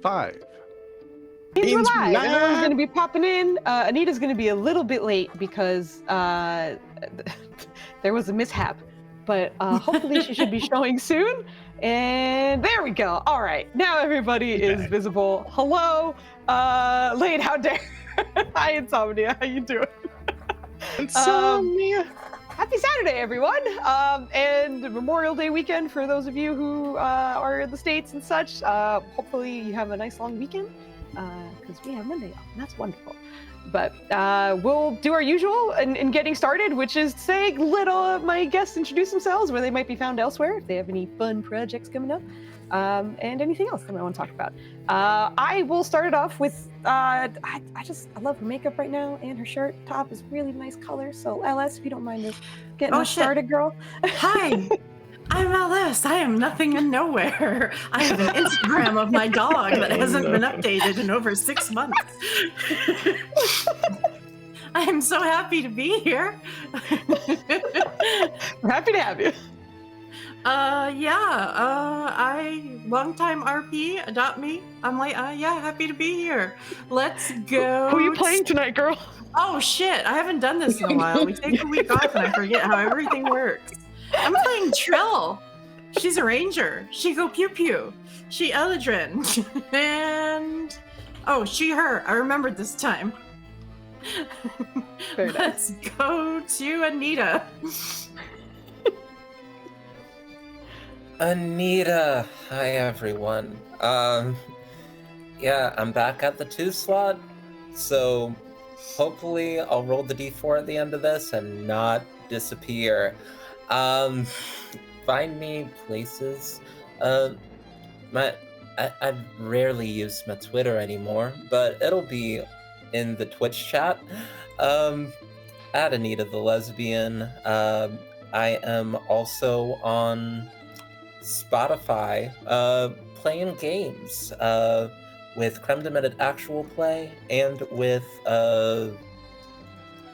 5. Means we're Means live. live. Everyone's going to be popping in. Anita's going to be a little bit late because there was a mishap. But hopefully she should be showing soon. And there we go. All right. Now everybody is visible. Hello. Lane, how dare. Hi, Insomnia. How you doing? Insomnia. Happy Saturday, everyone. And Memorial Day weekend for those of you who are in the States and such. Hopefully you have a nice long weekend because we have Monday off, and that's wonderful. But we'll do our usual in getting started, which is to say, let my guests introduce themselves, where they might be found elsewhere, if they have any fun projects coming up, and anything else that I want to talk about. I will start it off with, I love her makeup right now, and her shirt top is really nice color. So LS, if you don't mind us getting us started, girl. Hi. I'm LS. I am nothing and nowhere. I have an Instagram of my dog that hasn't been updated in over 6 months. I am so happy to be here. We're happy to have you. I longtime RP, adopt me. I'm like, happy to be here. Let's go. Who are you playing tonight, girl? Oh shit, I haven't done this in a while. We take a week off and I forget how everything works. I'm playing Trill. She's a ranger. She go pew pew. She Eladrin. And she her. I remembered this time. Let's go to Anita. Anita, hi everyone. I'm back at the 2 slot, so hopefully I'll roll the d4 at the end of this and not disappear. Find me places. I've rarely used my Twitter anymore, but it'll be in the Twitch chat. At Anita the Lesbian. I am also on Spotify, playing games, with Creme de Minute Actual Play and with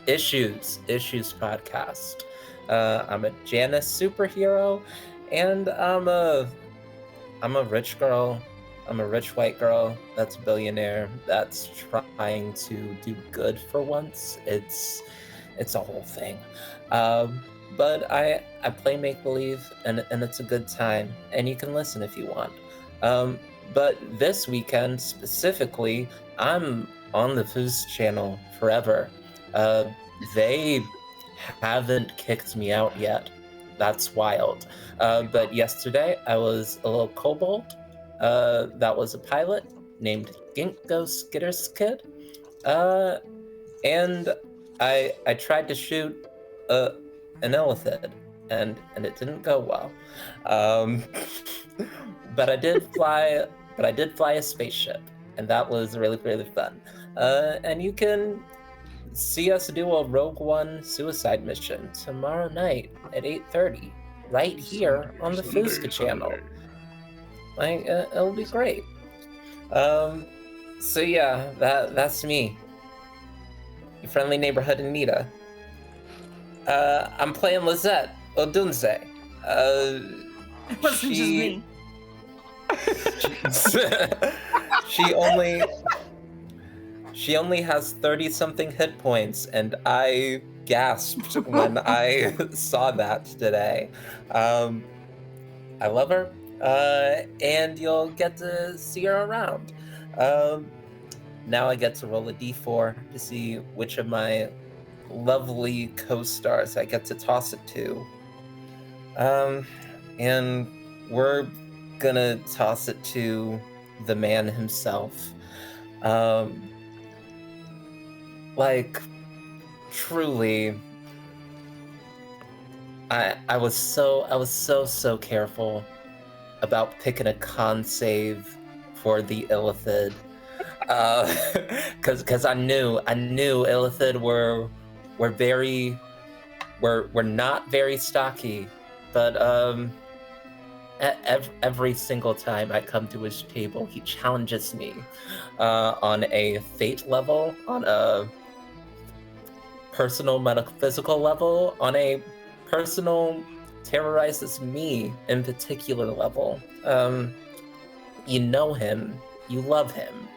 Issues podcast. I'm a Janus superhero, and I'm a rich girl. I'm a rich white girl that's a billionaire that's trying to do good for once. It's a whole thing. But I play make-believe, and it's a good time, and you can listen if you want. But this weekend, specifically, I'm on the Foozca channel forever. They haven't kicked me out yet. That's wild. But yesterday, I was a little kobold. That was a pilot named Ginkgo Skitter's Kid. And I tried to shoot an illithid, and it didn't go well. But I did fly a spaceship, and that was really, really fun. And you can see us do a Rogue One suicide mission tomorrow night at 8:30, right here on the Foozca channel. It'll be great. So yeah, that's me. Your friendly neighborhood Anita. I'm playing Lizette Odunze. It wasn't just me. She only has 30-something hit points, and I gasped when I saw that today. I love her, and you'll get to see her around. Now I get to roll a d4 to see which of my lovely co-stars I get to toss it to. And we're gonna toss it to the man himself. Truly, I was so careful about picking a con save for the illithid, because I knew illithid were not very stocky, but every single time I come to his table, he challenges me on a fate level, on a personal metaphysical level, on a personal terrorizes me in particular level. You know him. You love him.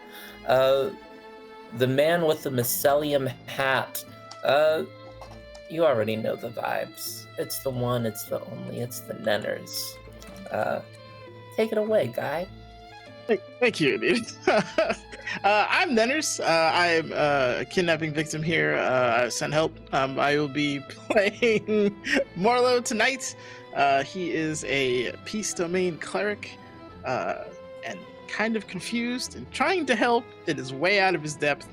The man with the mycelium hat. You already know the vibes. It's the one, it's the only, it's the Nenners. Take it away, guy. Thank you, dude. I'm Nenners. I'm a kidnapping victim here. I sent help. I will be playing Marlowe tonight. He is a peace domain cleric and kind of confused and trying to help. It is way out of his depth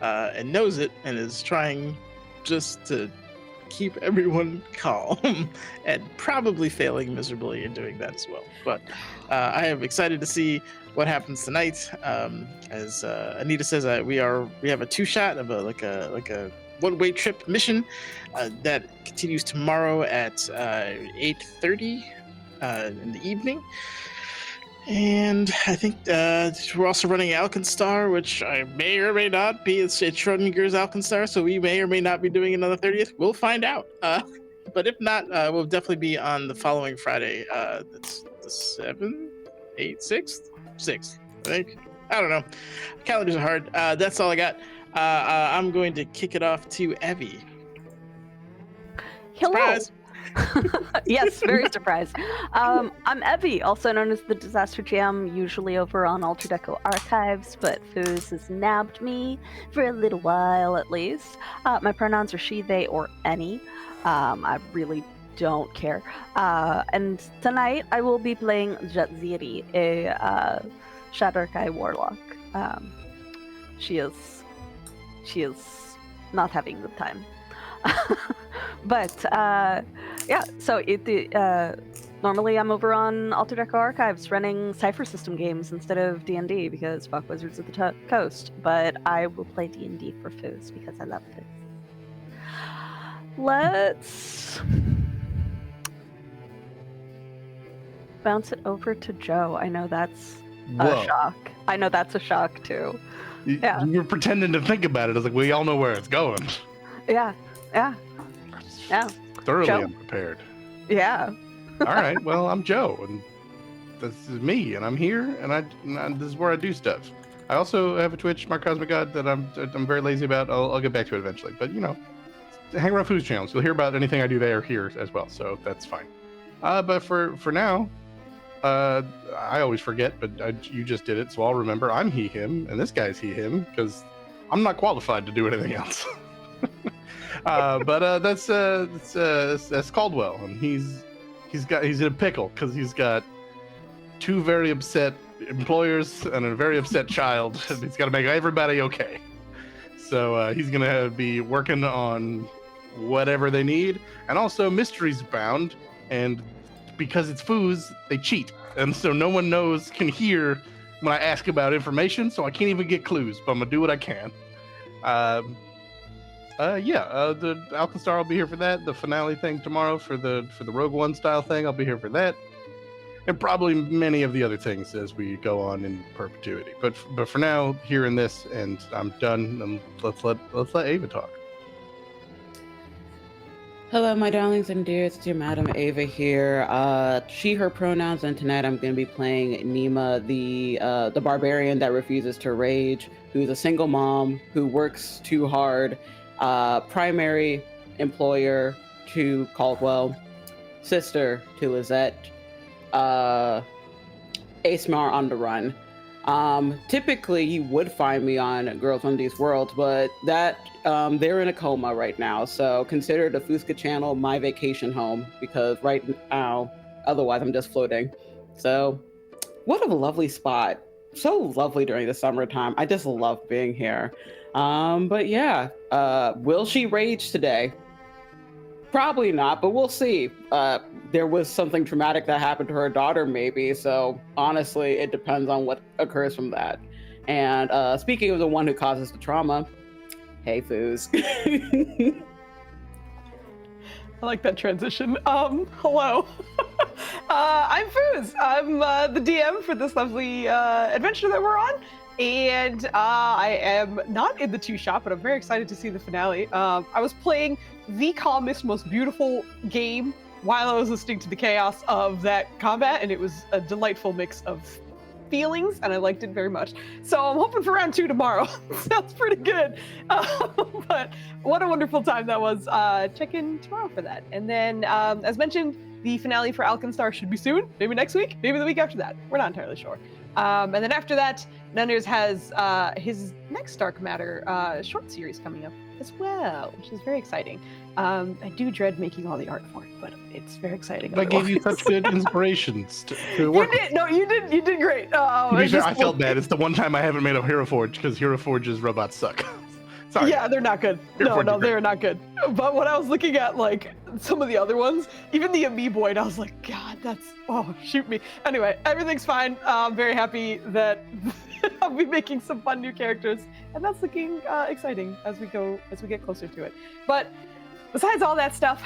and knows it and is trying just to keep everyone calm and probably failing miserably in doing that as well. But I am excited to see what happens tonight. As Anita says, we have a 2-shot of a one-way trip mission that continues tomorrow at 8:30 in the evening. And I think we're also running Alkenstar, which I may or may not be. It's Schrodinger's Alkenstar, so we may or may not be doing another 30th. We'll find out. But if not, we'll definitely be on the following Friday. That's the 7th, 8th, 6th, I think. I don't know. Calendars are hard. That's all I got. I'm going to kick it off to Evie. Hello. Surprise. Yes, very surprised. I'm Evie, also known as the Disaster Jam, usually over on Alter Deco Archives, but Foos has nabbed me for a little while at least. My pronouns are she, they, or any. I really don't care. And tonight I will be playing Jatziri, a Shadowkai warlock. She is not having the time. But yeah, so normally I'm over on Alter Deco Archives running Cypher System games instead of D&D because fuck Wizards of the Coast. But I will play D&D for Foos because I love Foos. Let's bounce it over to Joe. I know that's a shock. I know that's a shock too. Yeah. You were pretending to think about it. I was like, we all know where it's going. Yeah. Thoroughly Joe. unprepared. Yeah. All right. Well, I'm Joe, and this is me, and I'm here, and this is where I do stuff. I also have a Twitch, Mark Cosmic God, that I'm very lazy about. I'll get back to it eventually. But hang around Foos channels. You'll hear about anything I do there here as well. So that's fine. But for now, I always forget, but you just did it, so I'll remember. I'm he, him, and this guy's he, him, because I'm not qualified to do anything else. But that's Caldwell, and he's in a pickle because he's got 2 very upset employers and a very upset child, and he's got to make everybody okay. So he's gonna be working on whatever they need, and also mysteries abound, and because it's Foos, they cheat, and so no one can hear when I ask about information, so I can't even get clues, but I'm gonna do what I can. The Alkenstar will be here for that. The finale thing tomorrow for the Rogue One style thing, I'll be here for that, and probably many of the other things as we go on in perpetuity. But for now, here in this, and I'm done. And let's let Ava talk. Hello, my darlings and dears. It's your Madam Ava here. She, her pronouns, and tonight I'm going to be playing Nima, the barbarian that refuses to rage, who's a single mom who works too hard. Primary employer to Caldwell, sister to Lizette, Asmar on the run. Typically you would find me on Girls on These Worlds, but that they're in a coma right now, so consider the Foozca channel my vacation home, because right now otherwise I'm just floating. So what a lovely spot, so lovely during the summertime. I just love being here. But yeah, will she rage today? Probably not, but we'll see. There was something traumatic that happened to her daughter, maybe. So honestly, it depends on what occurs from that. And speaking of the one who causes the trauma, hey, Foos. I like that transition. Hello. I'm Foos. I'm the DM for this lovely adventure that we're on. And I am not in the 2-shot, but I'm very excited to see the finale. I was playing the calmest, most beautiful game while I was listening to the chaos of that combat, and it was a delightful mix of feelings, and I liked it very much. So I'm hoping for round 2 tomorrow. Sounds pretty good. But what a wonderful time that was. Check in tomorrow for that. And then, as mentioned, the finale for Alkenstar should be soon. Maybe next week, maybe the week after that. We're not entirely sure. And then after that, Nunners has his next Dark Matter short series coming up as well, which is very exciting. I do dread making all the art for it, but it's very exciting. I gave you such good inspirations to work. You did. No, you did. You did great. I felt bad. It's the one time I haven't made a Hero Forge because Hero Forge's robots suck. Sorry. Yeah, they're not good. No, they're not good. But when I was looking at like some of the other ones, even the Amiiboid, I was like, God, shoot me. Anyway, everything's fine. I'm very happy that I'll be making some fun new characters, and that's looking exciting as we get closer to it. But besides all that stuff,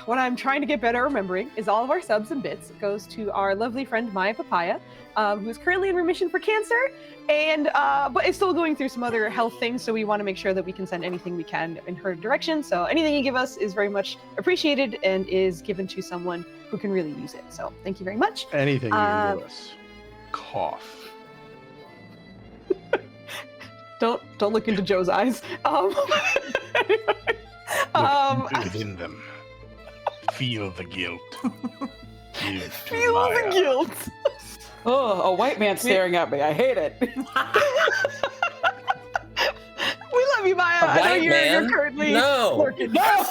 what I'm trying to get better at remembering is all of our subs and bits goes to our lovely friend Maya Papaya, who is currently in remission for cancer, and but is still going through some other health things. So we want to make sure that we can send anything we can in her direction. So anything you give us is very much appreciated and is given to someone who can really use it. So thank you very much. Anything you give us. Cough. Don't look into Joe's eyes. Anyway. Within them. Feel the guilt. Feel the guilt. Oh, a white man staring at me. I hate it. We love you, Maya. I know you're currently working. No!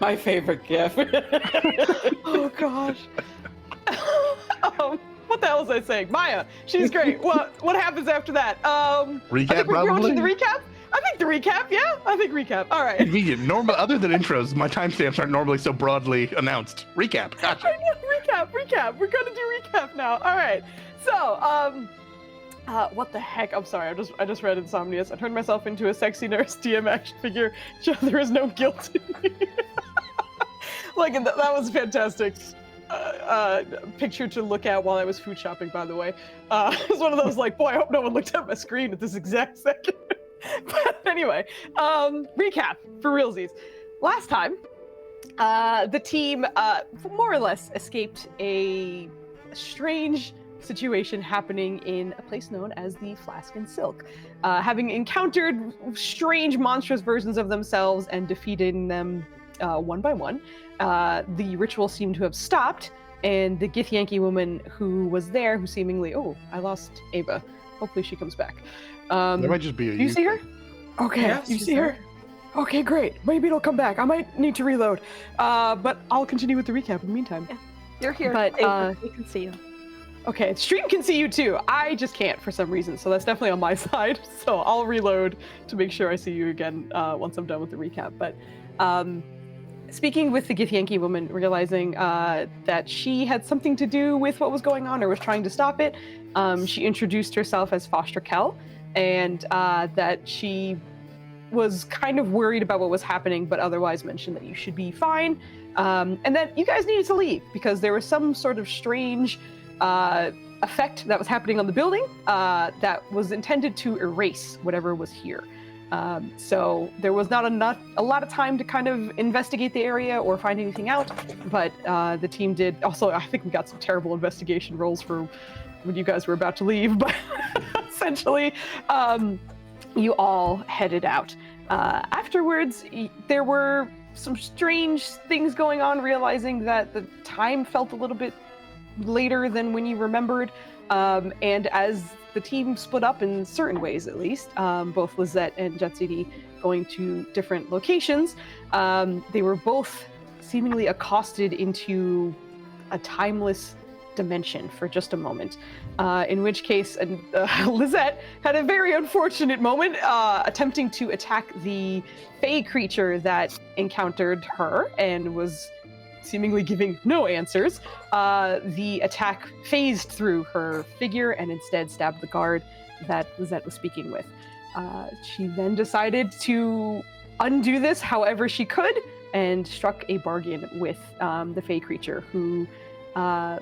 My favorite gift. Oh, gosh. What the hell was I saying? Maya, she's great. What happens after that? Recap, we're probably? watching the recap? I think the recap, yeah. I think recap. All right. Convenient. Normal, other than intros, my timestamps aren't normally so broadly announced. Recap. Gotcha. I know, recap. We're gonna do recap now. All right. So, what the heck? I'm sorry. I just read Insomnius. I turned myself into a sexy nurse DM action figure. There is no guilt in me. Like, that was fantastic. Picture to look at while I was food shopping, by the way. It was one of those like, boy, I hope no one looked at my screen at this exact second. But anyway, recap for realsies. Last time, the team more or less escaped a strange situation happening in a place known as the Flask and Silk. Having encountered strange, monstrous versions of themselves and defeating them one by one, the ritual seemed to have stopped, and the Githyanki woman who was there, who seemingly, I lost Ava. Hopefully she comes back. There might just be a you see her? Okay, Yes, you see her? Okay, great. Maybe it'll come back. I might need to reload. But I'll continue with the recap in the meantime. Yeah. You're here. But, we can see you. Okay, stream can see you too. I just can't for some reason, so that's definitely on my side. So I'll reload to make sure I see you again once I'm done with the recap. But speaking with the Githyanki woman, realizing that she had something to do with what was going on or was trying to stop it, she introduced herself as Foster Kell, and that she was kind of worried about what was happening, but otherwise mentioned that you should be fine, and that you guys needed to leave because there was some sort of strange effect that was happening on the building that was intended to erase whatever was here. So there was not a lot of time to kind of investigate the area or find anything out, but the team did. Also, I think we got some terrible investigation rolls for when you guys were about to leave, but essentially, you all headed out. Afterwards, there were some strange things going on, realizing that the time felt a little bit later than when you remembered, and as the team split up in certain ways, at least, both Lizette and JetCD going to different locations, they were both seemingly accosted into a timeless dimension for just a moment, in which case Lizette had a very unfortunate moment attempting to attack the Fey creature that encountered her and was seemingly giving no answers. The attack phased through her figure and instead stabbed the guard that Lizette was speaking with. She then decided to undo this however she could and struck a bargain with the Fey creature, who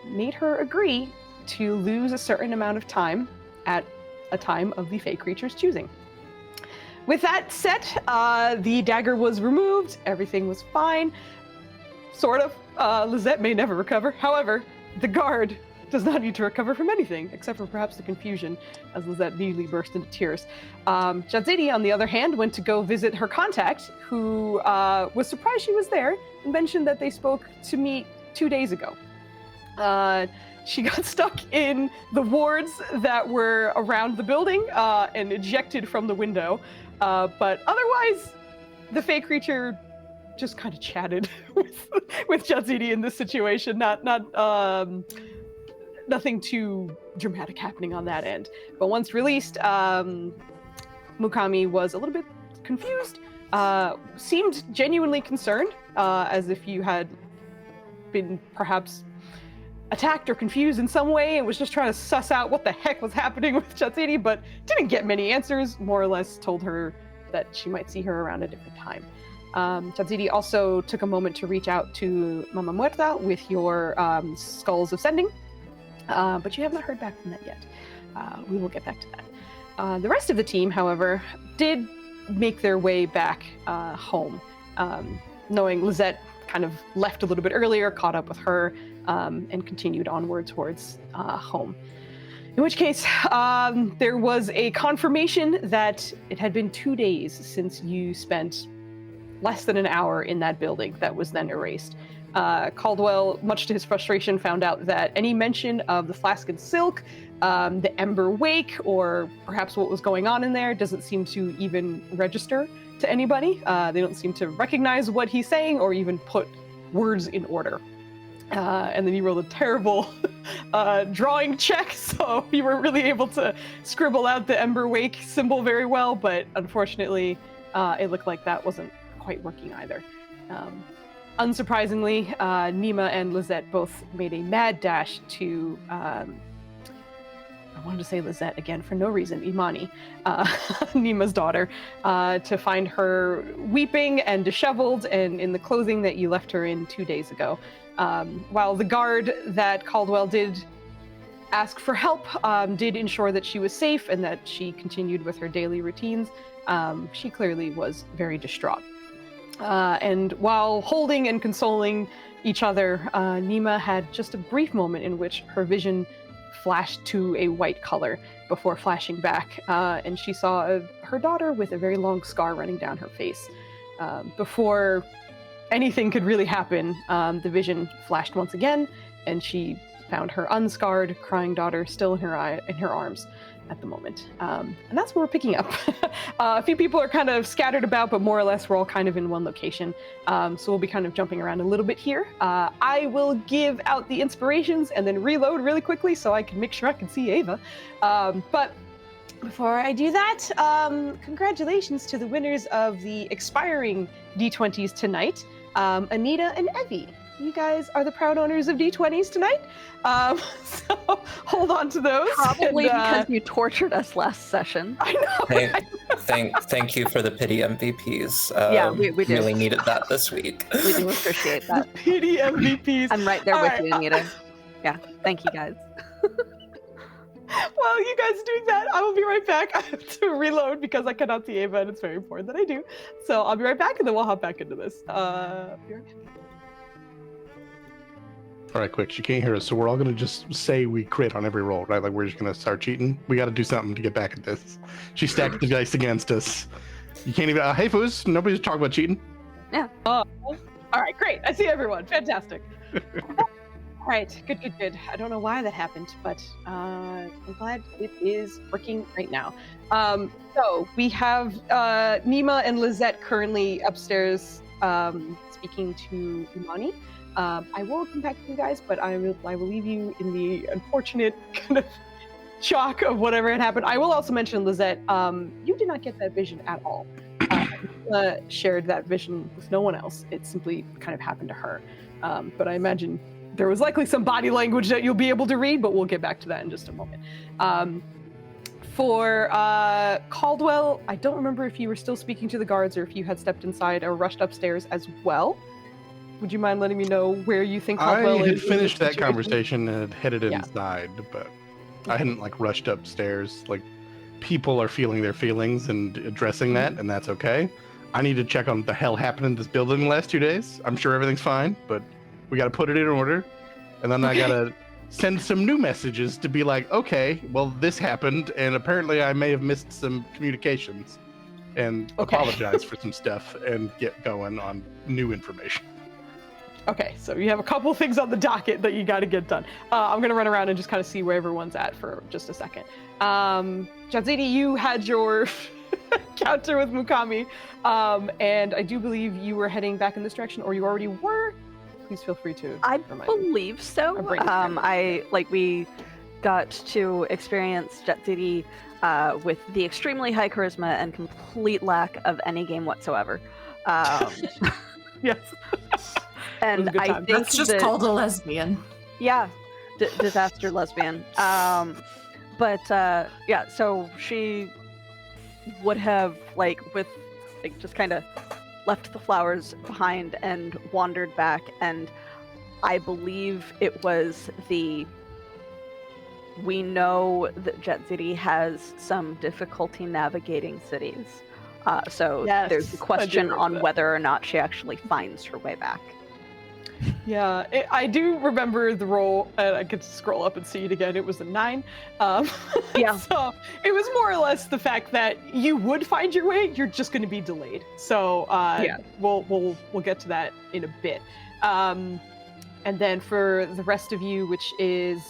made her agree to lose a certain amount of time at a time of the Fey creature's choosing. With that said, the dagger was removed, everything was fine. Sort of. Lizette may never recover. However, the guard does not need to recover from anything, except for perhaps the confusion, as Lizette immediately burst into tears. Jadzidi, on the other hand, went to go visit her contact, who was surprised she was there, and mentioned that they spoke to me 2 days ago. She got stuck in the wards that were around the building and ejected from the window. But otherwise, the fey creature just kind of chatted with Jadzidi in this situation. Nothing too dramatic happening on that end. But once released, Mukami was a little bit confused, seemed genuinely concerned, as if you had been perhaps attacked or confused in some way and was just trying to suss out what the heck was happening with Jadzidi, but didn't get many answers, more or less told her that she might see her around a different time. Jadzidi also took a moment to reach out to Mama Muerta with your Skulls of Sending, but you have not heard back from that yet. We will get back to that. The rest of the team, however, did make their way back home, knowing Lizette kind of left a little bit earlier, caught up with her, and continued onward towards home. In which case, there was a confirmation that it had been 2 days since you spent less than an hour in that building that was then erased. Caldwell, much to his frustration, found out that any mention of the flask and silk, the Ember Wake, or perhaps what was going on in there doesn't seem to even register to anybody. They don't seem to recognize what he's saying or even put words in order. And then you rolled a terrible drawing check, so you weren't really able to scribble out the Ember Wake symbol very well, but unfortunately, it looked like that wasn't quite working either. Unsurprisingly, Nima and Lizette both made a mad dash to, I wanted to say Lizette again for no reason, Imani, Nima's daughter, to find her weeping and disheveled and in the clothing that you left her in 2 days ago. While the guard that Caldwell did ask for help did ensure that she was safe and that she continued with her daily routines, she clearly was very distraught. And while holding and consoling each other, Nima had just a brief moment in which her vision flashed to a white color before flashing back, and she saw her daughter with a very long scar running down her face. Before anything could really happen, the vision flashed once again, and she found her unscarred, crying daughter still in her arms at the moment. And that's where we're picking up. A few people are kind of scattered about, but more or less we're all kind of in one location. So we'll be kind of jumping around a little bit here. I will give out the inspirations and then reload really quickly so I can make sure I can see Ava. But before I do that, congratulations to the winners of the expiring D20s tonight, Anita and Evie. You guys are the proud owners of D20s tonight. So hold on to those. Probably because you tortured us last session. I know. Thank you for the pity MVPs. Yeah, we do. Really needed that this week. We do appreciate that. PD MVPs. I'm right there All with right. you, Anita. Yeah, thank you guys. While you guys are doing that, I will be right back. I have to reload because I cannot see Ava, and it's very important that I do. So I'll be right back, and then we'll hop back into this. Be right back. All right, quick. She can't hear us, so we're all gonna just say we crit on every roll, right? Like we're just gonna start cheating. We got to do something to get back at this. She stacked the dice against us. You can't even. Hey, Foos. Nobody's talking about cheating. All right, great. I see everyone. Fantastic. All right, good. I don't know why that happened, but I'm glad it is working right now. So we have Nima and Lizette currently upstairs speaking to Imani. I will come back to you guys, but I will leave you in the unfortunate kind of shock of whatever had happened. I will also mention, Lizette, you did not get that vision at all. Shared that vision with no one else. It simply kind of happened to her. But I imagine there was likely some body language that you'll be able to read, but we'll get back to that in just a moment. For Caldwell, I don't remember if you were still speaking to the guards or if you had stepped inside or rushed upstairs as well. Would you mind letting me know where you think Caldwell I had is? finished that situation? conversation and had headed Yeah. inside, but I hadn't like rushed upstairs. Like people are feeling their feelings and addressing that, and that's okay. I need to check on what the hell happened in this building the last 2 days. I'm sure everything's fine, but we got to put it in order. And then I gotta send some new messages to be like, okay, well, this happened, and apparently I may have missed some communications, and apologize for some stuff and get going on new information. Okay, so you have a couple things on the docket that you got to get done. I'm going to run around and just kind of see where everyone's at for just a second. Jadzidi, you had your encounter with Mukami, and I do believe you were heading back in this direction, or you already were. Please feel free to remind me. Believe so. We got to experience Jadzidi with the extremely high charisma and complete lack of any game whatsoever. Yes. And I think that's just called a lesbian. Yeah, disaster lesbian. So she would have just kind of left the flowers behind and wandered back, and I believe it was we know that Jadzidi has some difficulty navigating cities. So Yes, there's a question on that. whether or not she actually finds her way back. Yeah, I do remember the roll, and I could scroll up and see it again. It was a 9. Yeah. So it was more or less the fact that you would find your way. You're just going to be delayed. So we'll get to that in a bit. And then for the rest of you, which is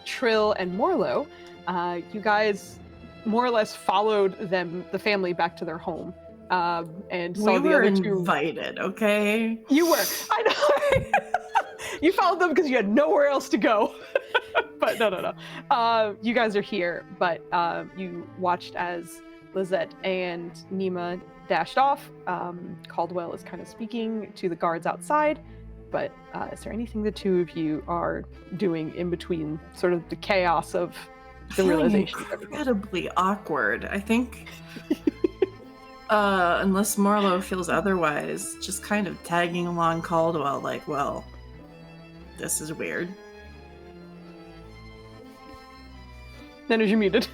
Trill and Morlo, you guys more or less followed the family back to their home. And saw the other two. Invited, okay? You were. I know. You followed them because you had nowhere else to go. But no. You guys are here, but you watched as Lizette and Nima dashed off. Caldwell is kind of speaking to the guards outside. But is there anything the two of you are doing in between sort of the chaos of the realization? Incredibly awkward. I think. Unless Morlo feels otherwise, just kind of tagging along Caldwell, like, well, this is weird. Nanners, you're muted.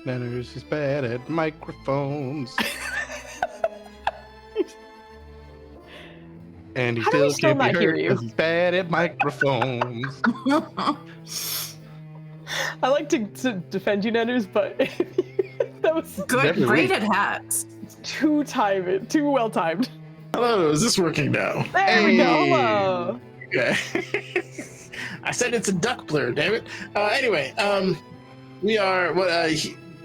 Nanners is bad at microphones. And he How do we still still can't be not hear heard you? because he's bad at microphones. I like to defend you, Nanners, but that was Great at hats. too well timed. Hello, is this working now? There we go. Hello. Okay. I said it's a duck blur, damn it. Anyway, we are.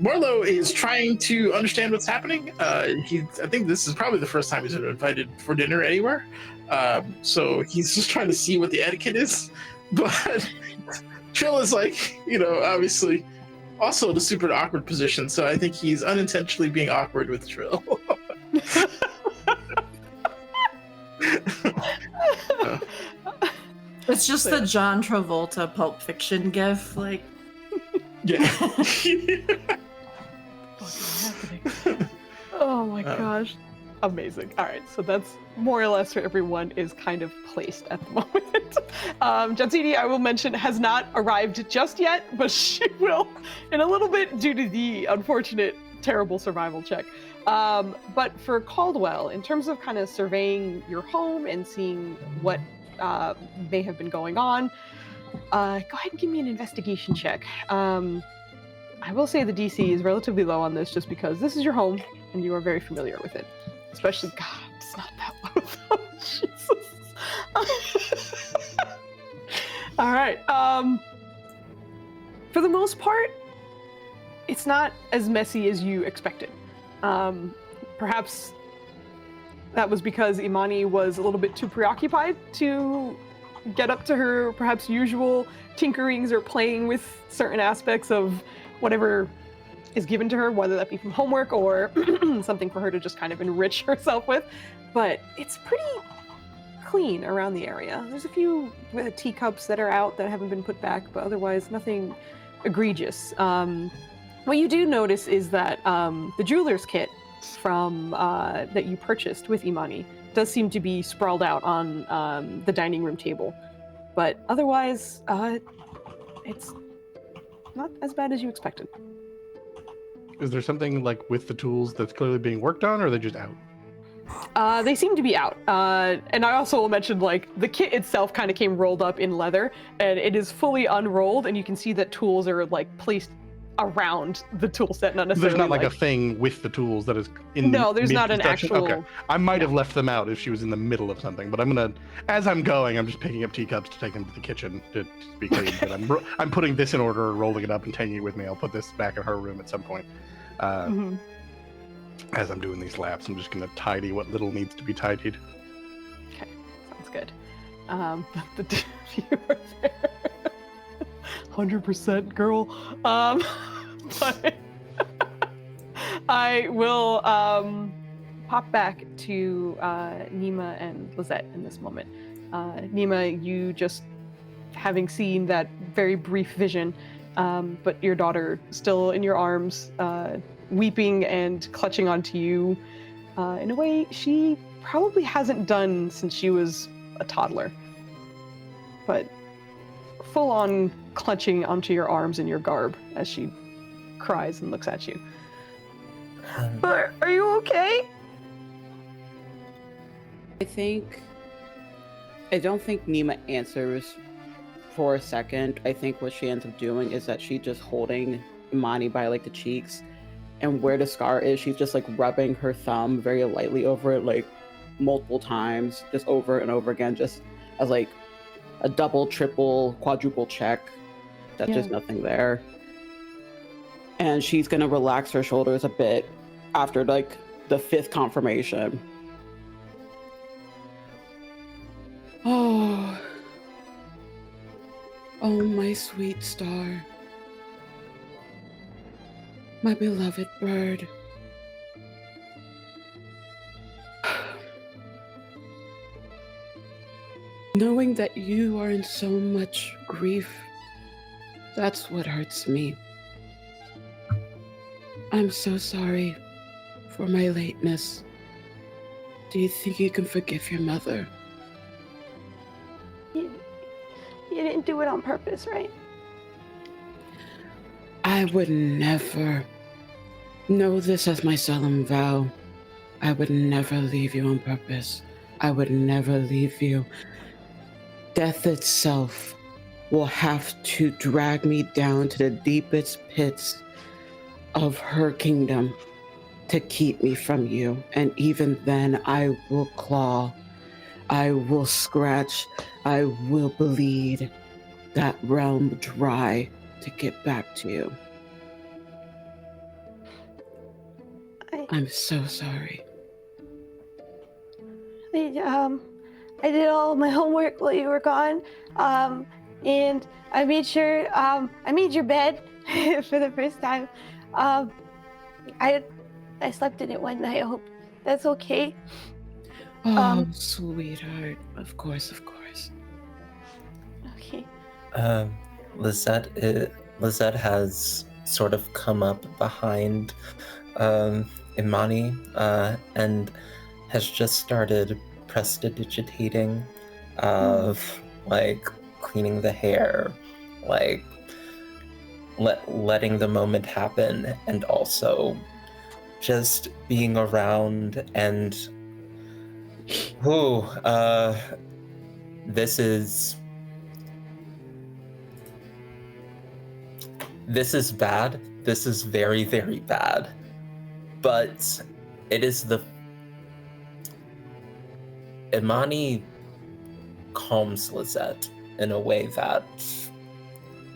Morlo is trying to understand what's happening. I think this is probably the first time he's been invited for dinner anywhere. So he's just trying to see what the etiquette is. But Trill is obviously also in a super awkward position. So I think he's unintentionally being awkward with Trill. It's just the John Travolta Pulp Fiction gif, like. Yeah. Oh my gosh. Amazing. All right, so that's more or less where everyone is kind of placed at the moment. Jadzidi, I will mention, has not arrived just yet, but she will in a little bit due to the unfortunate, terrible survival check. But for Caldwell, in terms of kind of surveying your home and seeing what may have been going on, go ahead and give me an investigation check. I will say the DC is relatively low on this just because this is your home and you are very familiar with it. Especially, God, it's not that low though. Jesus. All right. For the most part, it's not as messy as you expected. Perhaps that was because Imani was a little bit too preoccupied to get up to her perhaps usual tinkerings or playing with certain aspects of whatever is given to her, whether that be from homework or something for her to just kind of enrich herself with. But it's pretty clean around the area. There's a few teacups that are out that haven't been put back, but otherwise nothing egregious. What you do notice is that the jeweler's kit from that you purchased with Imani does seem to be sprawled out on the dining room table. But otherwise, it's not as bad as you expected. Is there something like with the tools that's clearly being worked on, or are they just out? They seem to be out. And I also will mention, like, the kit itself kind of came rolled up in leather, and it is fully unrolled, and you can see that tools are, like, placed around the tool set, not necessarily. There's not like a thing with the tools that is in. No, there's not an mid-construction? actual. Okay, I might have left them out if she was in the middle of something, but I'm gonna, as I'm going, I'm just picking up teacups to take them to the kitchen to be cleaned. But I'm putting this in order, rolling it up, and taking it with me. I'll put this back in her room at some point. As I'm doing these laps, I'm just gonna tidy what little needs to be tidied. Okay, sounds good. The two of you are there. 100% girl. But I will pop back to Nima and Lizette in this moment. Nima, you just having seen that very brief vision, but your daughter still in your arms, weeping and clutching onto you in a way she probably hasn't done since she was a toddler. But full on clutching onto your arms in your garb as she cries and looks at you. But are you okay? I don't think Nima answers for a second. I think what she ends up doing is that she's just holding Imani by like the cheeks, and where the scar is, she's just like rubbing her thumb very lightly over it, like multiple times, just over and over again, just as like a double, triple, quadruple check that there's nothing there. And she's gonna relax her shoulders a bit after like the 5th confirmation. Oh, my sweet star, my beloved bird. Knowing that you are in so much grief, that's what hurts me. I'm so sorry for my lateness. Do you think you can forgive your mother? You didn't do it on purpose, right? I would never. Know this as my solemn vow. I would never leave you on purpose. I would never leave you. Death itself will have to drag me down to the deepest pits of her kingdom to keep me from you. And even then, I will claw, I will scratch, I will bleed that realm dry to get back to you. I'm so sorry. I did all of my homework while you were gone, and I made sure I made your bed for the first time. I slept in it one night. I hope that's okay. Oh, sweetheart. Of course. Okay. Lizette has sort of come up behind Imani and has just started prestidigitating, like cleaning the hair, like letting the moment happen, and also just being around. And this is bad. This is very, very bad. But it is Imani calms Lizette in a way that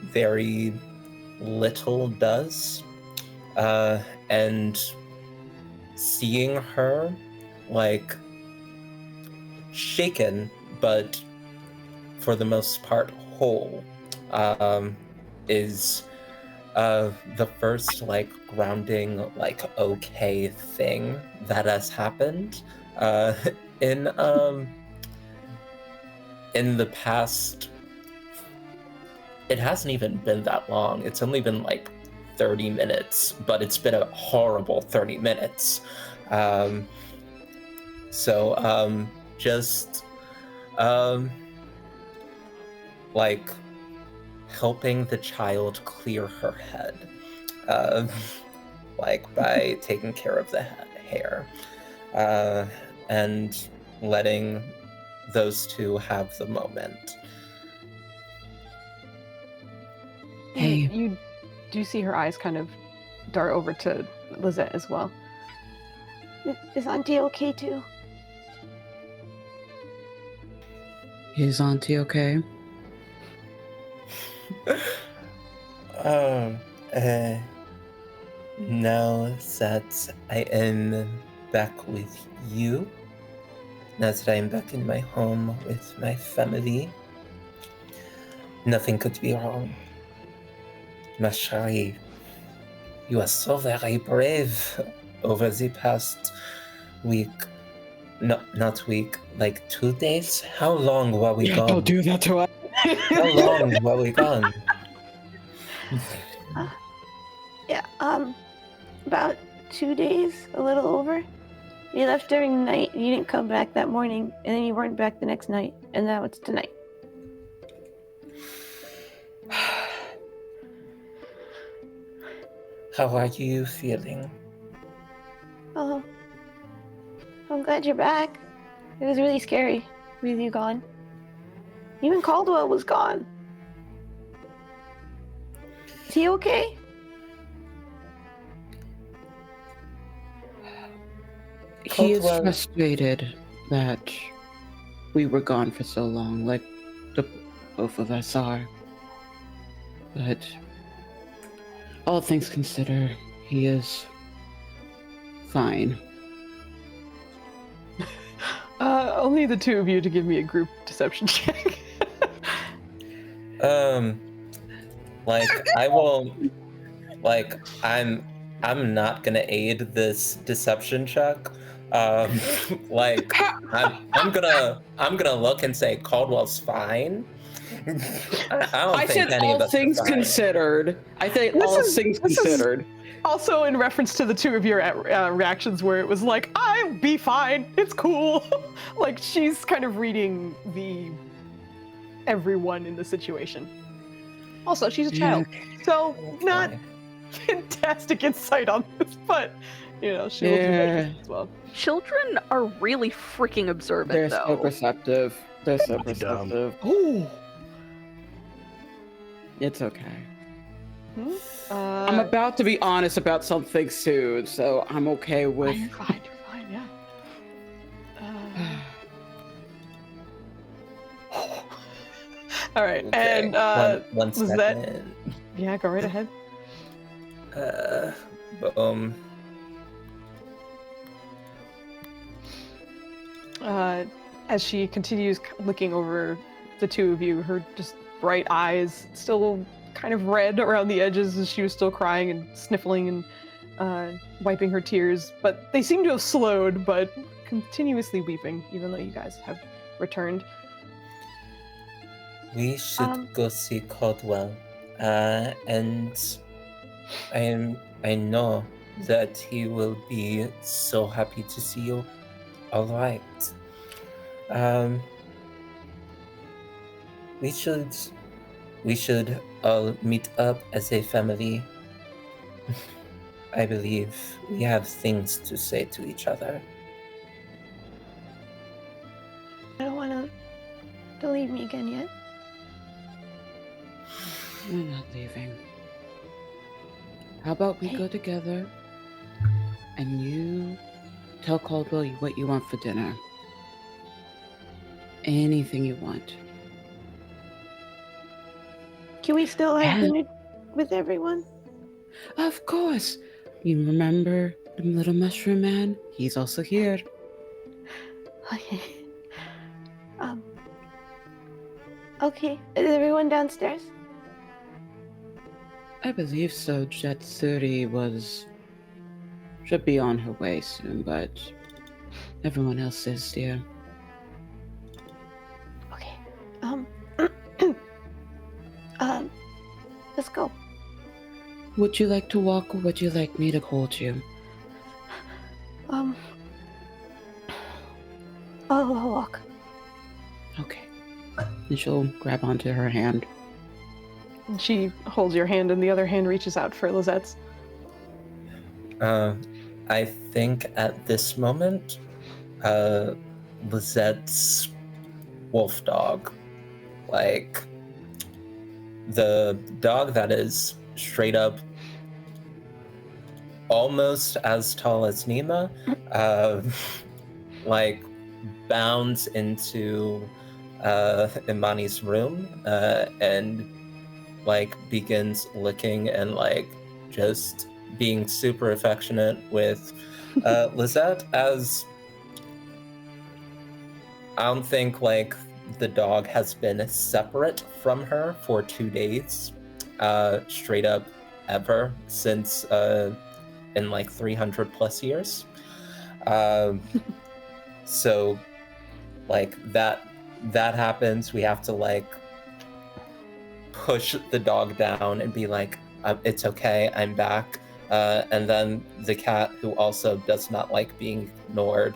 very little does. And seeing her, like, shaken, but for the most part whole, is the first, like, grounding, like, okay thing that has happened in the past. It hasn't even been that long. It's only been like 30 minutes, but it's been a horrible 30 minutes. Just like helping the child clear her head, like by taking care of the hair. and letting those two have the moment. Hey. You do see her eyes kind of dart over to Lizette as well. Is Auntie okay too? Is Auntie okay? Oh, now that I am back with you, now that I am back in my home with my family, nothing could be wrong. Ma chérie, you are so very brave over the past week. No, not week, like 2 days? How long were we gone? Don't do that to us. How long were we gone? Yeah, about 2 days, a little over. You left during the night, you didn't come back that morning, and then you weren't back the next night, and now it's tonight. How are you feeling? Oh, I'm glad you're back. It was really scary with you gone. Even Caldwell was gone. Is he okay? He is Caldwell. frustrated that we were gone for so long, like the both of us are. But all things considered, he is fine. Only the two of you to give me a group deception check. Like I will, like I'm not gonna aid this deception check. Like I'm gonna look and say Caldwell's fine. I don't I think said any all of us are things fine. considered. I think This all is- things this is- considered. Also, in reference to the two of your reactions, where it was like, "I'll be fine, it's cool," like she's kind of reading everyone in the situation. Also, she's a child, so not Fine. fantastic insight on this, but you know she will do measures as well. Children are really freaking observant, They're though. so perceptive. They're so Dumb. perceptive. Oh. It's okay. Uh, I'm about to be honest about something soon, so I'm okay with. You're fine. You're fine. Yeah. All right, Okay, and one was that- second. yeah, go right ahead. Boom. As she continues looking over the two of you, her just bright eyes still kind of red around the edges as she was still crying and sniffling and wiping her tears, but they seem to have slowed, but continuously weeping, even though you guys have returned. We should go see Caldwell, and I know that he will be so happy to see you. All right. We should all meet up as a family. I believe we have things to say to each other. I don't want to leave me again yet. We're not leaving. How about we Hey. go together and you tell Caldwell what you want for dinner? Anything you want. Can we still have Yeah. dinner with everyone? Of course. You remember the little mushroom man? He's also here. Okay. Okay. Is everyone downstairs? I believe so. Jet 30 should be on her way soon, but everyone else is, dear. Okay. Let's go. Would you like to walk or would you like me to hold you? I'll walk. Okay. And she'll grab onto her hand. And she holds your hand, and the other hand reaches out for Lizette's. I think at this moment, Lizette's wolf dog. Like, the dog that is straight up almost as tall as Nima, like, bounds into Imani's room and like begins licking and like just being super affectionate with Lizette, as I don't think like the dog has been separate from her for 2 days straight up ever since in like 300 plus years. So like that happens. We have to like push the dog down and be like, it's okay, I'm back. And then the cat, who also does not like being ignored,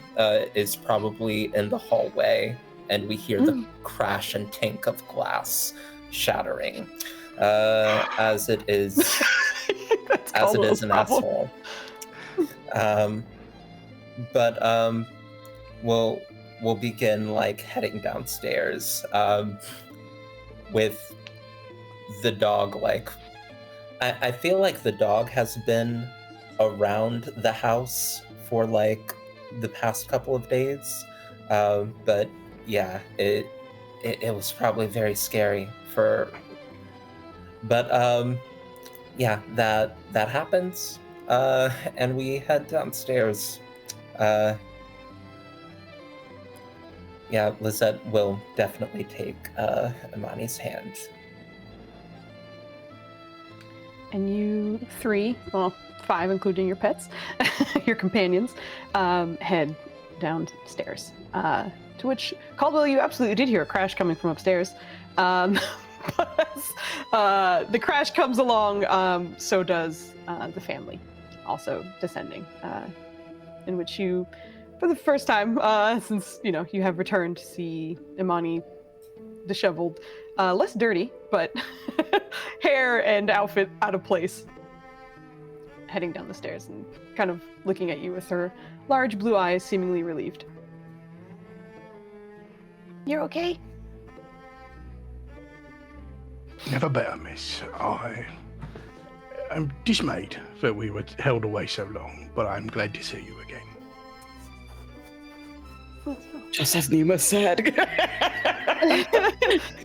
is probably in the hallway, and we hear the crash and tink of glass shattering as it is an asshole. But we'll begin like heading downstairs with the dog. Like, I feel like the dog has been around the house for like the past couple of days, but yeah, it was probably very scary but yeah, that happens, and we head downstairs. Yeah, Lizette will definitely take Imani's hand. And you 3, well, 5 including your pets, your companions, head downstairs. To which, Caldwell, you absolutely did hear a crash coming from upstairs. But as the crash comes along, so does the family, also descending, in which you, for the first time since, you have returned, to see Imani disheveled, less dirty, but hair and outfit out of place, heading down the stairs and kind of looking at you with her large blue eyes, seemingly relieved. You're okay? Never better, miss. I'm dismayed that we were held away so long, but I'm glad to see you again. Just as Nima said.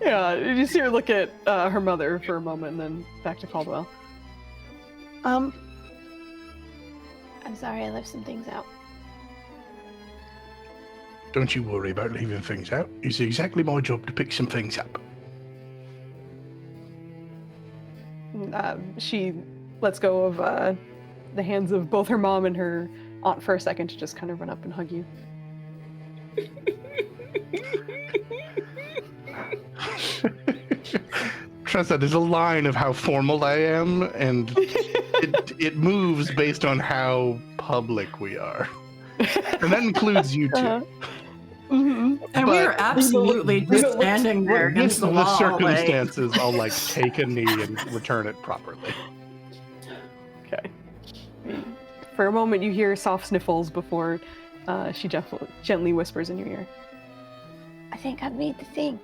Yeah, you see her look at her mother for a moment and then back to Caldwell. I'm sorry I left some things out. Don't you worry about leaving things out. It's exactly my job to pick some things up. She lets go of the hands of both her mom and her aunt for a second to just kind of run up and hug you. Trust that there's a line of how formal I am, and it moves based on how public we are. And that includes you two. Mm-hmm. And we are absolutely just standing there against the wall. The circumstances, I'll like take a knee and return it properly. Okay. For a moment, you hear soft sniffles before she gently whispers in your ear. I think I made the thing.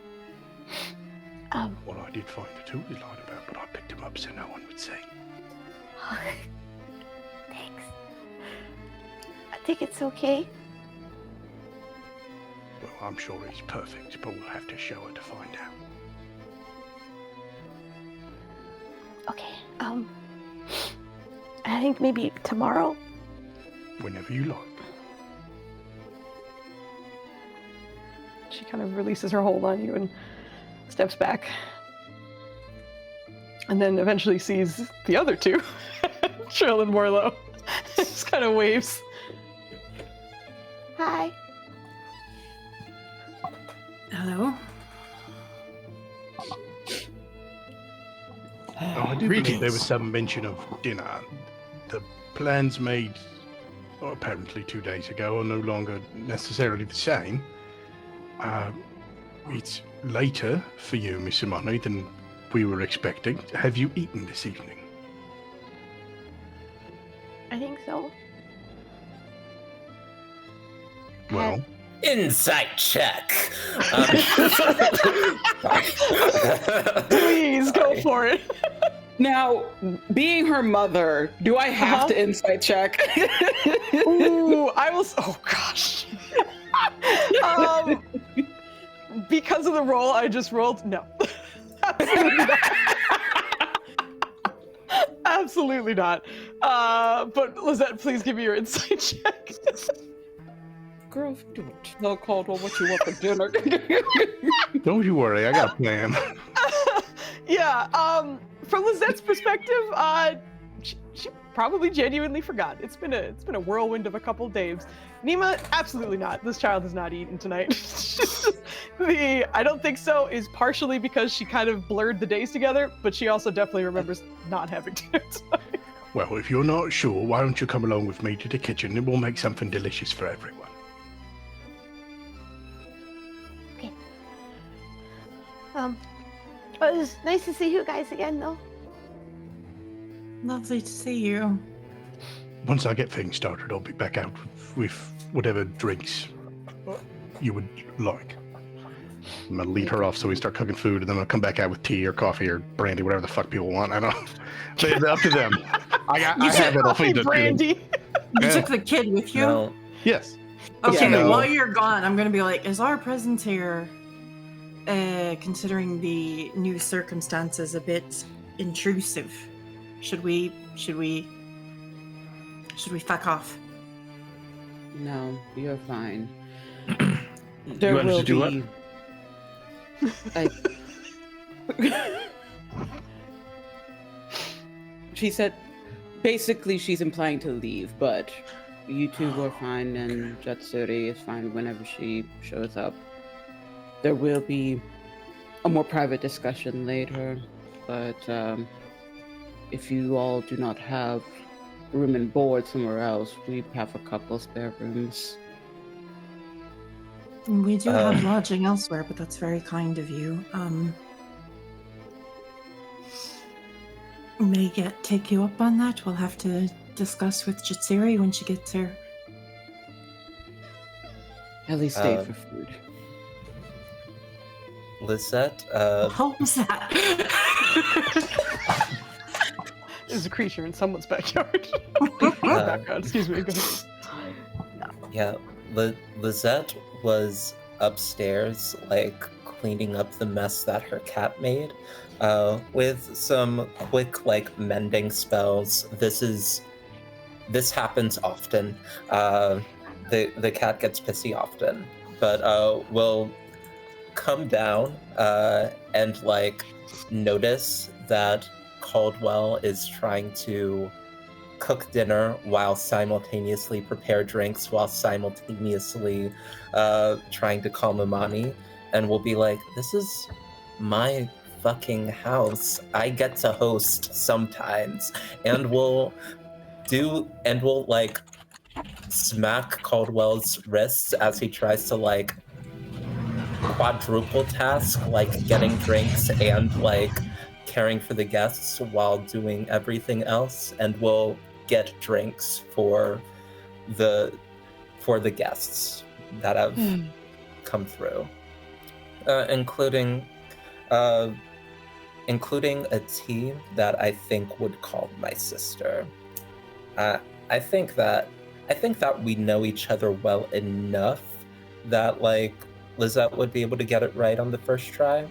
Well, I did find the tool you lied about, but I picked him up so no one would see. Thanks. I think it's okay. Well, I'm sure he's perfect, but we'll have to show her to find out. Okay. I think maybe tomorrow. Whenever you like. She kind of releases her hold on you and steps back. And then eventually sees the other two, Trill and Morlo. Just kind of waves. Hi. Hello? I do believe there was some mention of dinner. The plans made apparently 2 days ago are no longer necessarily the same. It's later for you, Miss Imani, than we were expecting. Have you eaten this evening? I think so. Well, Insight check. Please go for it. Now, being her mother, do I have to insight check? Ooh, I will. Oh gosh. Because of the roll I just rolled, no. Absolutely not. Absolutely not. But Lizette, please give me your insight check. Girl, don't tell Caldwell what you want for dinner. don't you worry, I got a plan. Yeah. From Lizette's perspective, she probably genuinely forgot. It's been a whirlwind of a couple days. Nima, absolutely not. This child has not eaten tonight. I don't think so is partially because she kind of blurred the days together, but she also definitely remembers not having dinner tonight. Well, if you're not sure, why don't you come along with me to the kitchen and we'll make something delicious for everyone. Okay. It was nice to see you guys again, though. Lovely to see you. Once I get things started, I'll be back out with whatever drinks you would like. I'm gonna lead her off so we start cooking food, and then I'll come back out with tea or coffee or brandy, whatever the fuck people want. I don't know. It's up to them. I have it. I'll feed it. Brandy. You took the kid with you? No. Yes. Okay, Yeah. while you're gone, I'm gonna be like, is our presence here, considering the new circumstances, a bit intrusive? Should we fuck off? No, you're fine. You want us to do what? She said, basically, she's implying to leave, but you two were fine, and Jatsuri is fine whenever she shows up. There will be a more private discussion later, but if you all do not have room and board somewhere else, we have a couple spare rooms. We do have lodging elsewhere, but that's very kind of you. May take you up on that. We'll have to discuss with Jatsuri when she gets here. At least stay for food. Lizette, What was that? There's a creature in someone's backyard. Background, excuse me. Go ahead. yeah, Lizette was upstairs, like, cleaning up the mess that her cat made, with some quick, like, mending spells. This happens often. The cat gets pissy often, but will come down and, like, notice that Caldwell is trying to cook dinner while simultaneously prepare drinks while simultaneously trying to calm Imani, and will be like, this is my fucking house. I get to host sometimes, and will like smack Caldwell's wrists as he tries to like quadruple task, like getting drinks and like caring for the guests while doing everything else, and will get drinks for the guests that have come through, including a tea that I think would calm my sister. I think that we know each other well enough that like Lizette would be able to get it right on the first try.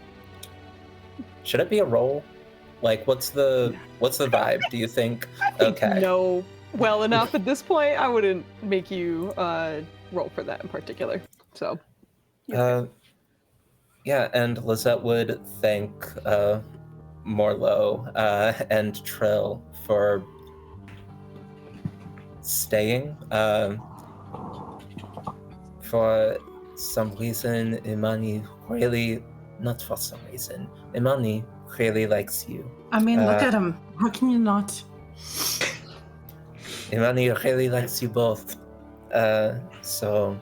Should it be a roll? Like, what's the vibe? Do you think? Okay. No, well enough at this point. I wouldn't make you roll for that in particular. So. Yeah, and Lizette would thank Morlo and Trill for staying. For some reason, Imani really, not for some reason, Imani really likes you. I mean, look at him. How can you not? Imani really likes you both. So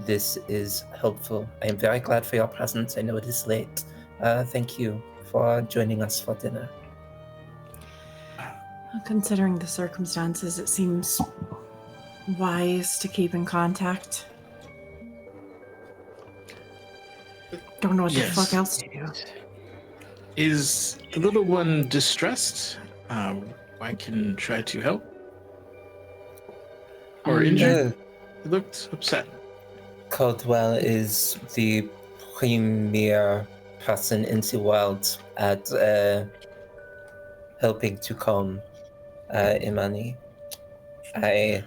this is helpful. I am very glad for your presence. I know it is late. Thank you for joining us for dinner. Considering the circumstances, it seems wise to keep in contact. Don't know what Yes. the fuck else to do. Is the little one distressed? I can try to help. Or injured? He looked upset. Caldwell is the premier person in the world at helping to calm Imani. I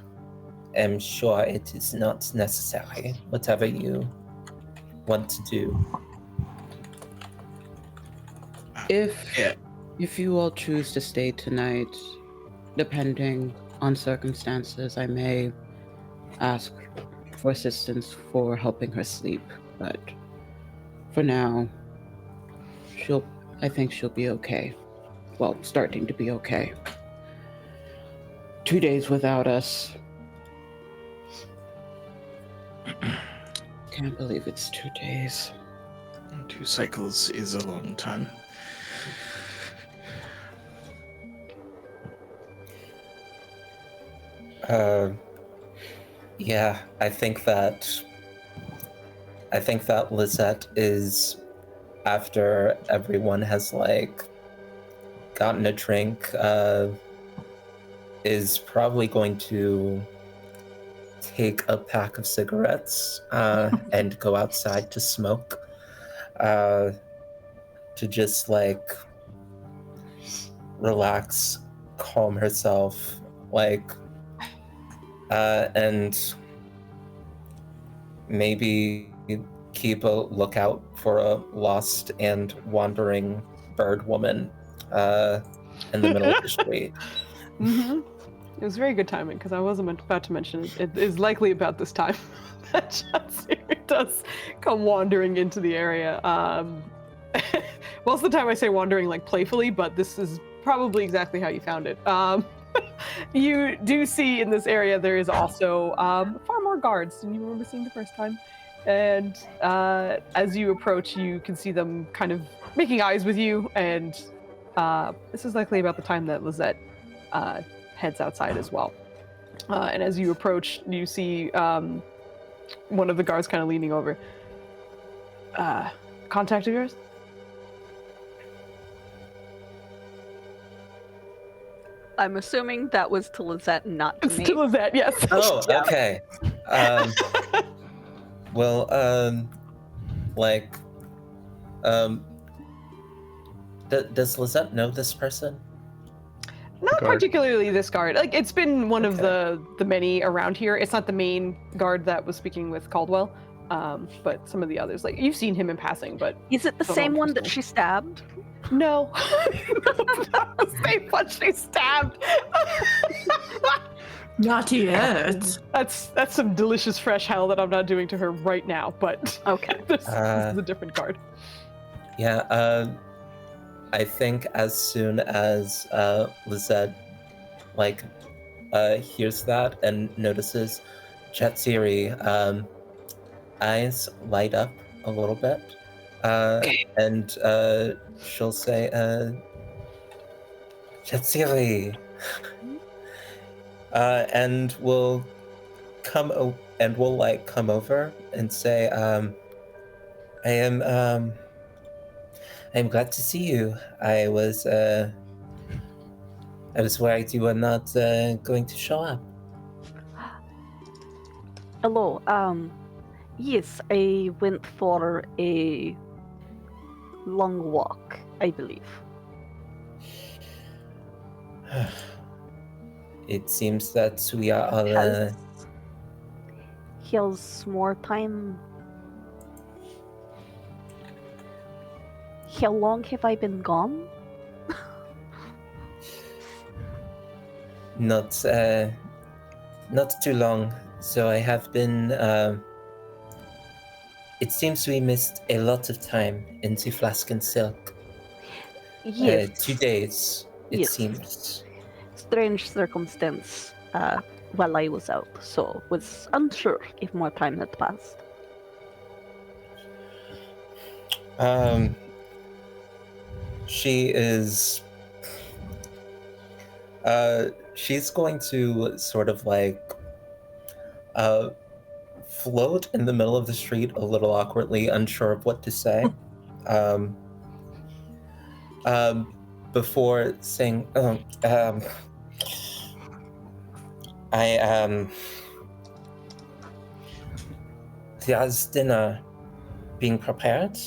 am sure it is not necessary, whatever you want to do. If you all choose to stay tonight, depending on circumstances, I may ask for assistance for helping her sleep. But for now, I think she'll be okay. Well, starting to be okay. 2 days without us. Can't believe it's 2 days. 2 cycles is a long time. Yeah, I think that Lizette is, after everyone has like gotten a drink, is probably going to take a pack of cigarettes and go outside to smoke, to just like relax, calm herself, like, and maybe keep a lookout for a lost and wandering bird woman in the middle of the street. Mm-hmm. It was very good timing because I wasn't about to mention it is likely about this time that Chatsiri does come wandering into the area. Most of the time I say wandering like playfully, but this is probably exactly how you found it. You do see in this area there is also far more guards than you remember seeing the first time. And as you approach, you can see them kind of making eyes with you, and this is likely about the time that Lizette heads outside as well. And as you approach, you see one of the guards kind of leaning over. Contact of yours? I'm assuming that was to Lizette, not to me. To Lizette, yes. Oh, okay. Well, does Lizette know this person? Not Guard. particularly this guard. Like, it's been one of the many around here. It's not the main guard that was speaking with Caldwell, but some of the others. Like, you've seen him in passing, but Is it the Don't same know one that personally. she stabbed? no. Not the same one she stabbed. Not yet. That's some delicious fresh hell that I'm not doing to her right now, but Okay. this is a different guard. Yeah, I think as soon as Lizette hears that and notices Chatsiri, eyes light up a little bit, and she'll say, Chatsiri, and we'll come over and say, I'm glad to see you. I was worried you were not going to show up. Hello, yes, I went for a long walk, I believe. It seems that we are all Has more time. How long have I been gone? not too long. So I have been. It seems we missed a lot of time into Flask and Silk. Yes. 2 days, it Yes. seems. Strange circumstance while I was out, so was unsure if more time had passed. She is. She's going to sort of float in the middle of the street a little awkwardly, unsure of what to say. Before saying, there's dinner being prepared.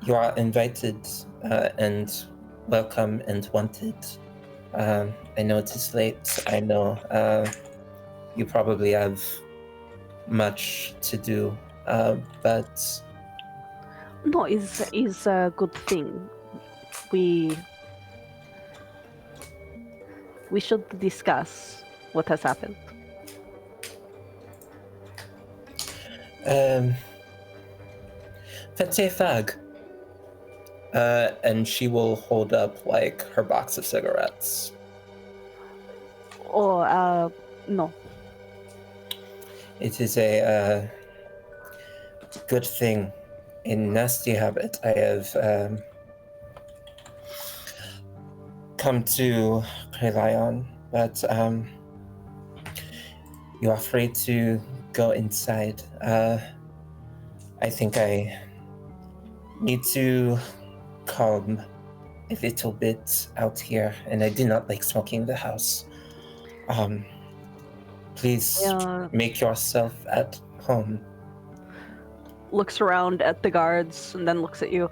You are invited and welcome and wanted. I know it is late. I know you probably have much to do, but No, is a good thing. We should discuss what has happened. Fetch a fag. And she will hold up like her box of cigarettes. Oh, no. It is a good thing. A nasty habit I have come to rely on, but you are free to go inside. I think I need to calm a little bit out here, and I do not like smoking in the house. Please make yourself at home. Looks around at the guards and then looks at you.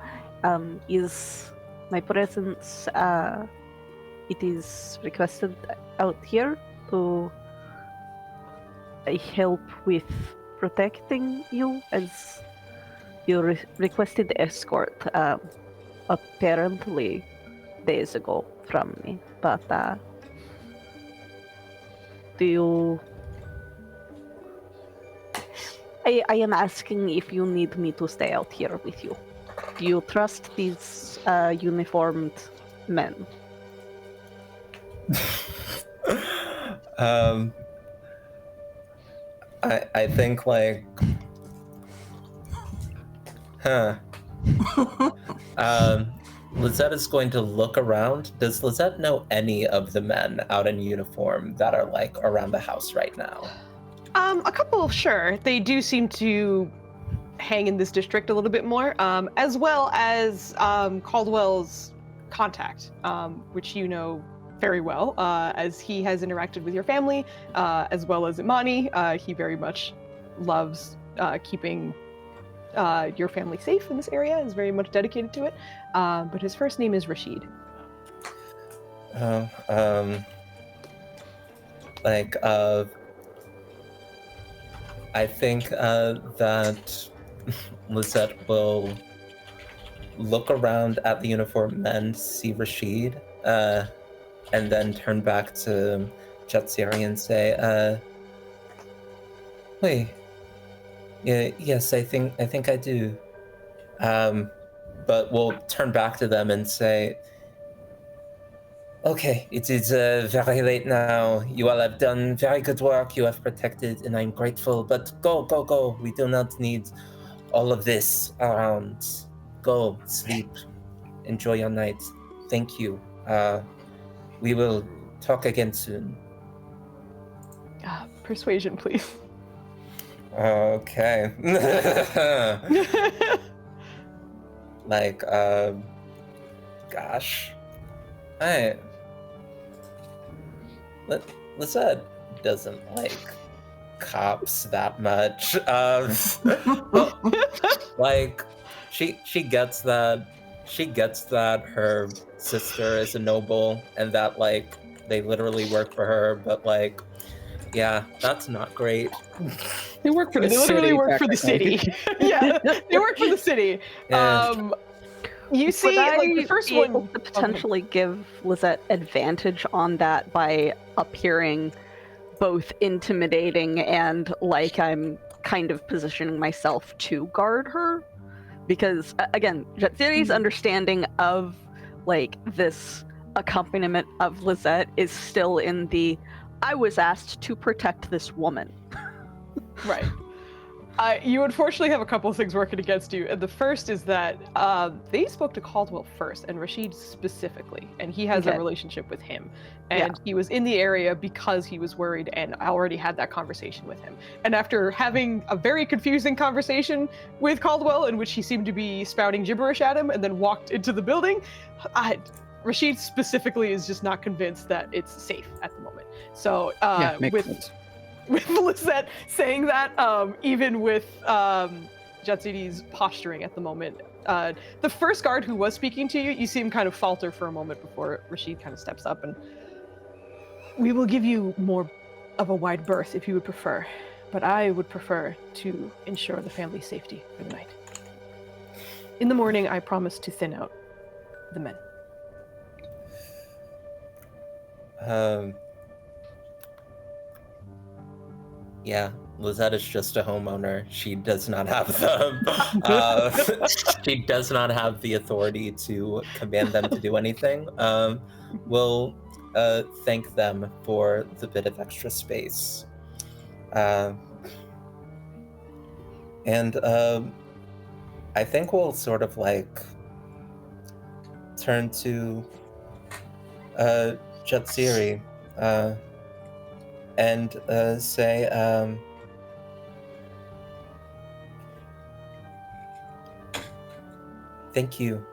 Is my presence, it is requested out here to help with protecting you, as you requested escort, apparently days ago from me, but do you... I am asking if you need me to stay out here with you. Do you trust these uniformed men? I think like, Lizette is going to look around. Does Lizette know any of the men out in uniform that are like around the house right now? A couple, sure. They do seem to hang in this district a little bit more, as well as Caldwell's contact, which you know very well, as he has interacted with your family, as well as Imani. He very much loves keeping your family safe in this area, is very much dedicated to it. But his first name is Rashid. I think that Lizette will look around at the uniformed men, see Rashid, and then turn back to Jetsiri and say, wait, yes, I think I do. But we'll turn back to them and say, okay, it is very late now. You all have done very good work. You have protected, and I'm grateful. But go. We do not need all of this around. Go, sleep. Enjoy your night. Thank you. We will talk again soon. Persuasion, please. Okay. Like, gosh. Lizette doesn't like cops that much. Like, she gets that. She gets that her sister is a noble and that like they literally work for her, but like, yeah, that's not great. They work for the They city. literally work for the city. Yeah, they work for the city. Yeah. You see, like the first one able to potentially give Lizette advantage on that by appearing both intimidating and like I'm kind of positioning myself to guard her, because again, Jetsiri's understanding of like this accompaniment of Lizette is still in the I was asked to protect this woman. Right. You unfortunately have a couple of things working against you. And the first is that they spoke to Caldwell first, and Rashid specifically, and he has a Okay. relationship with him. And he was in the area because he was worried, and I already had that conversation with him. And after having a very confusing conversation with Caldwell, in which he seemed to be spouting gibberish at him, and then walked into the building, Rashid specifically is just not convinced that it's safe at the moment. So makes sense. with Lisette saying that, even with Jatsidi's posturing at the moment, the first guard who was speaking to you, you see him kind of falter for a moment before Rashid kind of steps up and, we will give you more of a wide berth if you would prefer, but I would prefer to ensure the family's safety for the night. In the morning, I promise to thin out the men. Yeah, Lizette is just a homeowner. She does not have she does not have the authority to command them to do anything. We'll thank them for the bit of extra space. And I think we'll sort of like turn to Jatsiri and say, thank you.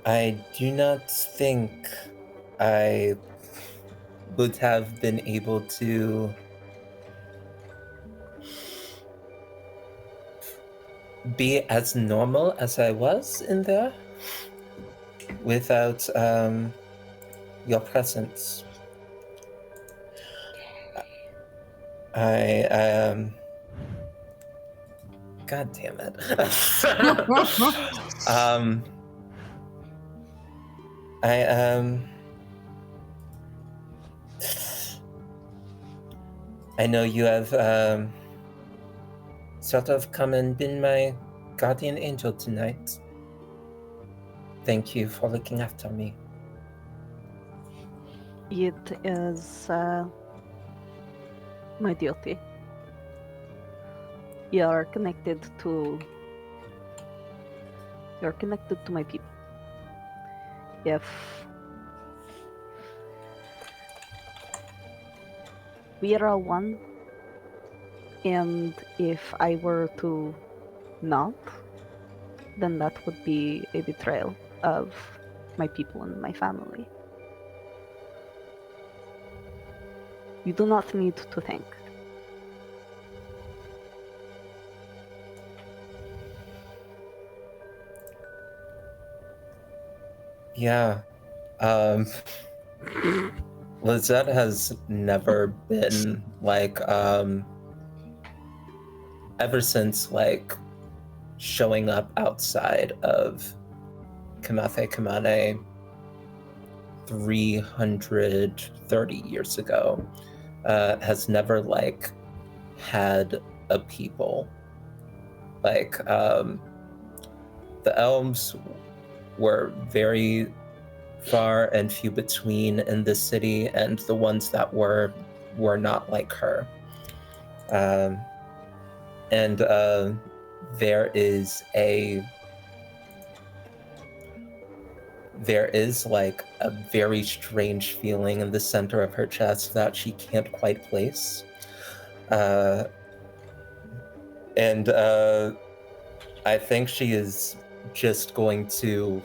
I do not think I would have been able to be as normal as I was in there without your presence. God damn it. I know you have sort of come and been my guardian angel tonight. Thank you for looking after me. It is my duty. You're connected to my people. If we are all one, and if I were to not, then that would be a betrayal of my people and my family. You do not need to thank. Yeah. Lizette has never been like ever since like showing up outside of Kamathe Kamane 330 years ago, has never like had a people. Like the elves were very far and few between in this city, and the ones that were not like her. And there is like a very strange feeling in the center of her chest that she can't quite place. And I think she is just going to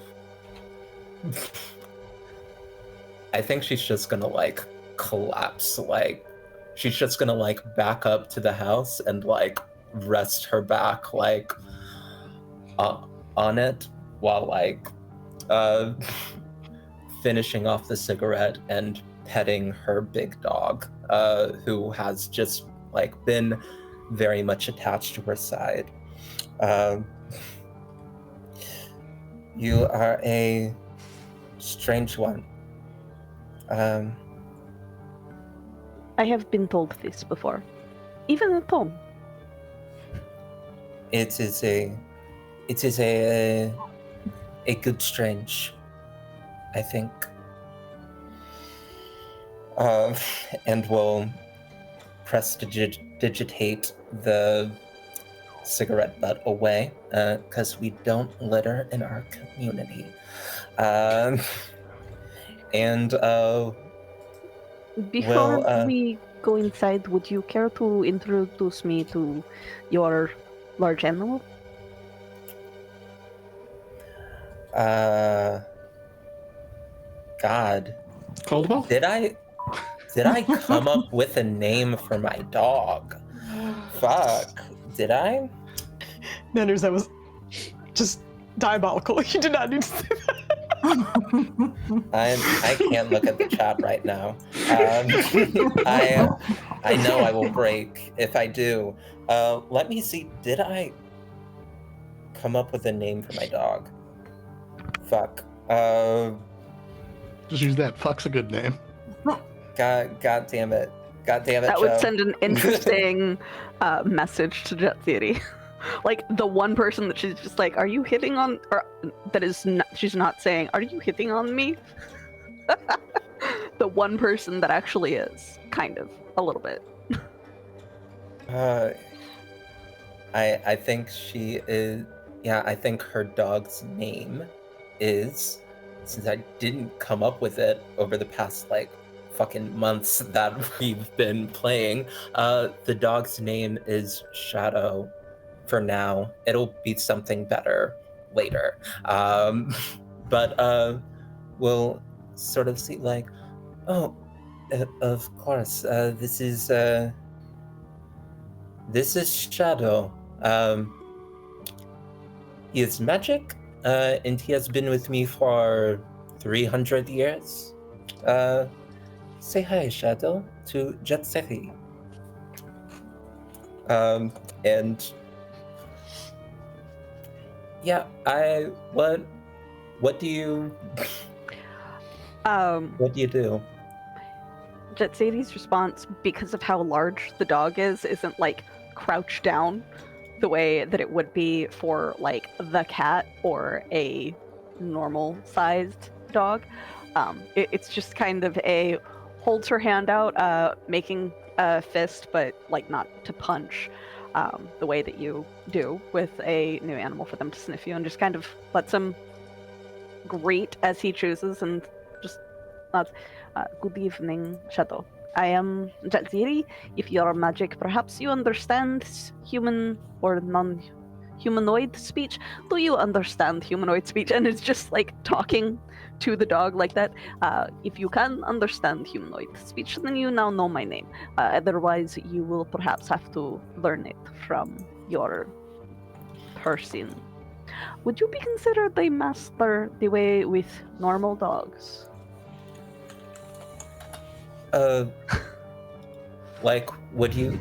I think she's just gonna like collapse. Like she's just gonna like back up to the house and like rest her back like on it while like finishing off the cigarette and petting her big dog, who has just like been very much attached to her side. You are a strange one. I have been told this before, even at home. It is a good strange, I think. and will prestidigitate the cigarette butt away, because we don't litter in our community. And Before well, we go inside, would you care to introduce me to your large animal? God, Caldwell? did I come up with a name for my dog? Fuck, did I? Nanners, that was just diabolical. You did not need to say that. I can't look at the chat right now. I know I will break if I do. Let me see. Did I come up with a name for my dog? Fuck. Just use that. Fuck's a good name. God damn it. God damn it, That Joe. would send an interesting message to Jet Theory. Like the one person that she's just like, are you hitting on, or that is not, she's not saying, are you hitting on me? The one person that actually is, kind of, a little bit. I think she is. Yeah, I think her dog's name is, since I didn't come up with it over the past like fucking months that we've been playing, the dog's name is Shadow. For now, it'll be something better later. But we'll sort of see like, oh, of course, this is Shadow. He is magic, and he has been with me for 300 years. Say hi, Shadow, to Jetsefi. And yeah, what do you do? Jetsadi's response, because of how large the dog is, isn't like crouched down the way that it would be for like the cat or a normal sized dog. It's just kind of a holds her hand out, making a fist, but like not to punch, the way that you do with a new animal for them to sniff you, and just kind of lets him greet as he chooses, and just good evening, Shadow. I am Jatziri. If you are magic, perhaps you understand human or non-humanoid speech. Do you understand humanoid speech? And it's just like talking to the dog like that. If you can understand humanoid speech, then you now know my name. Otherwise, you will perhaps have to learn it from your person. Would you be considered a master the way with normal dogs? Like, would you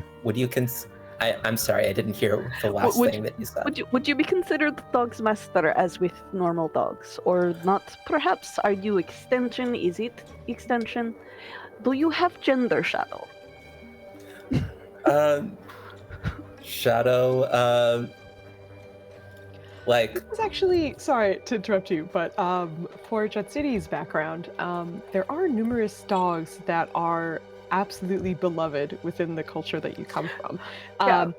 I'm sorry, I didn't hear the last thing that you said. Would you be considered the dog's master as with normal dogs, or not? Perhaps are you extension? Is it extension? Do you have gender, Shadow? Shadow, like... This is actually, sorry to interrupt you, but for Jet City's background, there are numerous dogs that are absolutely beloved within the culture that you come from.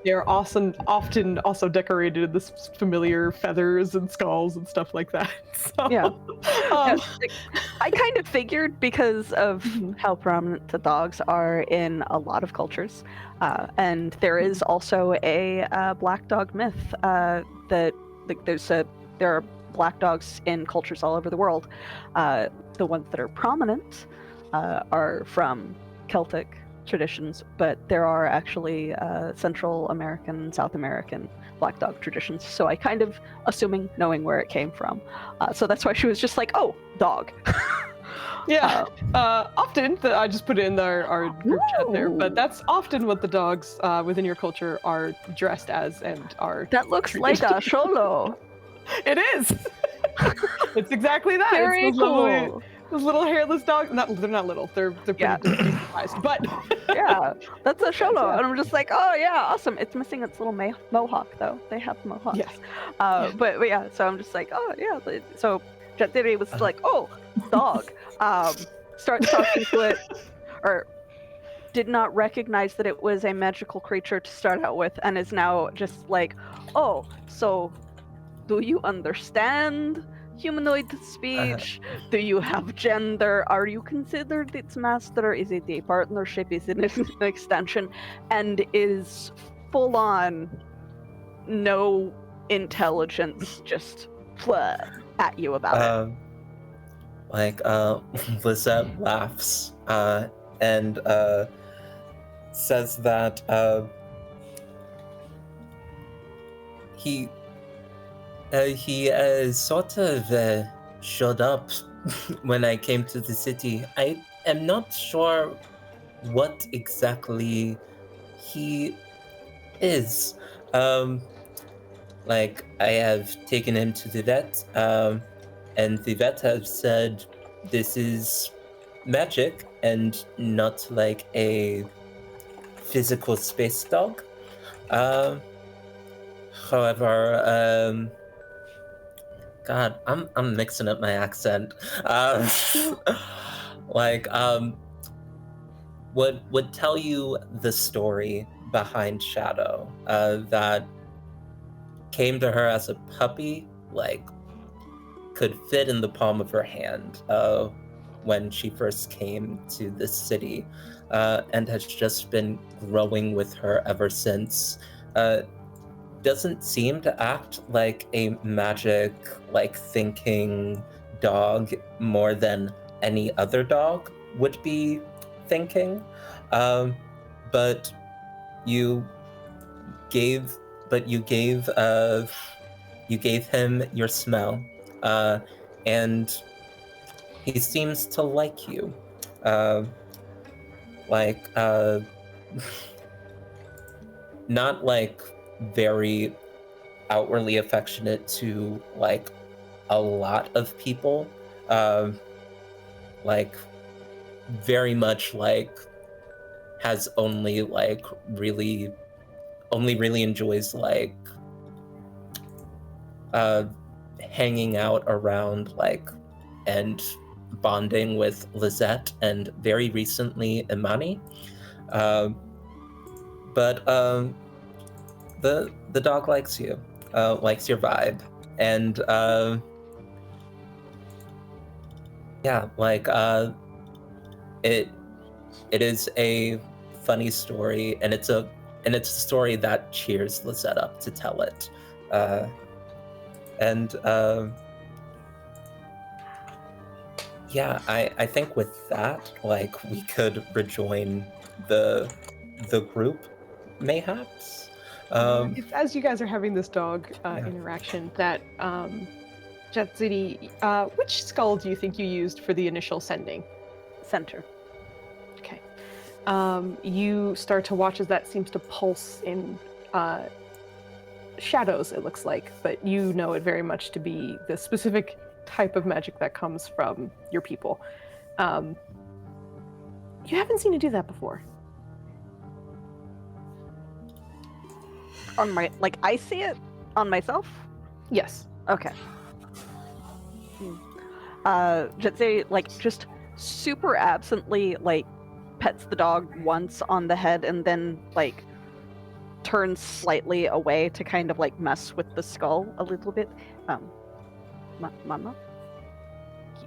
They're often also decorated in this familiar feathers and skulls and stuff like that. So, Yeah. I kind of figured because of how prominent the dogs are in a lot of cultures. And there is also a black dog myth that like there are black dogs in cultures all over the world. The ones that are prominent are from Celtic traditions, but there are actually Central American, South American black dog traditions. So I kind of assuming knowing where it came from. So that's why she was just like, oh, dog. Yeah, often I just put it in our group chat there, but that's often what the dogs within your culture are dressed as and are. That looks like a Sholo. It is. It's exactly that. Very it's cool. Those little hairless dogs. They're not little. They're pretty decent sized, but yeah, that's a Sholo, and I'm just like, oh yeah, awesome. It's missing its little mohawk though. They have mohawks. Yes. But yeah, so I'm just like, oh yeah. So Jet Theory was like, oh, dog. Starts talking to it. or did not recognize that it was a magical creature to start out with, and is now just like, oh, so do you understand humanoid speech? Do you have gender? Are you considered its master? Is it a partnership? Is it an extension? And is full on no intelligence, just at you about it. Lizette laughs and says that he sort of showed up when I came to the city. I am not sure what exactly he is. Like, I have taken him to the vet, and the vet has said this is magic and not like a physical space dog. However, God, I'm mixing up my accent. Would tell you the story behind Shadow, that came to her as a puppy, like could fit in the palm of her hand when she first came to this city, and has just been growing with her ever since. Doesn't seem to act like a magic, like thinking dog more than any other dog would be thinking. But you gave him your smell, and he seems to like you. Not like very outwardly affectionate to like a lot of people, like very much like has only really enjoys like hanging out around like and bonding with Lizette and very recently Imani. But the dog likes you, likes your vibe, and yeah, like it is a funny story, and it's a story that cheers Lizette up to tell it, and yeah, I think with that, like we could rejoin the group, mayhaps. It's as you guys are having this dog interaction that Jet City, which skull do you think you used for the initial sending? Center. Okay. You start to watch as that seems to pulse in shadows, it looks like, but you know it very much to be the specific type of magic that comes from your people. You haven't seen it do that before. On my, like, I see it on myself? Yes. Okay. Jetse, like, just super absently, like, pets the dog once on the head and then, like, turns slightly away to kind of, like, mess with the skull a little bit. Mama?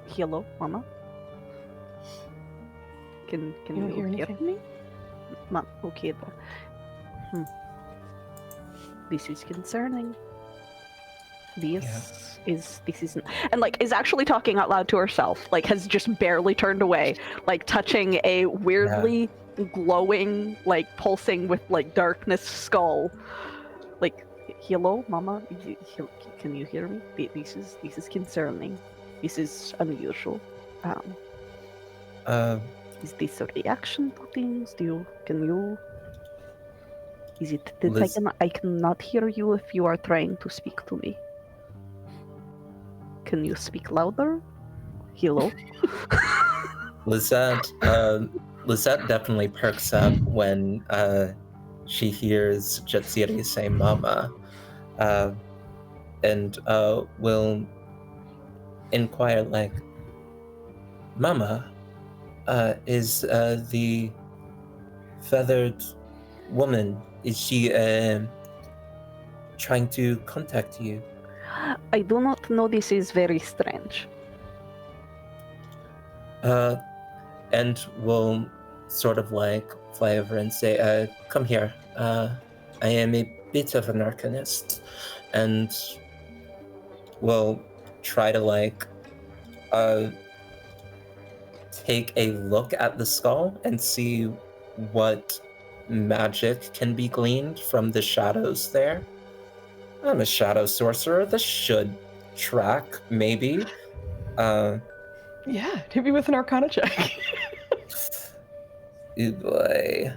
Hello, Mama? Can you hear anything? me? Okay. This is concerning. This isn't, and like is actually talking out loud to herself, like has just barely turned away, like touching a weirdly glowing, like pulsing with like darkness skull. Like, hello, Mama, can you hear me? This is concerning. This is unusual. Is this a reaction to things? Is it that I cannot hear you if you are trying to speak to me? Can you speak louder? Hello? Lizette definitely perks up when she hears Jetsiri say "Mama," and will inquire like, "Mama, is the feathered woman? Is she trying to contact you? I do not know. This is very strange. And we'll sort of like fly over and say, come here. I am a bit of an arcanist. And we'll try to like take a look at the skull and see what magic can be gleaned from the shadows there. I'm a shadow sorcerer. This should track, maybe. Yeah, hit me with an Arcana check. Oh boy.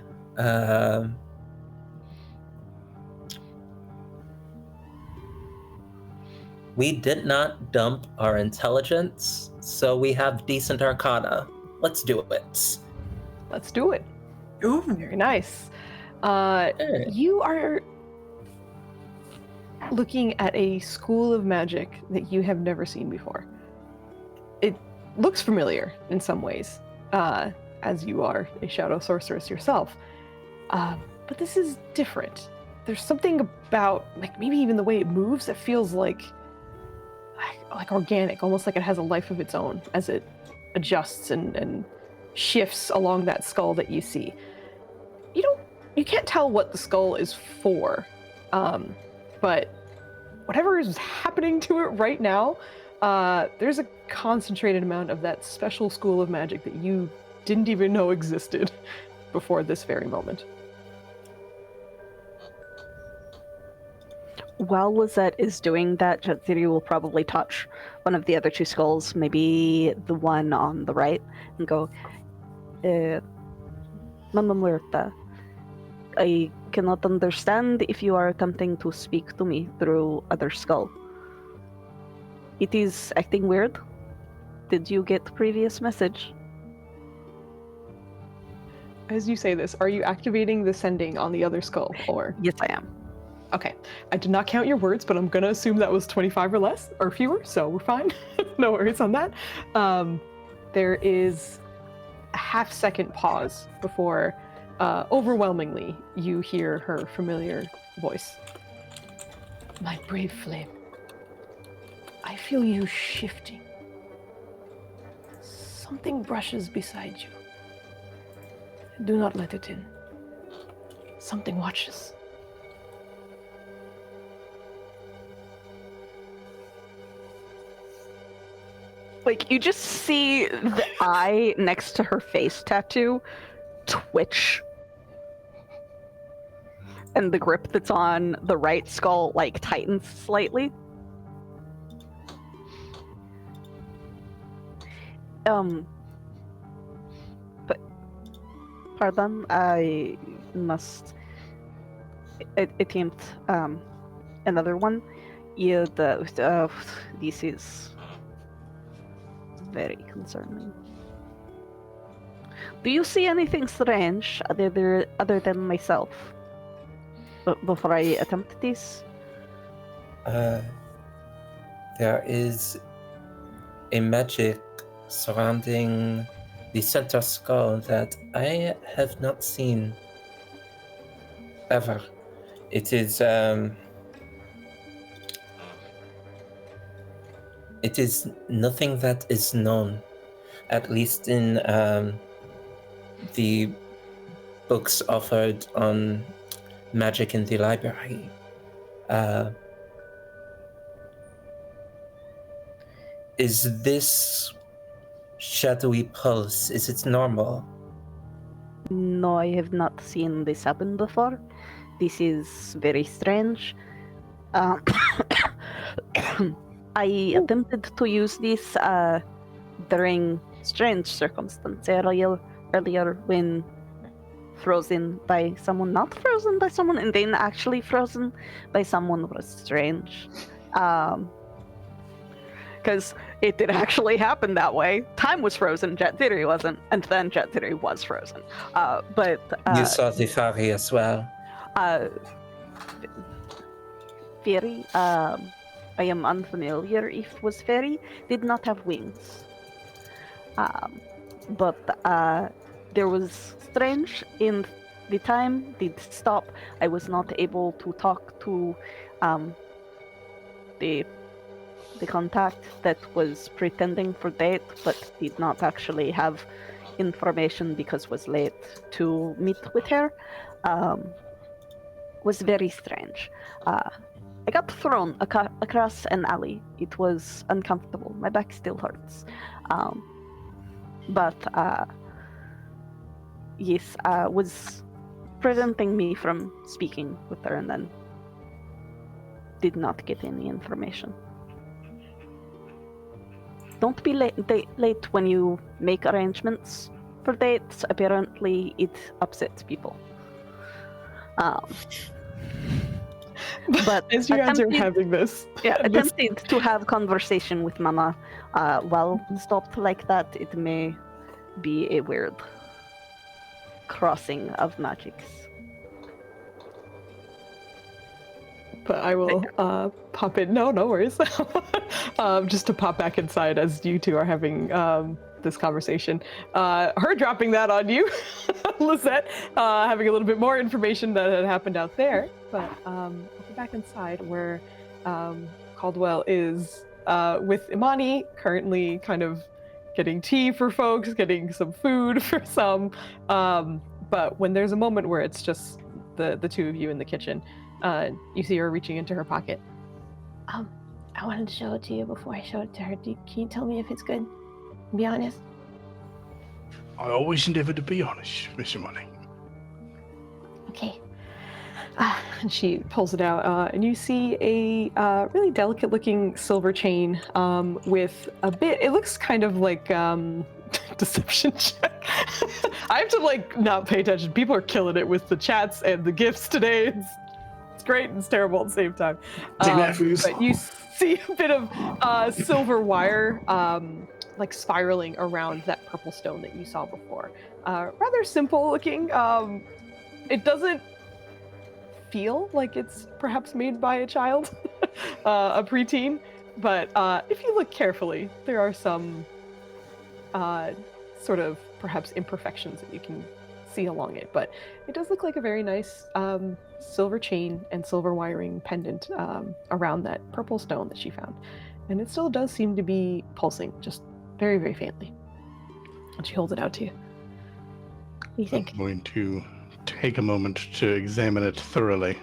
We did not dump our intelligence, so we have decent arcana. Let's do it. Let's do it. Ooh. Very nice. Hey. You are looking at a school of magic that you have never seen before. It looks familiar in some ways, as you are a shadow sorceress yourself. But this is different. There's something about, like, maybe even the way it moves that feels like organic, almost like it has a life of its own as it adjusts and shifts along that skull that you see. You can't tell what the skull is for, but whatever is happening to it right now, there's a concentrated amount of that special school of magic that you didn't even know existed before this very moment. While Lizette is doing that, Jatsiri will probably touch one of the other two skulls, maybe the one on the right, and go, Mamma Muerta, I cannot understand if you are attempting to speak to me through other skull. It is acting weird. Did you get the previous message? As you say this, are you activating the sending on the other skull, or? Yes, I am. Okay, I did not count your words, but I'm gonna assume that was 25 or less, or fewer, so we're fine. No worries on that. There is a half-second pause before, overwhelmingly, you hear her familiar voice. My brave flame, I feel you shifting. Something brushes beside you. Do not let it in. Something watches. Like, you just see the eye next to her face tattoo twitch. And the grip that's on the right skull, like, tightens slightly. But, pardon, I must attempt, another one. Yeah, this is very concerning. Do you see anything strange other than myself? Before I attempt this? There is a magic surrounding the center skull that I have not seen ever. It is nothing that is known, at least in the books offered on magic in the library. Is this shadowy pulse, is it normal? No, I have not seen this happen before. This is very strange. I attempted to use this during strange circumstances earlier when frozen by someone, not frozen by someone, and then actually frozen by someone was strange. Because it did actually happen that way. Time was frozen, Jet Theory wasn't, and then Jet Theory was frozen. But you saw the fairy as well. Fairy, I am unfamiliar if was fairy, did not have wings. but there was strange in the time did stop. I was not able to talk to the contact that was pretending for date, but did not actually have information because was late to meet with her. Was very strange. I got thrown across an alley. It was uncomfortable. My back still hurts. But yes, was preventing me from speaking with her, and then did not get any information. Don't be late when you make arrangements for dates. Apparently, it upsets people. But as you guys are having this, attempted to have conversation with Mama while stopped like that. It may be a weird crossing of magics. but I will pop in. No worries. Just to pop back inside as you two are having this conversation. Her dropping that on you, Lisette, having a little bit more information that had happened out there. But I'll go back inside where Caldwell is with Imani, currently kind of getting tea for folks, getting some food for some. But when there's a moment where it's just the two of you in the kitchen, you see her reaching into her pocket. I wanted to show it to you before I showed it to her. Can you tell me if it's good? Be honest. I always endeavour to be honest, Mr. Money. Okay. And she pulls it out, and you see a really delicate-looking silver chain with a bit. It looks kind of like deception check. I have to not pay attention. People are killing it with the chats and the gifts today. It's great and it's terrible at the same time. Take that, Foos. But you see a bit of silver wire spiraling around that purple stone that you saw before. Rather simple looking. It doesn't feel like it's perhaps made by a child, a preteen, but if you look carefully, there are some sort of perhaps imperfections that you can see along it, but it does look like a very nice silver chain and silver wiring pendant around that purple stone that she found. And it still does seem to be pulsing, just very, very faintly. And she holds it out to you. What do you think? I'm going to take a moment to examine it thoroughly.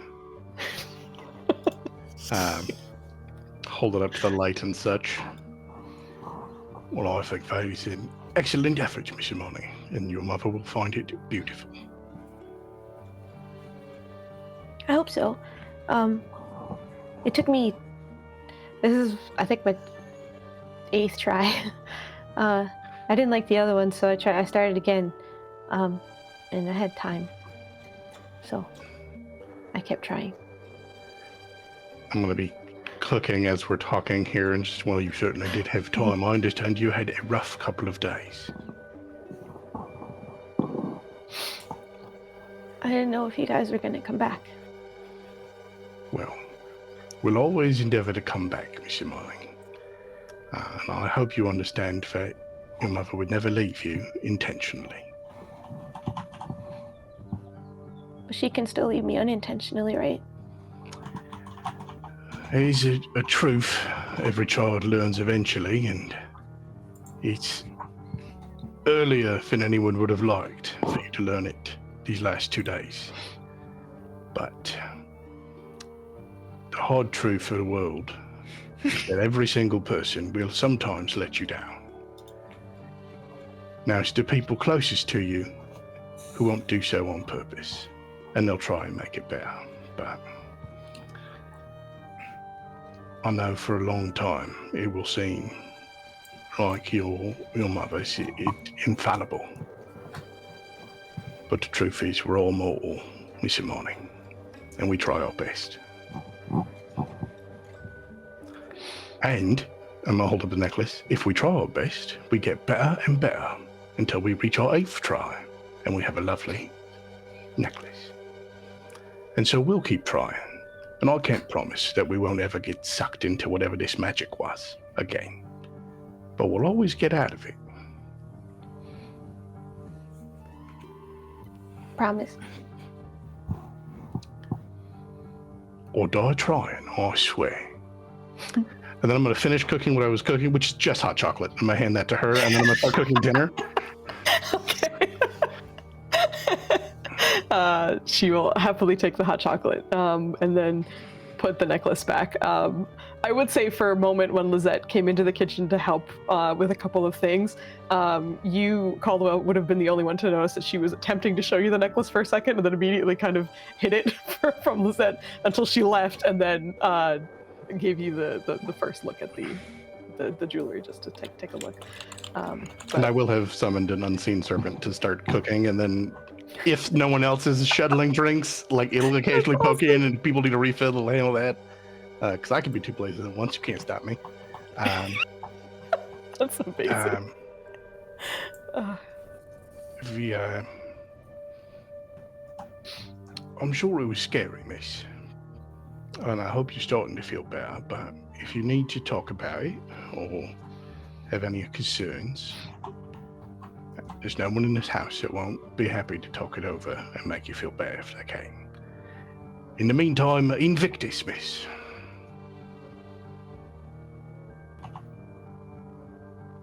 Hold it up to the light and such. Well, I think that is an excellent effort, Mr. Money, and your mother will find it beautiful. I hope so. It took me. This is, I think, my 8th try. I didn't like the other one, so I started again, and I had time. So I kept trying. I'm going to be cooking as we're talking here, and just, well, you certainly did have time. I understand you had a rough couple of days. I didn't know if you guys were going to come back. Well, we'll always endeavour to come back, Mr. Money. And I hope you understand that your mother would never leave you intentionally. But she can still leave me unintentionally, right? It is a truth every child learns eventually, and it's earlier than anyone would have liked for you to learn it these last 2 days. But the hard truth of the world is that every single person will sometimes let you down. Now, it's the people closest to you who won't do so on purpose, and they'll try and make it better. But I know for a long time it will seem like your mother's infallible. But the truth is, we're all mortal, Mr. Money, and we try our best. And I'm gonna hold up the necklace. If we try our best, we get better and better until we reach our 8th try, and we have a lovely necklace. And so we'll keep trying. And I can't promise that we won't ever get sucked into whatever this magic was again. But we'll always get out of it. Promise. Or die trying, I swear. And then I'm going to finish cooking what I was cooking, which is just hot chocolate. I'm going to hand that to her, and then I'm going to start cooking dinner. Okay. She will happily take the hot chocolate and then put the necklace back. I would say for a moment when Lizette came into the kitchen to help with a couple of things, you, Caldwell, would have been the only one to notice that she was attempting to show you the necklace for a second and then immediately kind of hid it from Lizette until she left and then gave you the first look at the jewelry just to take a look. And I will have summoned an unseen servant to start cooking, and then if no one else is shuttling drinks, like it'll occasionally poke in and people need a refill, it'll handle that. Because I can be two places at once, you can't stop me. That's amazing. I'm sure it was scary, miss. And I hope you're starting to feel better, but if you need to talk about it or have any concerns, there's no one in this house that won't be happy to talk it over and make you feel better if they can. In the meantime, Invictus, miss.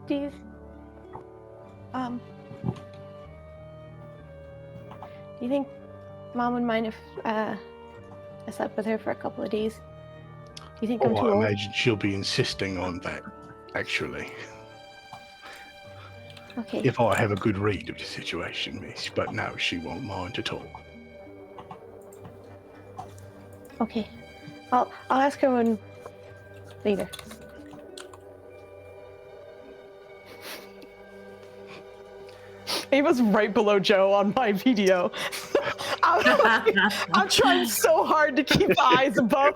Do you think Mom would mind if I slept with her for a couple of days? Do you think I'm too I old? imagine she'll be insisting on that, actually. Okay. If I have a good read of the situation, miss. But no, she won't mind at all. Okay. I'll ask her when later. Ava's right below Joe on my video. I'm trying so hard to keep the eyes above.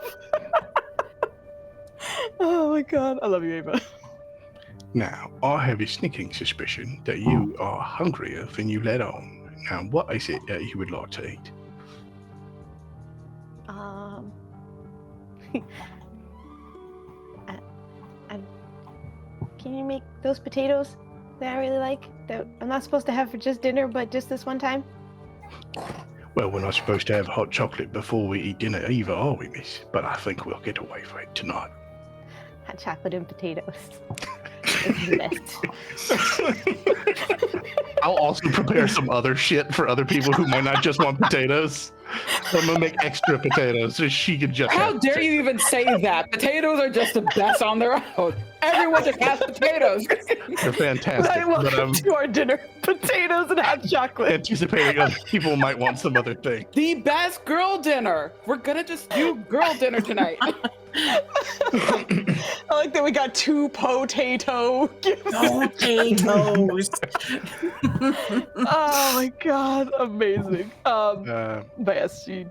Oh my god, I love you, Ava. Now, I have a sneaking suspicion that you are hungrier than you let on. Now, what is it that you would like to eat? Can you make those potatoes that I really like? That I'm not supposed to have for just dinner, but just this one time? Well, we're not supposed to have hot chocolate before we eat dinner either, are we, miss? But I think we'll get away with it tonight. Hot chocolate and potatoes. It's the best. I'll also prepare some other shit for other people who might not just want potatoes. So I'm gonna make extra potatoes so she can just How have dare you even say that? Potatoes are just the best on their own. Everyone just has potatoes. They're fantastic. Right, welcome to our dinner. Potatoes and hot chocolate. Anticipating other people might want some other thing. The best girl dinner. We're gonna just do girl dinner tonight. I like that we got 2 potato gifts. Potatoes. Oh my god, amazing. Uh, But yes, she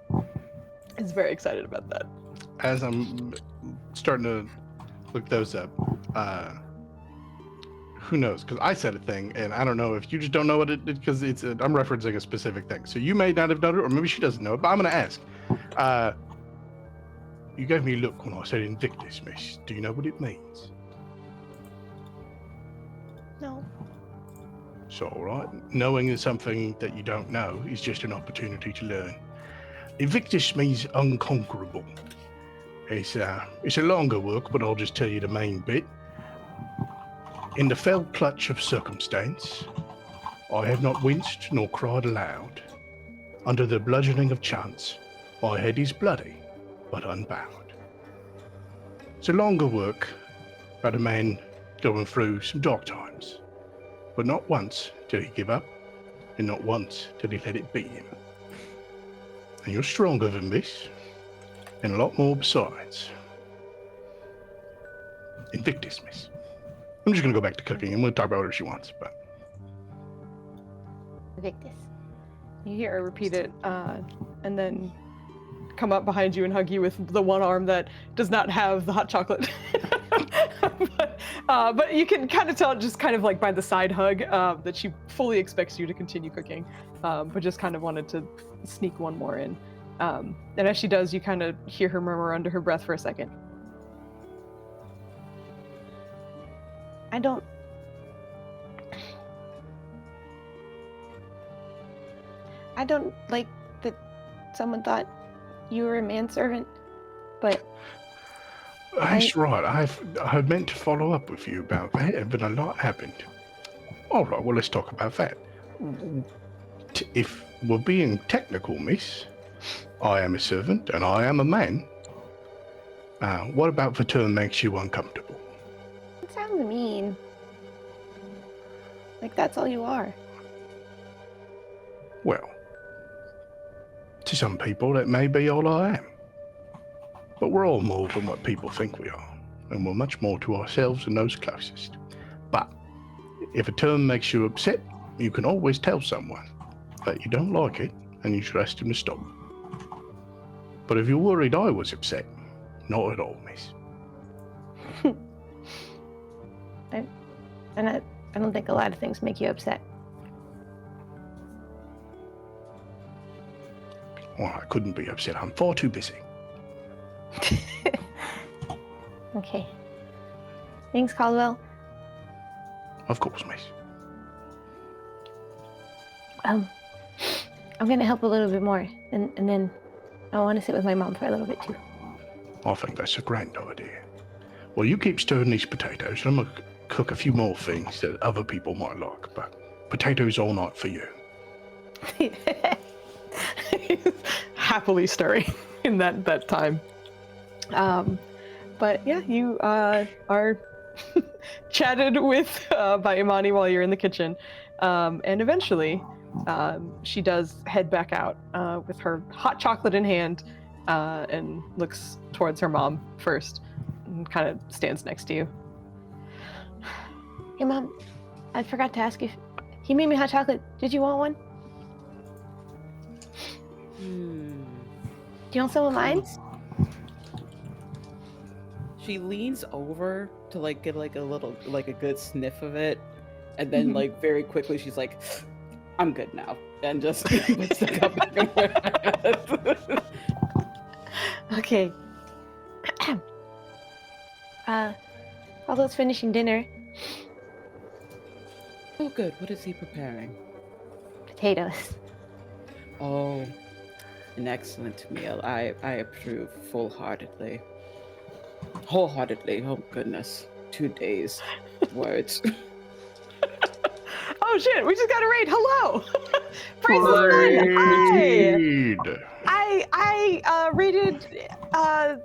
is very excited about that. as I'm starting to look those up, who knows? Because I said a thing, and I don't know if you just don't know what it because I'm referencing a specific thing. So you may not have known it, or maybe she doesn't know it. But I'm gonna ask. You gave me a look when I said Invictus, miss. Do you know what it means? No. It's all right. Knowing something that you don't know is just an opportunity to learn. Invictus means unconquerable. It's a longer work, but I'll just tell you the main bit. In the fell clutch of circumstance, I have not winced nor cried aloud. Under the bludgeoning of chance, my head is bloody, but unbowed. It's a longer work about a man going through some dark times, but not once did he give up, and not once did he let it beat him. And you're stronger than this, and a lot more besides. Invictus, miss. I'm just gonna go back to cooking, and we'll talk about whatever she wants, but... Invictus. You hear her repeat it, and then come up behind you and hug you with the one arm that does not have the hot chocolate. But you can kind of tell, just kind of like by the side hug, that she fully expects you to continue cooking, but just kind of wanted to sneak one more in. And as she does, you kind of hear her murmur under her breath for a second. I don't like that someone thought you were a manservant, but That's right. I meant to follow up with you about that, but a lot happened. All right, well, let's talk about that. If we're being technical, miss, I am a servant and I am a man. What about the term makes you uncomfortable? it sounds mean. Like that's all you are. Well, to some people, that may be all I am. But we're all more than what people think we are, and we're much more to ourselves than those closest. But if a term makes you upset, you can always tell someone that you don't like it, and you should ask them to stop. But if you're worried I was upset, not at all, miss. I don't think a lot of things make you upset. Well, I couldn't be upset. I'm far too busy. Okay. Thanks, Caldwell. Of course, miss. I'm gonna help a little bit more, and then I want to sit with my mom for a little bit too. I think that's a grand idea. Well, you keep stirring these potatoes, and I'm gonna cook a few more things that other people might like, but potatoes all night for you. Happily stirring in that time. But yeah, you are chatted with by Imani while you're in the kitchen, and eventually she does head back out with her hot chocolate in hand and looks towards her mom first and kind of stands next to you. Hey, Mom, I forgot to ask you. He made me hot chocolate. Did you want one? Do you want some of mine? She leans over to like get like a good sniff of it, and then like very quickly she's like, "I'm good now," and just puts the cup back in her hand. Okay. Aldo's finishing dinner. Oh, good. What is he preparing? Potatoes. Oh, an excellent meal. I approve wholeheartedly. Wholeheartedly. Oh goodness. 2 days. Words. Oh shit, we just got a raid. Hello! Praise the Lord. Hi! I raided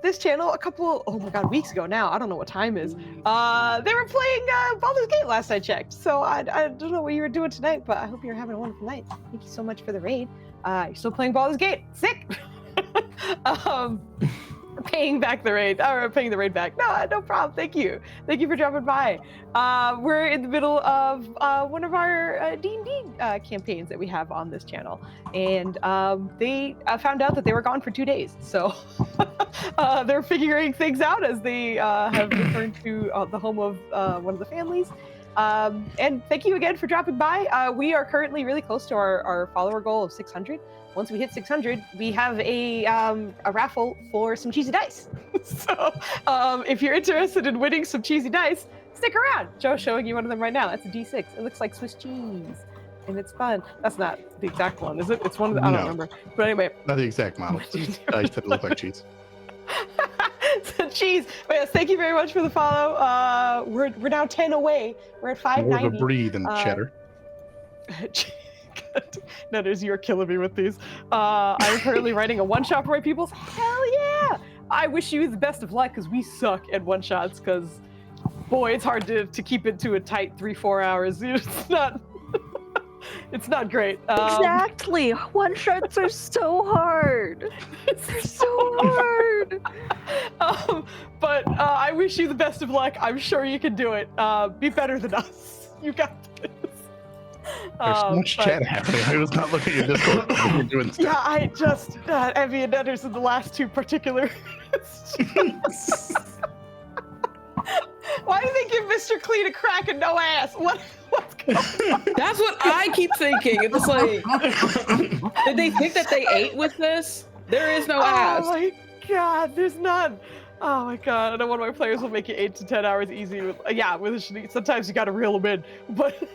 this channel a couple, weeks ago now. I don't know what time is. They were playing Baldur's Gate last I checked. So I don't know what you were doing tonight, but I hope you're having a wonderful night. Thank you so much for the raid. You're still playing Baldur's Gate. Sick! Paying the raid back. No problem. Thank you for dropping by. We're in the middle of one of our D&D campaigns that we have on this channel, and they found out that they were gone for 2 days. So they're figuring things out as they have returned to the home of one of the families. And thank you again for dropping by. We are currently really close to our follower goal of 600. Once we hit 600, we have a raffle for some cheesy dice. So if you're interested in winning some cheesy dice, stick around. Joe's showing you one of them right now. That's a D6. It looks like Swiss cheese, and it's fun. That's not the exact one, is it? It's one of the, I don't remember. But anyway. Not the exact model. Dice that look like cheese. Cheese. But yes, thank you very much for the follow. We're now 10 away. We're at 590. More of a breathe than cheddar. Netters, you're killing me with these. I'm currently writing a one-shot for my peoples. Hell yeah! I wish you the best of luck, because we suck at one-shots, because, boy, it's hard to keep it to a tight 3-4 hours. It's not great. Exactly. One-shots are so hard. They're so hard. But I wish you the best of luck. I'm sure you can do it. Be better than us. You got this. There's so much chat happening. I was not looking at Discord when you're doing stuff. Yeah, I just Evie and Netters in the last two particular. Why do they give Mr. Clean a crack and no ass? What's going on? That's what I keep thinking. It's like, did they think that they ate with this? There is no ass. Oh my god, there's none. Oh my god, I know one of my players will make it 8 to 10 hours easy. With a sometimes you gotta reel them in, but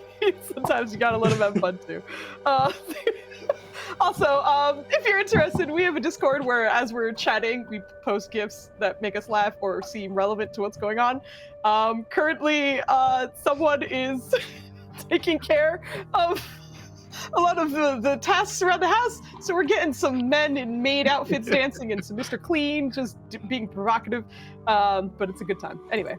sometimes you gotta let them have fun too. Also, if you're interested, we have a Discord where, as we're chatting, we post GIFs that make us laugh or seem relevant to what's going on. Currently, someone is taking care of a lot of the tasks around the house, so we're getting some men in maid outfits dancing and some Mr. Clean just being provocative, but it's a good time. Anyway,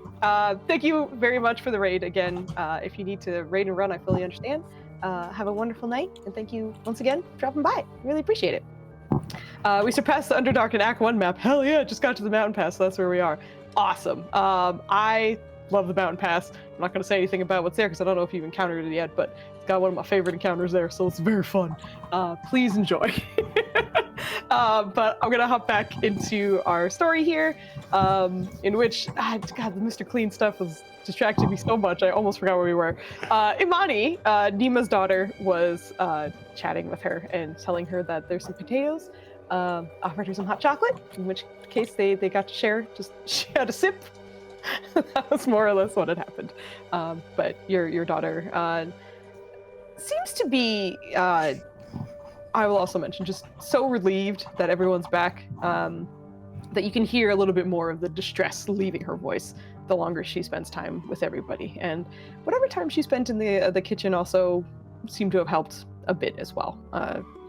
thank you very much for the raid again. If you need to raid and run, I fully understand. Have a wonderful night, and thank you once again for dropping by. Really appreciate it. We surpassed the Underdark and Act 1 map. Hell yeah, just got to the mountain pass, so that's where we are. Awesome. I love the mountain pass. I'm not going to say anything about what's there because I don't know if you've encountered it yet, but it's got one of my favorite encounters there, so it's very fun. Please enjoy. But I'm going to hop back into our story here, in which, God, the Mr. Clean stuff was distracting me so much, I almost forgot where we were. Imani, Nima's daughter, was chatting with her and telling her that there's some potatoes, offered her some hot chocolate, in which case they got to share, she had a sip. That was more or less what had happened. But your daughter seems to be, I will also mention, just so relieved that everyone's back, that you can hear a little bit more of the distress leaving her voice the longer she spends time with everybody. And whatever time she spent in the kitchen also seemed to have helped a bit as well.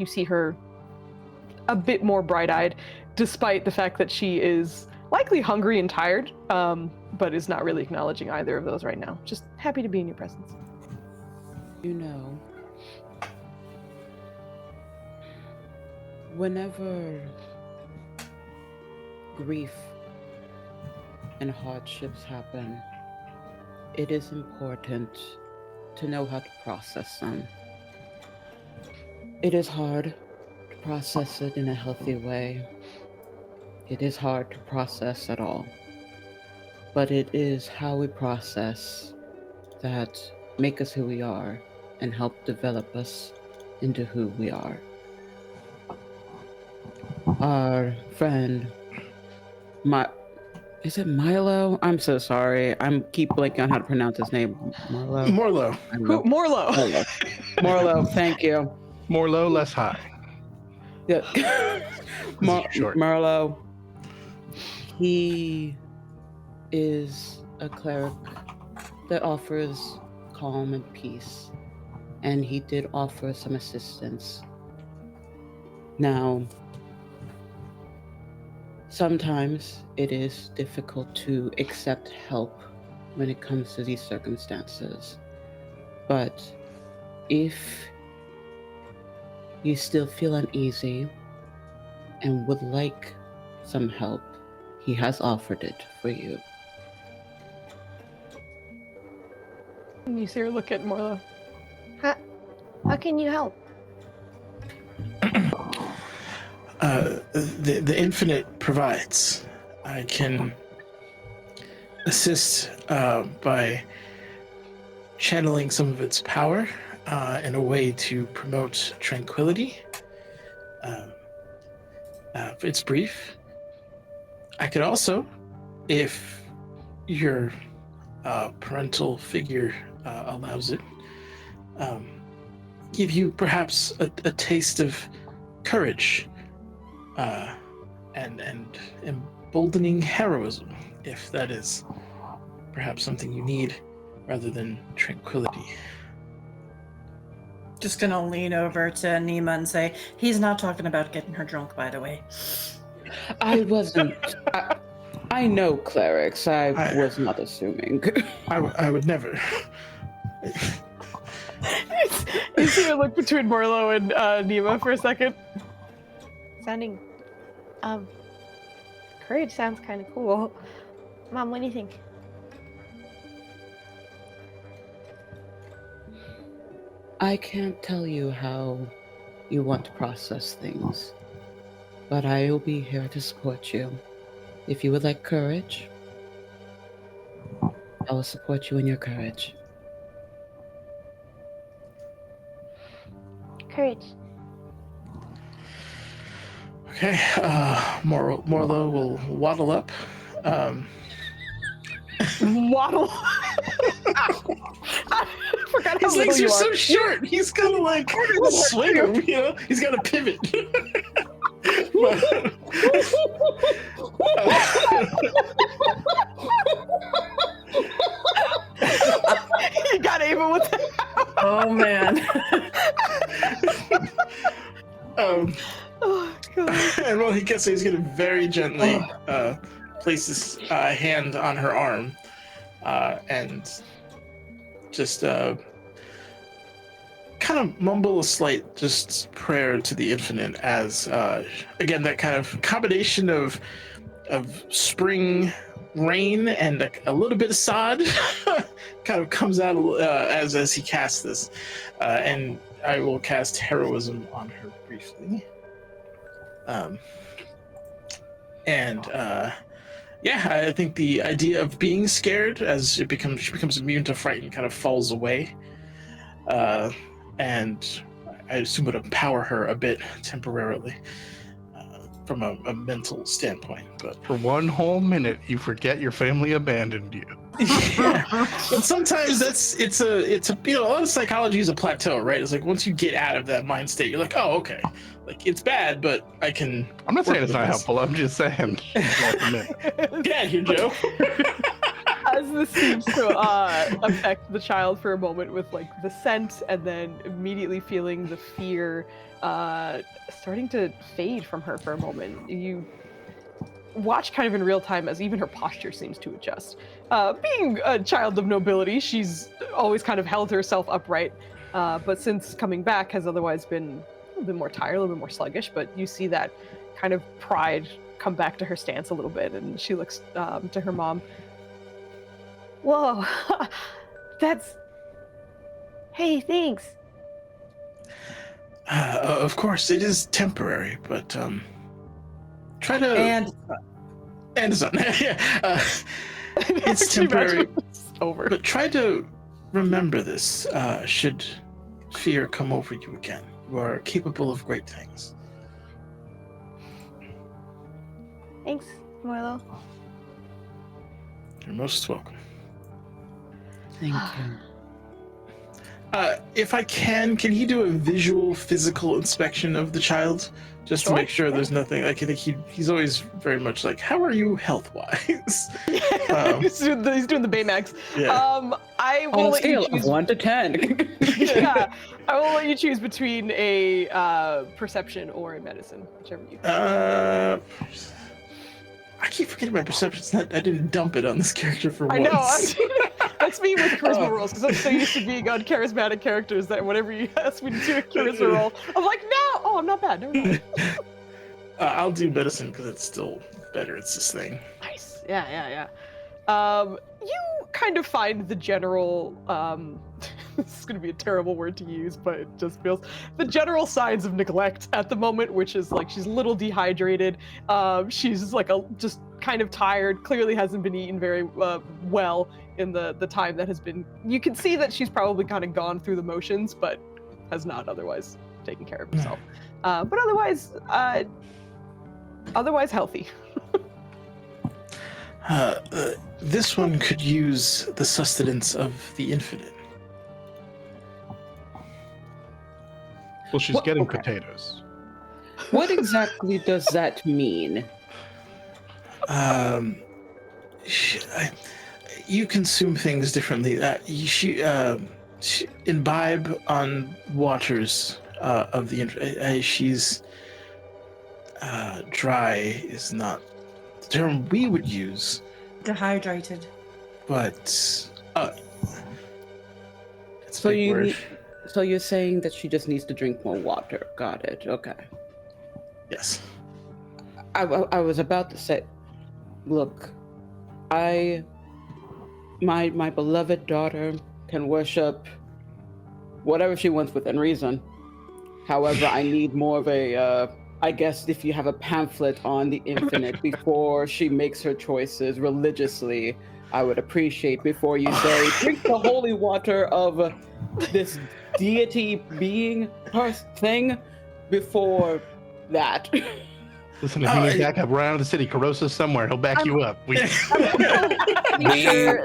You see her a bit more bright-eyed, despite the fact that she is likely hungry and tired, but is not really acknowledging either of those right now. Just happy to be in your presence. You know, whenever grief and hardships happen, it is important to know how to process them. It is hard to process it in a healthy way. It is hard to process at all. But it is how we process that make us who we are and help develop us into who we are. Our friend, is it Milo? I'm so sorry. Keep blanking on how to pronounce his name. Marlo? Morlo. Morlo. Morlo, thank you. More low, less high. Yeah. Short. Marlo, he is a cleric that offers calm and peace, and he did offer some assistance. Now, sometimes it is difficult to accept help when it comes to these circumstances, but if you still feel uneasy and would like some help, he has offered it for you. You see her look at Morlo. How can you help? The infinite provides. I can assist by channeling some of its power in a way to promote tranquility. It's brief. I could also, if your parental figure allows it, give you perhaps a taste of courage and emboldening heroism, if that is perhaps something you need rather than tranquility. Just gonna lean over to Nima and say, he's not talking about getting her drunk, by the way. I wasn't. I know clerics. I was not assuming. I would never. You see her look between Morlo and Nima for a second. Sounding, courage sounds kind of cool. Mom, what do you think? I can't tell you how you want to process things, but I will be here to support you. If you would like courage, I will support you in your courage. Courage. Okay, Morlo will waddle up. Waddle. forgot how His little legs you are are. so short. He's gotta like swing him, you know? He's gotta pivot. You got Ava with that. Oh man. Oh god. And while he gets it, he's gonna very gently place his hand on her arm and just kind of mumble a slight just prayer to the infinite as again that kind of combination of spring rain and a little bit of sod kind of comes out as he casts this, and I will cast heroism on her briefly. Yeah, I think the idea of being scared as she becomes immune to fright and kind of falls away. And I assume would empower her a bit temporarily from a mental standpoint. But For 1 whole minute, you forget your family abandoned you. yeah, but sometimes it's a you know, a lot of psychology is a plateau, right? It's like once you get out of that mind state, you're like, oh, okay, like it's bad, but I can. I'm not saying it's work not with this. helpful. I'm just saying. Get out of here, Joe. As this seems to affect the child for a moment with like the scent, and then immediately feeling the fear starting to fade from her for a moment. You watch kind of in real time as even her posture seems to adjust. Being a child of nobility, she's always kind of held herself upright, but since coming back has otherwise been a little bit more tired, a little bit more sluggish, but you see that kind of pride come back to her stance a little bit, and she looks to her mom. Whoa, that's. Hey, thanks. Of course, it is temporary, but try to And it's not. Yeah, it's Can you imagine temporary, it's over. but try to remember this. Should fear come over you again, you are capable of great things. Thanks, Marlo. You're most welcome. Thank you. If I can he do a visual, physical inspection of the child, just to Sure, make sure yeah. there's nothing? Like, I think he's always very much like, "How are you health-wise?" He's doing the Baymax. Yeah. I On will a let you scale of choose. 1 to 10. Yeah, I will let you choose between a perception or a medicine, whichever you. I keep forgetting my perception's not. I didn't dump it on this character for I once. know. That's me with charisma Oh. rolls, because I'm so used to being on charismatic characters that whenever you ask me to do a charisma roll, I'm like, no, oh, I'm not bad. Never mind. I'll do medicine because it's still better. It's this thing. Nice. Yeah. You kind of find the general. This is going to be a terrible word to use, but it just feels the general signs of neglect at the moment, which is like she's a little dehydrated. She's like just kind of tired. Clearly hasn't been eaten very well in the time that has been. You can see that she's probably kind of gone through the motions, but has not otherwise taken care of herself. But otherwise healthy. This one could use the sustenance of the infinite. Well, she's What- getting okay. potatoes. What exactly does that mean? You consume things differently. She imbibe on waters of the infinite. She's dry is not the term we would use, dehydrated. but it's So a big you word. need- So you're saying that she just needs to drink more water. Got it. Okay. Yes. I was about to say, look, my beloved daughter can worship whatever she wants within reason. However, I need more of a, I guess if you have a pamphlet on the infinite before she makes her choices religiously, I would appreciate before you say, drink the holy water of this deity being thing before that. Listen, if you need backup, run out of the city. Carosa's somewhere. He'll back you up. Make sure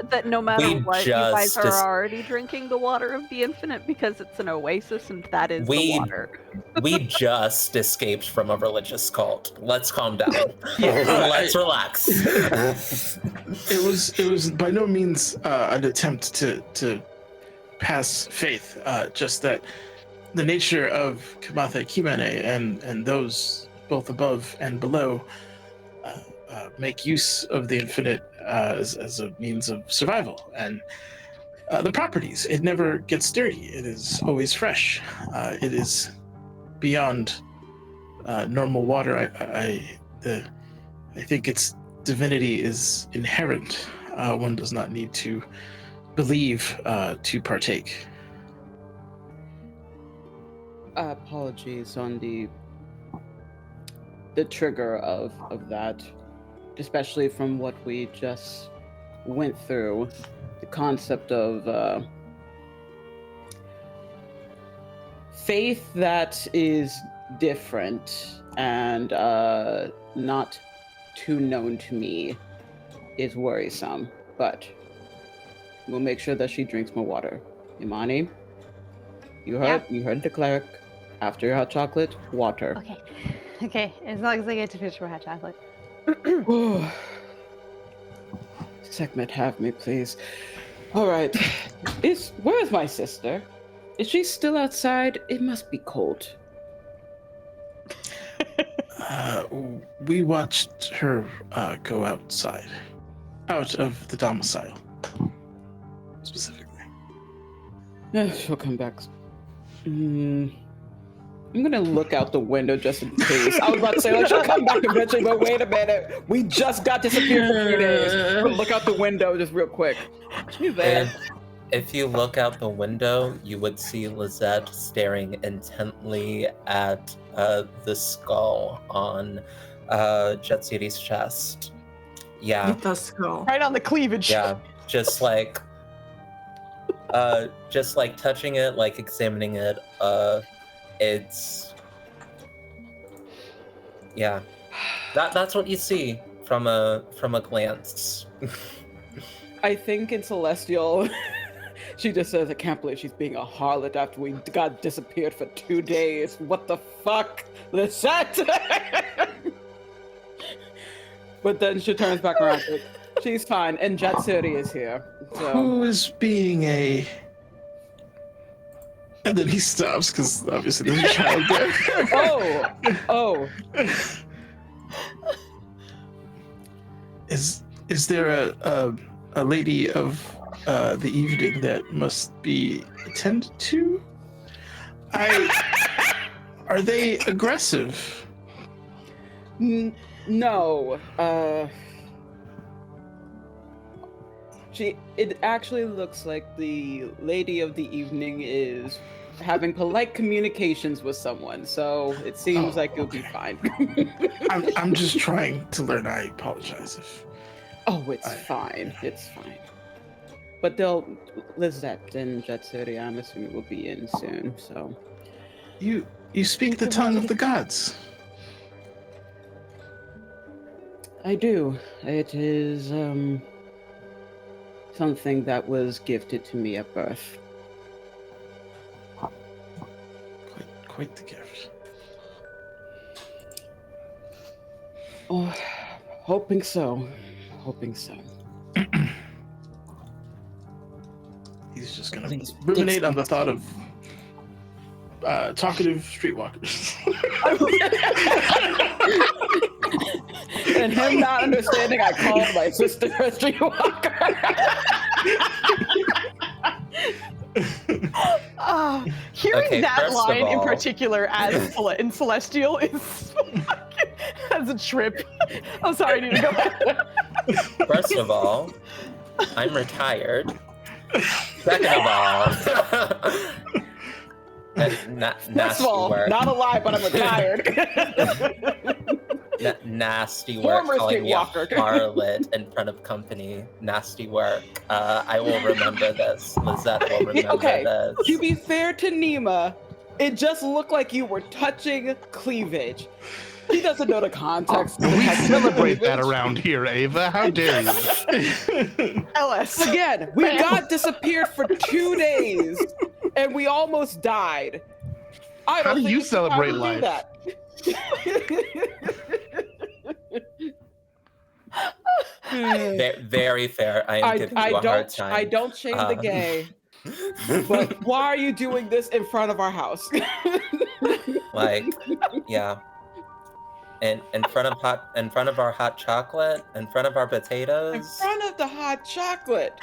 that no matter what, you guys are already drinking the water of the infinite because it's an oasis and that is the water. We just escaped from a religious cult. Let's calm down. Let's relax. It was by no means an attempt to pass faith, just that the nature of Kamatha Kimane and those both above and below make use of the infinite as a means of survival. And the properties, it never gets dirty. It is always fresh. It is beyond normal water. I think its divinity is inherent. One does not need to believe to partake. Apologies on the trigger of that, especially from what we just went through. The concept of faith that is different and not too known to me is worrisome, but we'll make sure that she drinks more water. Imani, you heard the cleric. After your hot chocolate, water. Okay, as long as I get to finish my hot chocolate. Sekhmet, have me, please. All right. Where's my sister? Is she still outside? It must be cold. We watched her go outside, out of the domicile, specifically. She'll come back. I'm gonna look out the window just in case. I was about to say, like, she'll come back eventually, but wait a minute. We just got disappeared for 3 days. But look out the window just real quick. She's there. If you look out the window, you would see Lizette staring intently at the skull on Jetsiri's chest. Yeah. The skull. Right on the cleavage. Yeah, just like touching it, like examining it. It's that's what you see from a glance. I think in Celestial, she just says, "I can't believe she's being a harlot after we got disappeared for 2 days. What the fuck, Lisette?" But then she turns back around. Like, she's fine, and Jetsiri is here. So. Who is being a? And then he stops because obviously there's a child there. Oh. Is there a lady of the evening that must be attended to? Are they aggressive? No. It actually looks like the lady of the evening is having polite communications with someone, so it seems like it'll be fine. I'm just trying to learn. I apologize if. It's fine. It's fine. But Lizette and Jetsiri, I'm assuming, will be in soon. So. You speak the tongue of the gods. I do. It is something that was gifted to me at birth. Quite the gift. Oh, hoping so. He's just gonna ruminate on the thought of talkative streetwalkers. And him not understanding I called my sister a streetwalker. Hearing that line in particular as in Celestial is as a trip. I'm sorry, I need to go back. First of all, I'm retired. Second of all, First of all, not alive, but I'm retired. Nasty work calling me a harlot in front of company. Nasty work. I will remember this. Lizette will remember this. To be fair to Nima, it just looked like you were touching cleavage. He doesn't know the context. We celebrate that around here, Ava. How dare you? LS. Again, we got disappeared for 2 days, and we almost died. I How don't do think you we should have celebrate to do life? that. Very fair. I am giving you a hard time. I don't shame the Um, gay, but why are you doing this in front of our house? Like, yeah. And in front of our hot chocolate, in front of our In potatoes. front of the hot chocolate.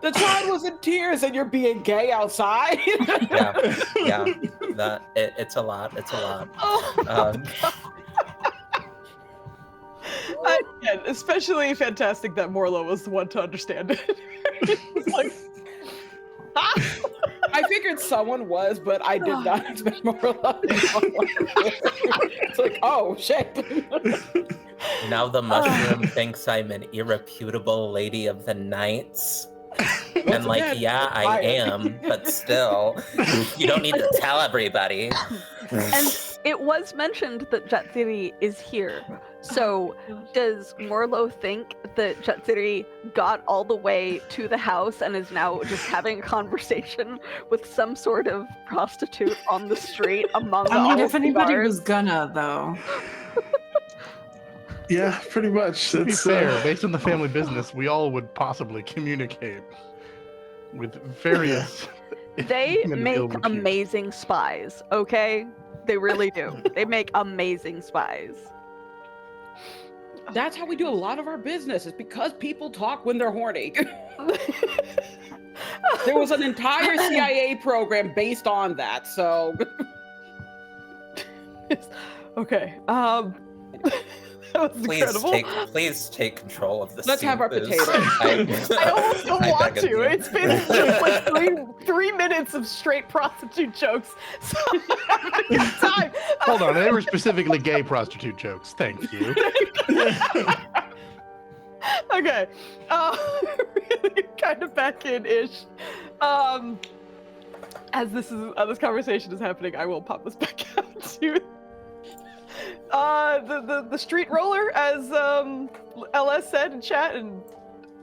The child was in tears, and you're being gay outside. Yeah. It's a lot. It's a lot. Oh, again, especially fantastic that Morlo was the one to understand it. It's like, I figured someone was, but I did not expect more love. It's like, oh shit. Now the mushroom thinks I'm an irreputable lady of the nights. And like, again, yeah, I am, but still, you don't need to tell everybody. And it was mentioned that Jatsiri is here. So does Morlo think that Jatsiri got all the way to the house and is now just having a conversation with some sort of prostitute on the street among I mean, all if the anybody guards? was gonna, though. Yeah, pretty much. To be It's, fair, based on the family business, we all would possibly communicate with various. They human make ill repute. amazing spies, okay? They really do. They make amazing spies. That's how we do a lot of our business. It's because people talk when they're horny. There was an entire CIA program based on that, so. okay. That was incredible. Please take control of this. Let's have our Foos. potatoes. I almost don't I want beg of to. you. It's been just like three minutes of straight prostitute jokes. So I'm having a good time. Hold on, they were specifically gay prostitute jokes. Thank you. Okay. Really kind of back in-ish. As this conversation is happening, I will pop this back out to the street roller, as LS said in chat, and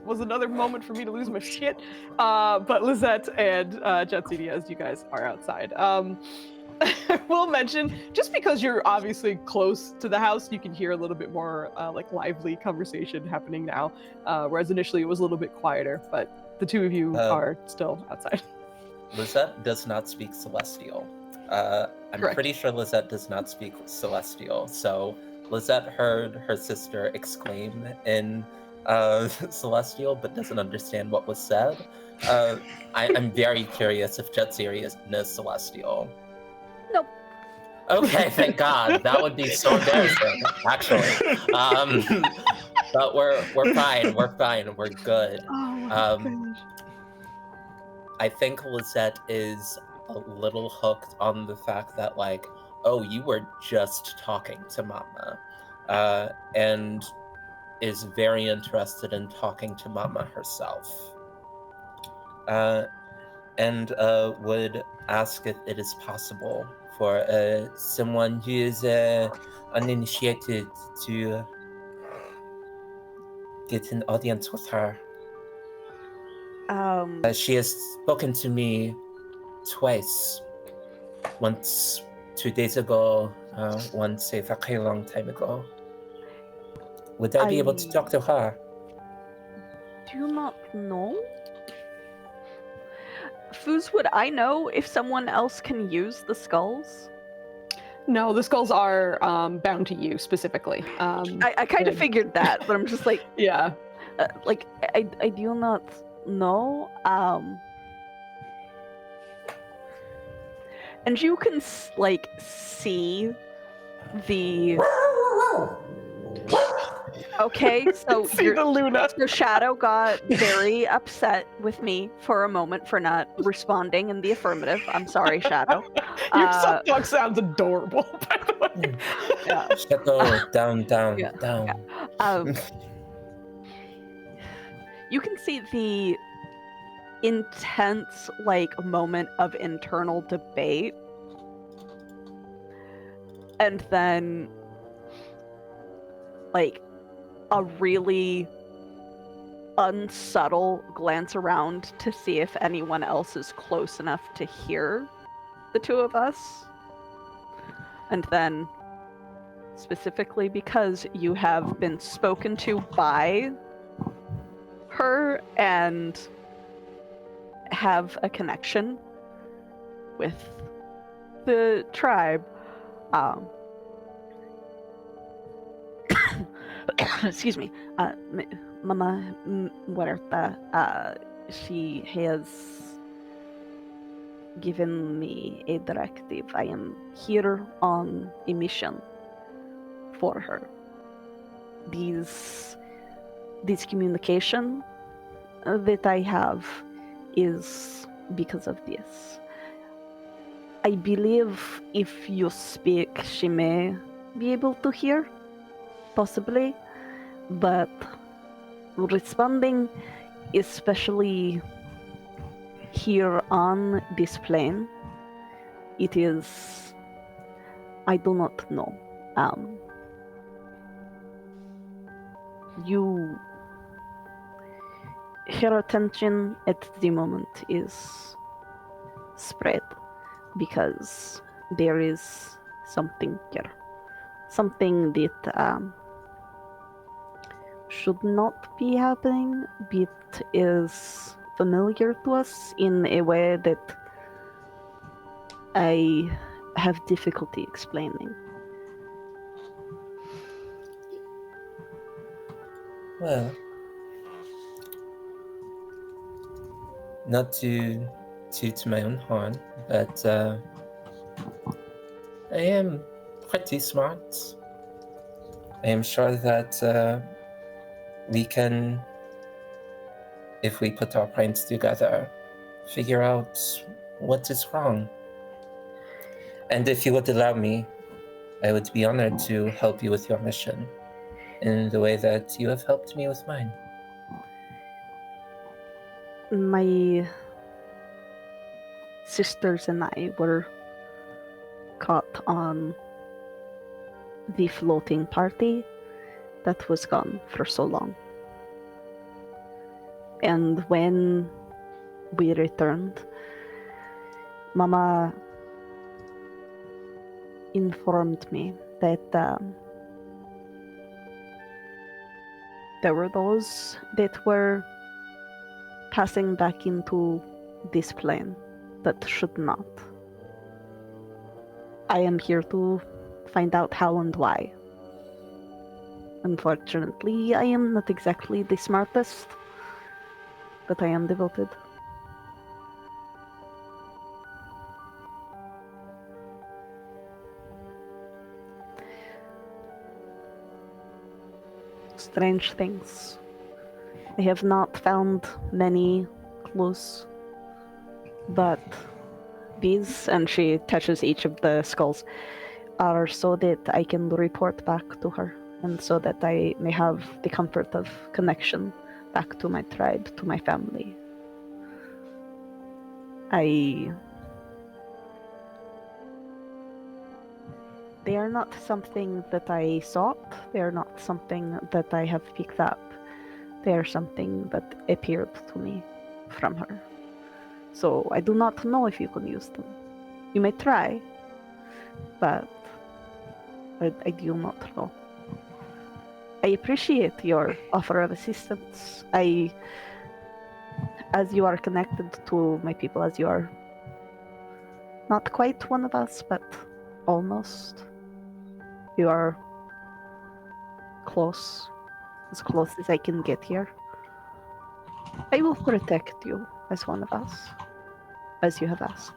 was another moment for me to lose my shit. But Lizette and Jatsidi, as you guys are outside. I will mention, just because you're obviously close to the house, you can hear a little bit more like lively conversation happening now, whereas initially it was a little bit quieter, but the two of you are still outside. Lizette does not speak Celestial. I'm Correct. pretty sure Lizette does not speak Celestial. So Lizette heard her sister exclaim in Celestial, but doesn't understand what was said. I'm very curious if Jatsiri knows Celestial. Nope. Okay, thank God. That would be so embarrassing, actually. But we're fine. We're fine. We're good. Oh my gosh. I think Lizette is a little hooked on the fact that, like, oh, you were just talking to Mama, and is very interested in talking to Mama herself, and would ask if it is possible for someone who is uninitiated to get an audience with her. She has spoken to me twice. Once 2 days ago, once a very long time ago. Would I be able to talk to her? Do not know. Foos, would I know if someone else can use the skulls? No, the skulls are bound to you specifically. I kind of figured that, but I'm just like, Yeah. like I do not know. And you can like see the. Okay, so See the Luna. so Shadow got very upset with me for a moment for not responding in the affirmative. I'm sorry, Shadow. Your sub dog sounds adorable, by the way. Yeah. Shadow, down. You can see the intense moment of internal debate, and then like a really unsubtle glance around to see if anyone else is close enough to hear the two of us. And then, specifically because you have been spoken to by her and have a connection with the tribe, excuse me, Mama Muerta, she has given me a directive. I am here on a mission for her. These communication that I have is because of this. I believe if you speak, she may be able to hear, possibly, but responding, especially here on this plane, it is, I do not know. Her attention at the moment is spread because there is something here. Something that should not be happening, but is familiar to us in a way that I have difficulty explaining. Well, not to toot my own horn, but I am pretty smart. I am sure that we can, if we put our brains together, figure out what is wrong. And if you would allow me, I would be honored to help you with your mission in the way that you have helped me with mine. My sisters and I were caught on the floating party that was gone for so long. And when we returned, Mama informed me that there were those that were passing back into this plane that should not. I am here to find out how and why. Unfortunately, I am not exactly the smartest, but I am devoted. Strange things. I have not found many clues, but these, and she touches each of the skulls, are so that I can report back to her, and so that I may have the comfort of connection back to my tribe, to my family. They are not something that I sought, they are not something that I have picked up. They are something that appeared to me from her. So I do not know if you can use them. You may try, but I do not know. I appreciate your offer of assistance. As you are connected to my people, as you are not quite one of us, but almost. You are close, as close as I can get here. I will protect you as one of us, as you have asked.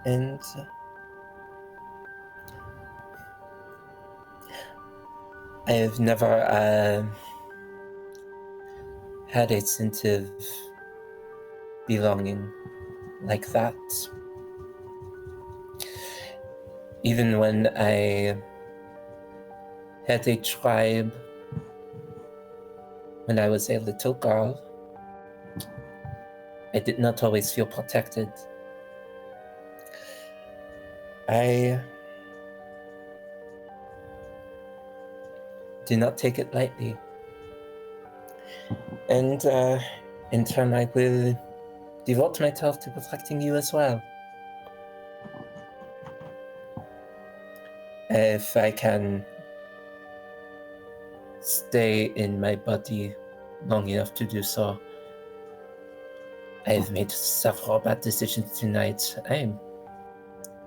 And I have never had a sense of belonging like that. Even when I had a tribe when I was a little girl, I did not always feel protected I do not take it lightly. And in turn, I will devote myself to protecting you as well. If I can stay in my body long enough to do so. I have made several bad decisions tonight. I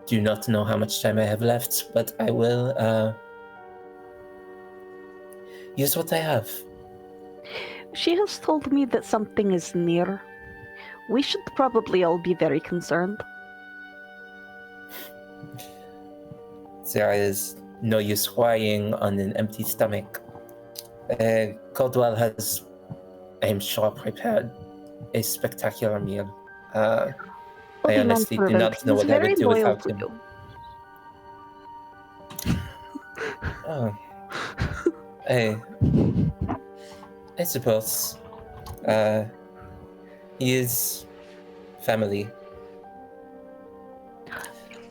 do not know how much time I have left, but I will use what I have. She has told me that something is near. We should probably all be very concerned. There is no use crying on an empty stomach. Caldwell has, I am sure, prepared a spectacular meal. I honestly do not know what I would do without him. Oh, I suppose. He is family.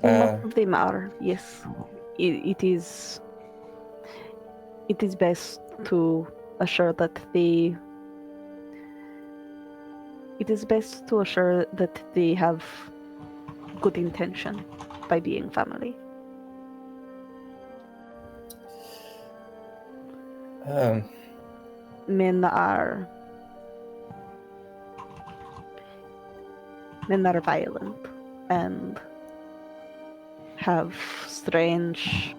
Most of them are, yes. It is best to assure that they have good intention by being family. Men are violent and have strange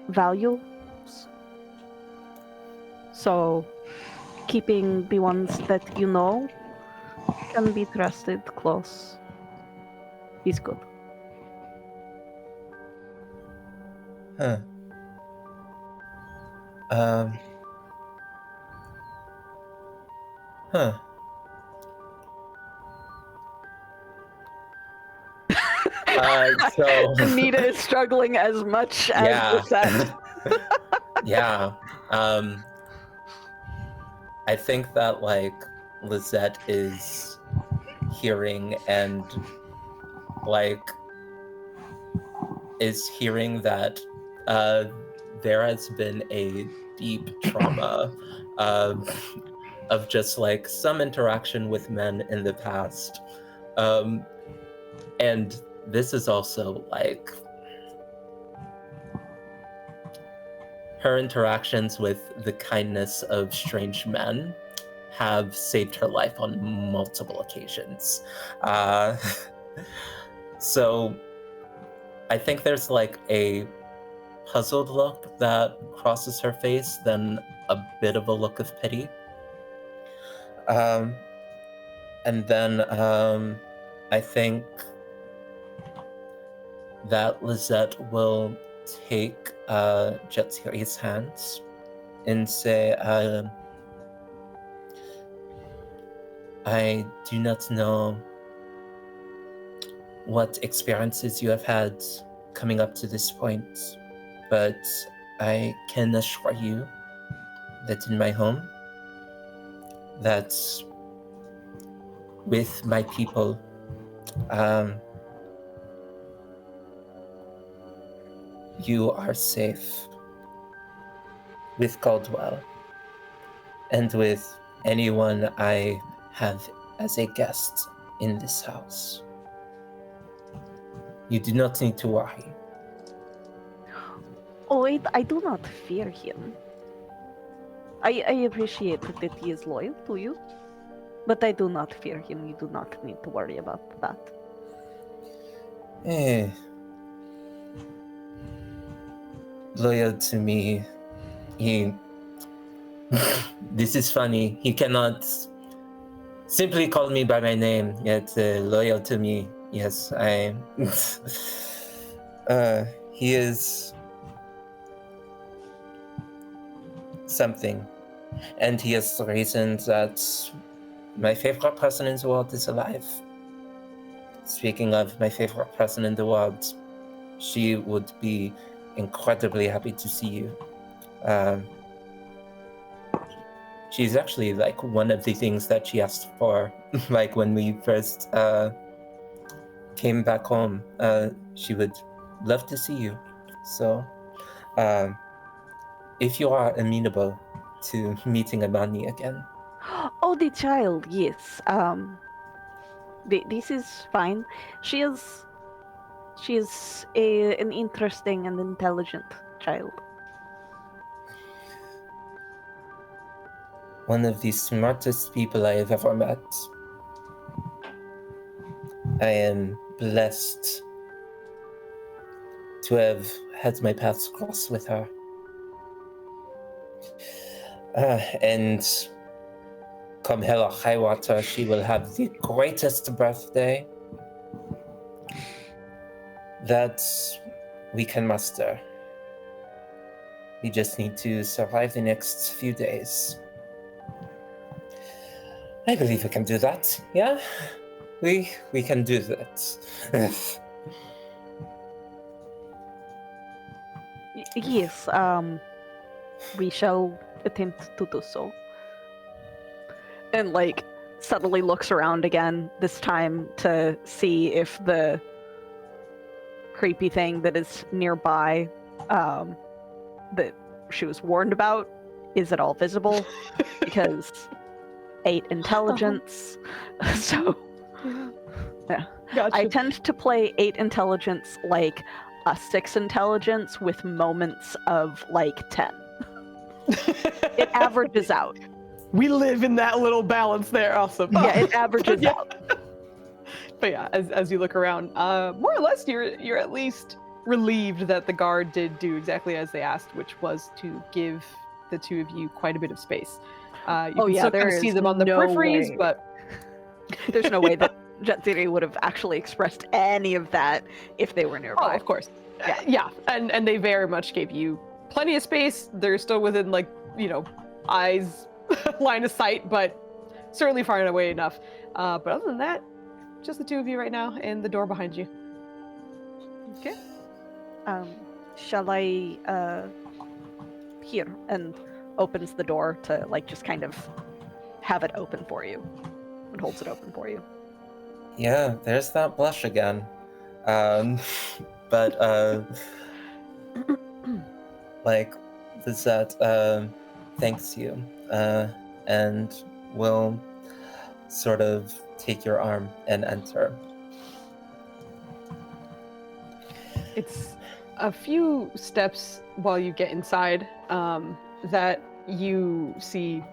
values. So keeping the ones that you know can be trusted close is good. Huh. Huh. So Anita is struggling as much as Lisette. Yeah. I think that like Lisette is hearing and like is hearing that there has been a deep trauma of just like some interaction with men in the past. And this is also like her interactions with the kindness of strange men have saved her life on multiple occasions. So I think there's like a puzzled look that crosses her face, then a bit of a look of pity. And then I think that Lisette will take Jetsiri's hands and say, I do not know what experiences you have had coming up to this point, but I can assure you that in my home, that with my people, you are safe with Caldwell and with anyone I have as a guest in this house. You do not need to worry. Oh, I do not fear him. I appreciate that he is loyal to you, but I do not fear him. You do not need to worry about that. Loyal to me. He... This is funny. He cannot simply call me by my name, yet loyal to me. Yes, I... he is... something. And he has the reason that my favorite person in the world is alive. Speaking of my favorite person in the world, she would be incredibly happy to see you. she's actually like one of the things that she asked for, like when we first came back home. She would love to see you. So, if you are amenable to meeting Imani again. Oh, the child, yes. This is fine. She is an interesting and intelligent child. One of the smartest people I have ever met. I am blessed to have had my paths cross with her. And come hell or high water, she will have the greatest birthday that we can muster. We just need to survive the next few days. I believe we can do that, yeah? We can do that. Yes, we shall attempt to do so. And like suddenly looks around again, this time to see if the creepy thing that is nearby, that she was warned about, is at all visible? Because 8 intelligence. So yeah. Gotcha. I tend to play 8 intelligence like a 6 intelligence with moments of like 10. It averages out. We live in that little balance there. Awesome. Yeah, it averages Yeah. out. But yeah, as you look around, more or less, you're at least relieved that the guard did do exactly as they asked, which was to give the two of you quite a bit of space. You can still kind of see them on the peripheries, way. but There's no way that Jetsiri would have actually expressed any of that if they were nearby. oh, of course, Yeah. yeah, and they very much gave you plenty of space. They're still within like eyes line of sight, but certainly far away enough. But other than that, just the two of you right now, and the door behind you. Okay. Shall I here, and opens the door to like just kind of have it open for you, and holds it open for you. Yeah, there's that blush again. But like Lizette thanks you, and will sort of take your arm and enter. It's a few steps while you get inside that you see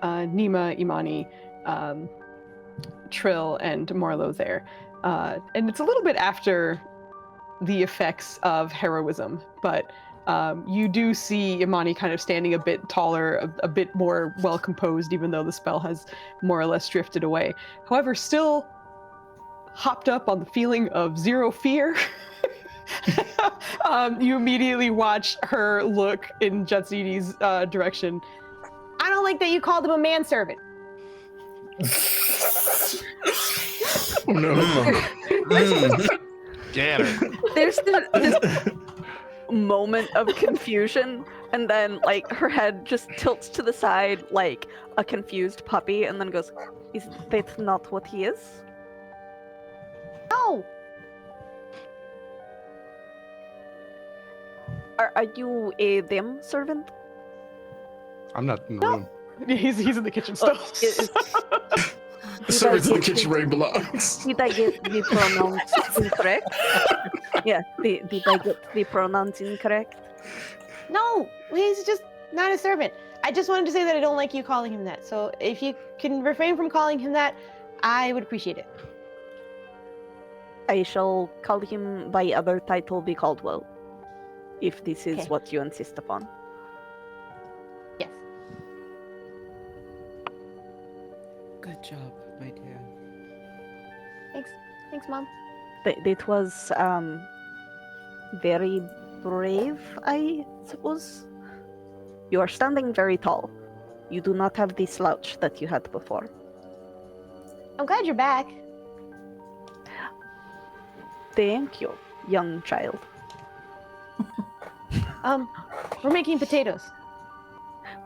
Nima, Imani, Trill, and Marlowe there. And it's a little bit after the effects of heroism, but you do see Imani kind of standing a bit taller, a bit more well-composed, even though the spell has more or less drifted away. However, still hopped up on the feeling of zero fear. You immediately watch her look in Jetsini's direction. I don't like that you called him a manservant. Oh no. Get her. There's this moment of confusion, and then like her head just tilts to the side like a confused puppy, and then goes, "Is that not what he is?" No. Are you a them servant? I'm not in the room. He's in the kitchen still. The servants in the kitchen where he belongs. Did I get the pronouns incorrect? Yeah, did I get the pronouns incorrect? No, he's just not a servant. I just wanted to say that I don't like you calling him that. So if you can refrain from calling him that, I would appreciate it. I shall call him by other title, be Caldwell, if this is Okay. what you insist upon. Yes. Good job, my dear. Thanks. Thanks, Mom. It was very brave, I suppose. You are standing very tall. You do not have the slouch that you had before. I'm glad you're back. Thank you, young child. We're making potatoes.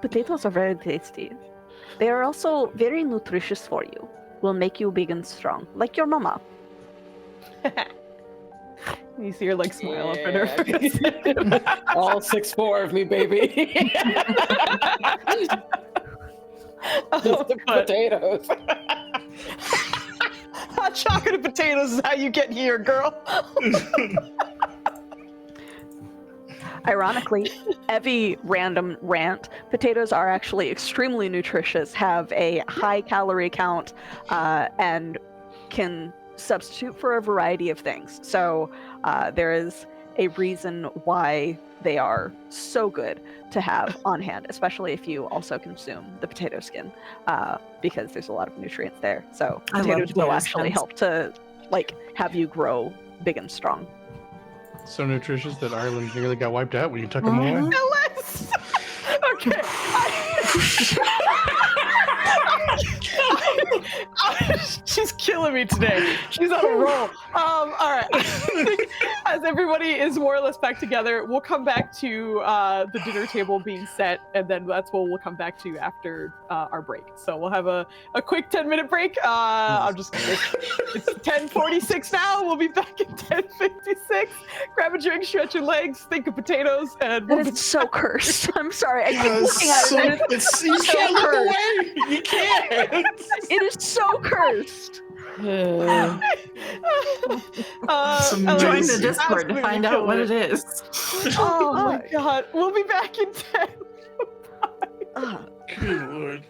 Potatoes are very tasty. They are also very nutritious for you. Will make you big and strong, like your mama. You see her like smile up at her face. All 6'4" of me, baby. Just the potatoes. Hot chocolate and potatoes is how you get here, girl. Ironically, every random rant, potatoes are actually extremely nutritious, have a high calorie count, and can substitute for a variety of things. So there is a reason why they are so good to have on hand, especially if you also consume the potato skin, because there's a lot of nutrients there. So I love potatoes will potato actually skins. help to like have you grow big and strong. So nutritious that Ireland nearly got wiped out when you took them away. Ellis! Okay. She's killing me today. She's on a roll. All right. I think as everybody is more or less back together, we'll come back to the dinner table being set, and then that's what we'll come back to after our break. So we'll have a quick 10-minute break. I'm just gonna. It's 10:46 now. We'll be back at 10:56. Grab a drink, stretch your legs, think of potatoes, and That we'll be is so cursed. I'm sorry. I keep It's looking at so, it. And it's, you so can't look cursed. away. You can't. it is so cursed. Some Join the Amazing. Discord to find out what it is. Oh my god. We'll be back in 10. Good lord.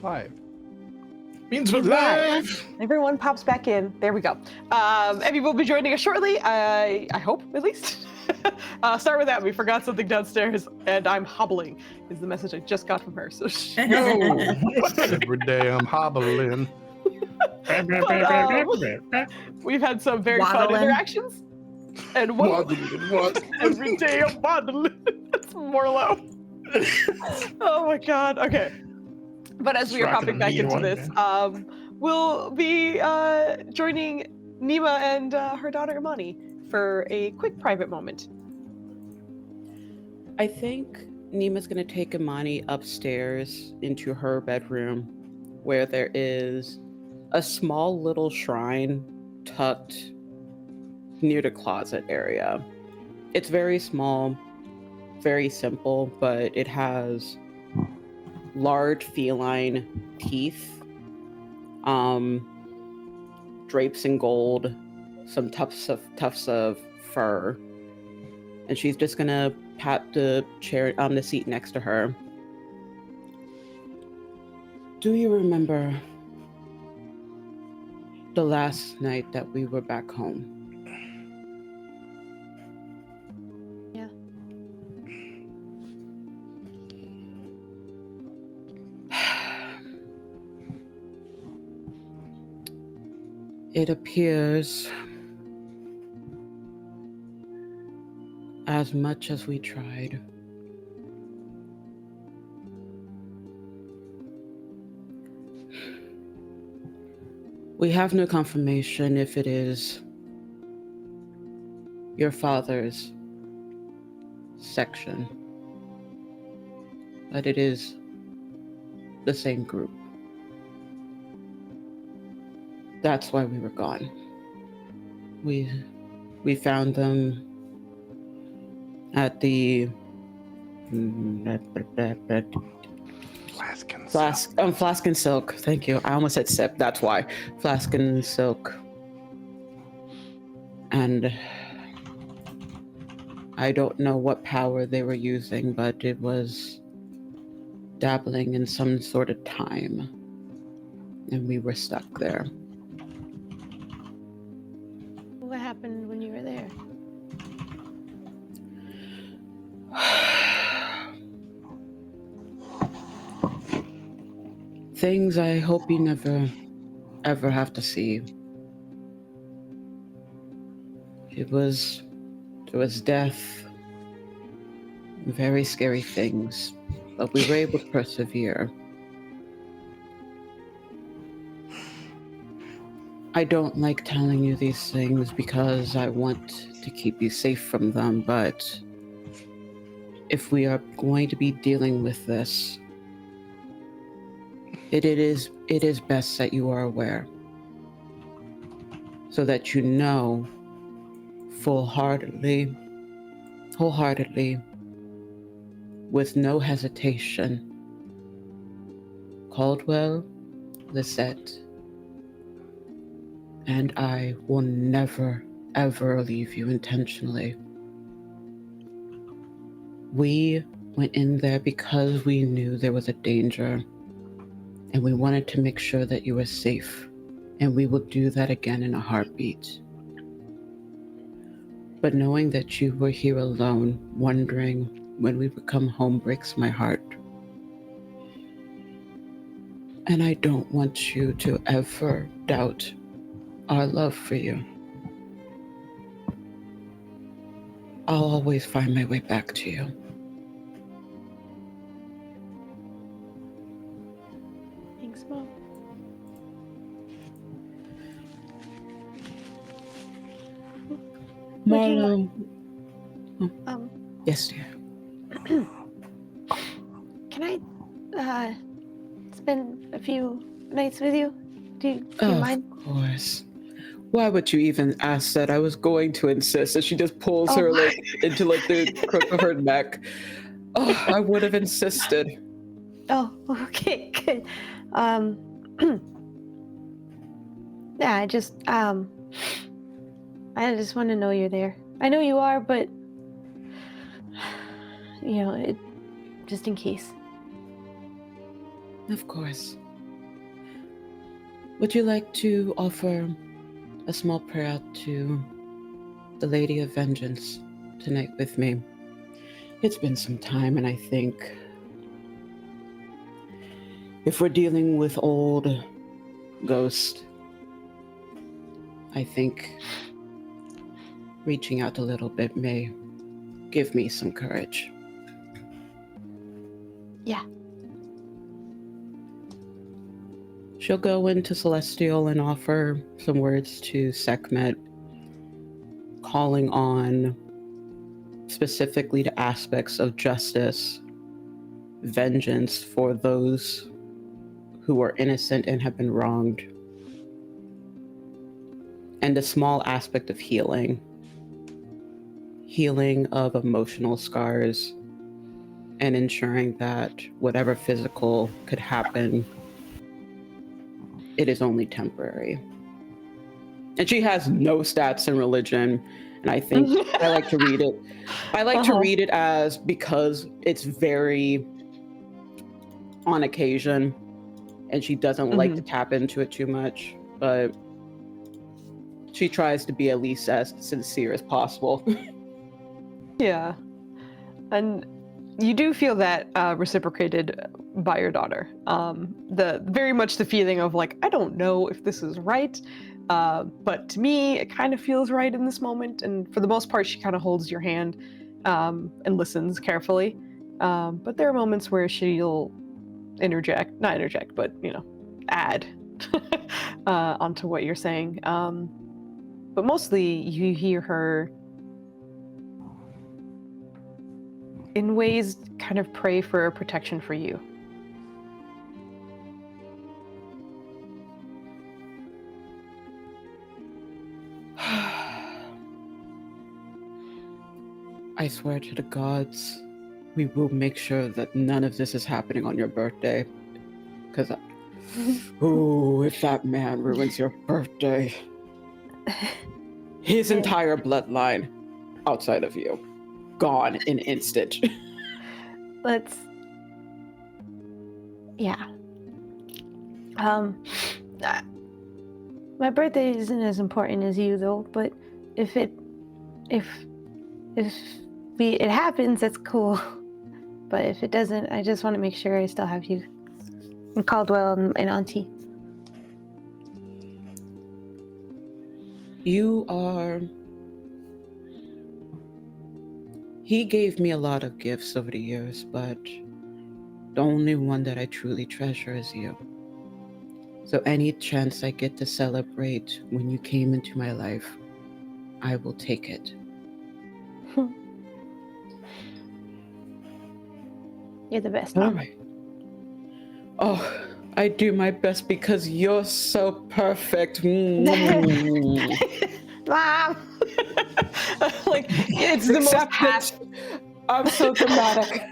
live. Means we're Right. live. Everyone pops back in. There we go. Evie will be joining us shortly. I hope, at least. Start with that. We forgot something downstairs, and I'm hobbling. Is the message I just got from her. So No. Every day I'm hobbling. we've had some very fun Waddling. interactions. And what? Every day I'm waddling. That's Morlo. Oh my god. Okay. But as we are Rocking popping a back mean into one, this, we'll be joining Nima and her daughter Imani for a quick private moment. I think Nima's going to take Imani upstairs into her bedroom where there is a small little shrine tucked near the closet area. It's very small, very simple, but it has large feline teeth, drapes in gold, some tufts of fur, and she's just gonna pat the chair on the seat next to her. Do you remember the last night that we were back home? Yeah. It appears, as much as we tried, we have no confirmation if it is your father's section, but it is the same group. That's why we were gone. We found them at the Flask and Silk. Thank you. I almost said sip. That's why. Flask and Silk. And I don't know what power they were using, but it was dabbling in some sort of time, and we were stuck there. What happened when you were there? Things I hope you never, ever have to see. There was death, very scary things, but we were able to persevere. I don't like telling you these things because I want to keep you safe from them, but if we are going to be dealing with this, it is best that you are aware, so that you know wholeheartedly, with no hesitation, Caldwell, Lisette, and I will never, ever leave you intentionally. We went in there because we knew there was a danger, and we wanted to make sure that you were safe, and we will do that again in a heartbeat. But knowing that you were here alone, wondering when we would come home, breaks my heart. And I don't want you to ever doubt our love for you. I'll always find my way back to you. Thanks, Mom. Marlo. Yes, dear. Can I spend a few nights with you? Do you mind? Of course. Why would you even ask that? I was going to insist, and she just pulls her into the crook of her neck. Oh, I would have insisted. Oh, okay, good. Yeah, I just want to know you're there. I know you are, but you know, just in case. Of course. Would you like to offer a small prayer out to the Lady of Vengeance tonight with me? It's been some time, and I think if we're dealing with old ghosts, I think reaching out a little bit may give me some courage. Yeah. She'll go into Celestial and offer some words to Sekhmet, calling on specifically to aspects of justice, vengeance for those who are innocent and have been wronged, and a small aspect of healing of emotional scars, and ensuring that whatever physical could happen, it is only temporary. And she has no stats in religion, and I think I like to read it. I like to read it as, because it's very on occasion, and she doesn't like to tap into it too much, but she tries to be at least as sincere as possible. Yeah. And you do feel that reciprocated by your daughter. The very much the feeling of like, I don't know if this is right, but to me, it kind of feels right in this moment. And for the most part, she kind of holds your hand and listens carefully. But there are moments where she'll not interject, but, add onto what you're saying. But mostly you hear her in ways kind of pray for protection for you. I swear to the gods, we will make sure that none of this is happening on your birthday. Because, if that man ruins your birthday, his entire bloodline outside of you, gone in an instant. Yeah. My birthday isn't as important as you though, but if it happens, that's cool. But if it doesn't, I just want to make sure I still have you and Caldwell and Auntie. He gave me a lot of gifts over the years, but the only one that I truly treasure is you. So any chance I get to celebrate when you came into my life, I will take it. You're the best. All right. Oh, I do my best because you're so perfect. Mom! Like, it's the most I'm so dramatic.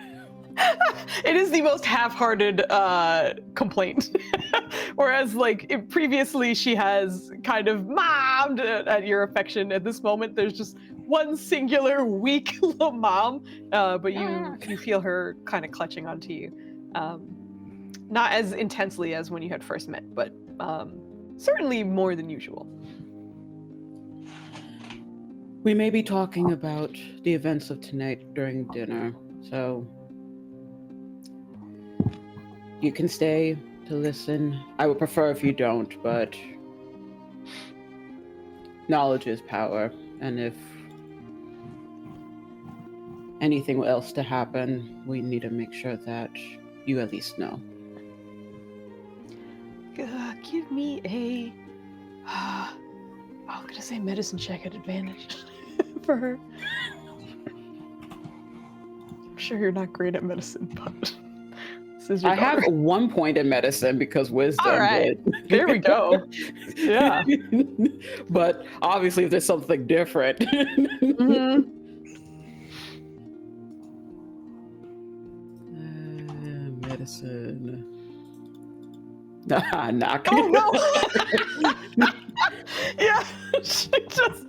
It is the most half-hearted complaint. Whereas, like, previously she has kind of mommed at your affection. At this moment, there's just one singular weak little mom, but you feel her kind of clutching onto you. Not as intensely as when you had first met, but certainly more than usual. We may be talking about the events of tonight during dinner, so you can stay to listen. I would prefer if you don't, but knowledge is power, and if anything else to happen, we need to make sure that you at least know. Give me a... I'm gonna say medicine check at advantage for her. I'm sure you're not great at medicine, but this is your I have daughter. 1 point in medicine because wisdom. All right, there we go. Yeah. But obviously, if there's something different. Medicine. Knock. Oh no! Yeah, she just.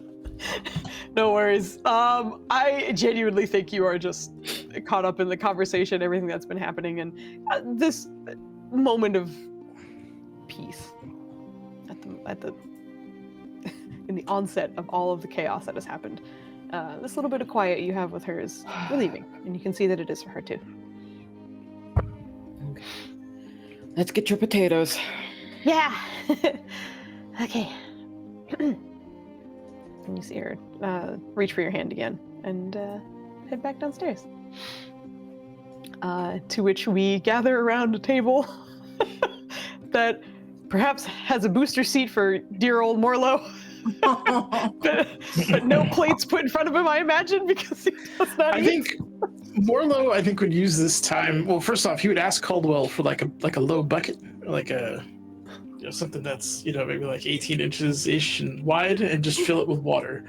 No worries. I genuinely think you are just caught up in the conversation, everything that's been happening, and this moment of peace. at the in the onset of all of the chaos that has happened. This little bit of quiet you have with her is relieving, and you can see that it is for her too. Okay. Let's get your potatoes. Yeah. Okay. And you see her reach for your hand again and head back downstairs. To which we gather around a table that perhaps has a booster seat for dear old Morlo. but no plates put in front of him, I imagine, because he does not I eat. think Morlo, would use this time. Well, first off, he would ask Caldwell for like a low bucket, like a something that's maybe like 18 inches ish and wide, and just fill it with water.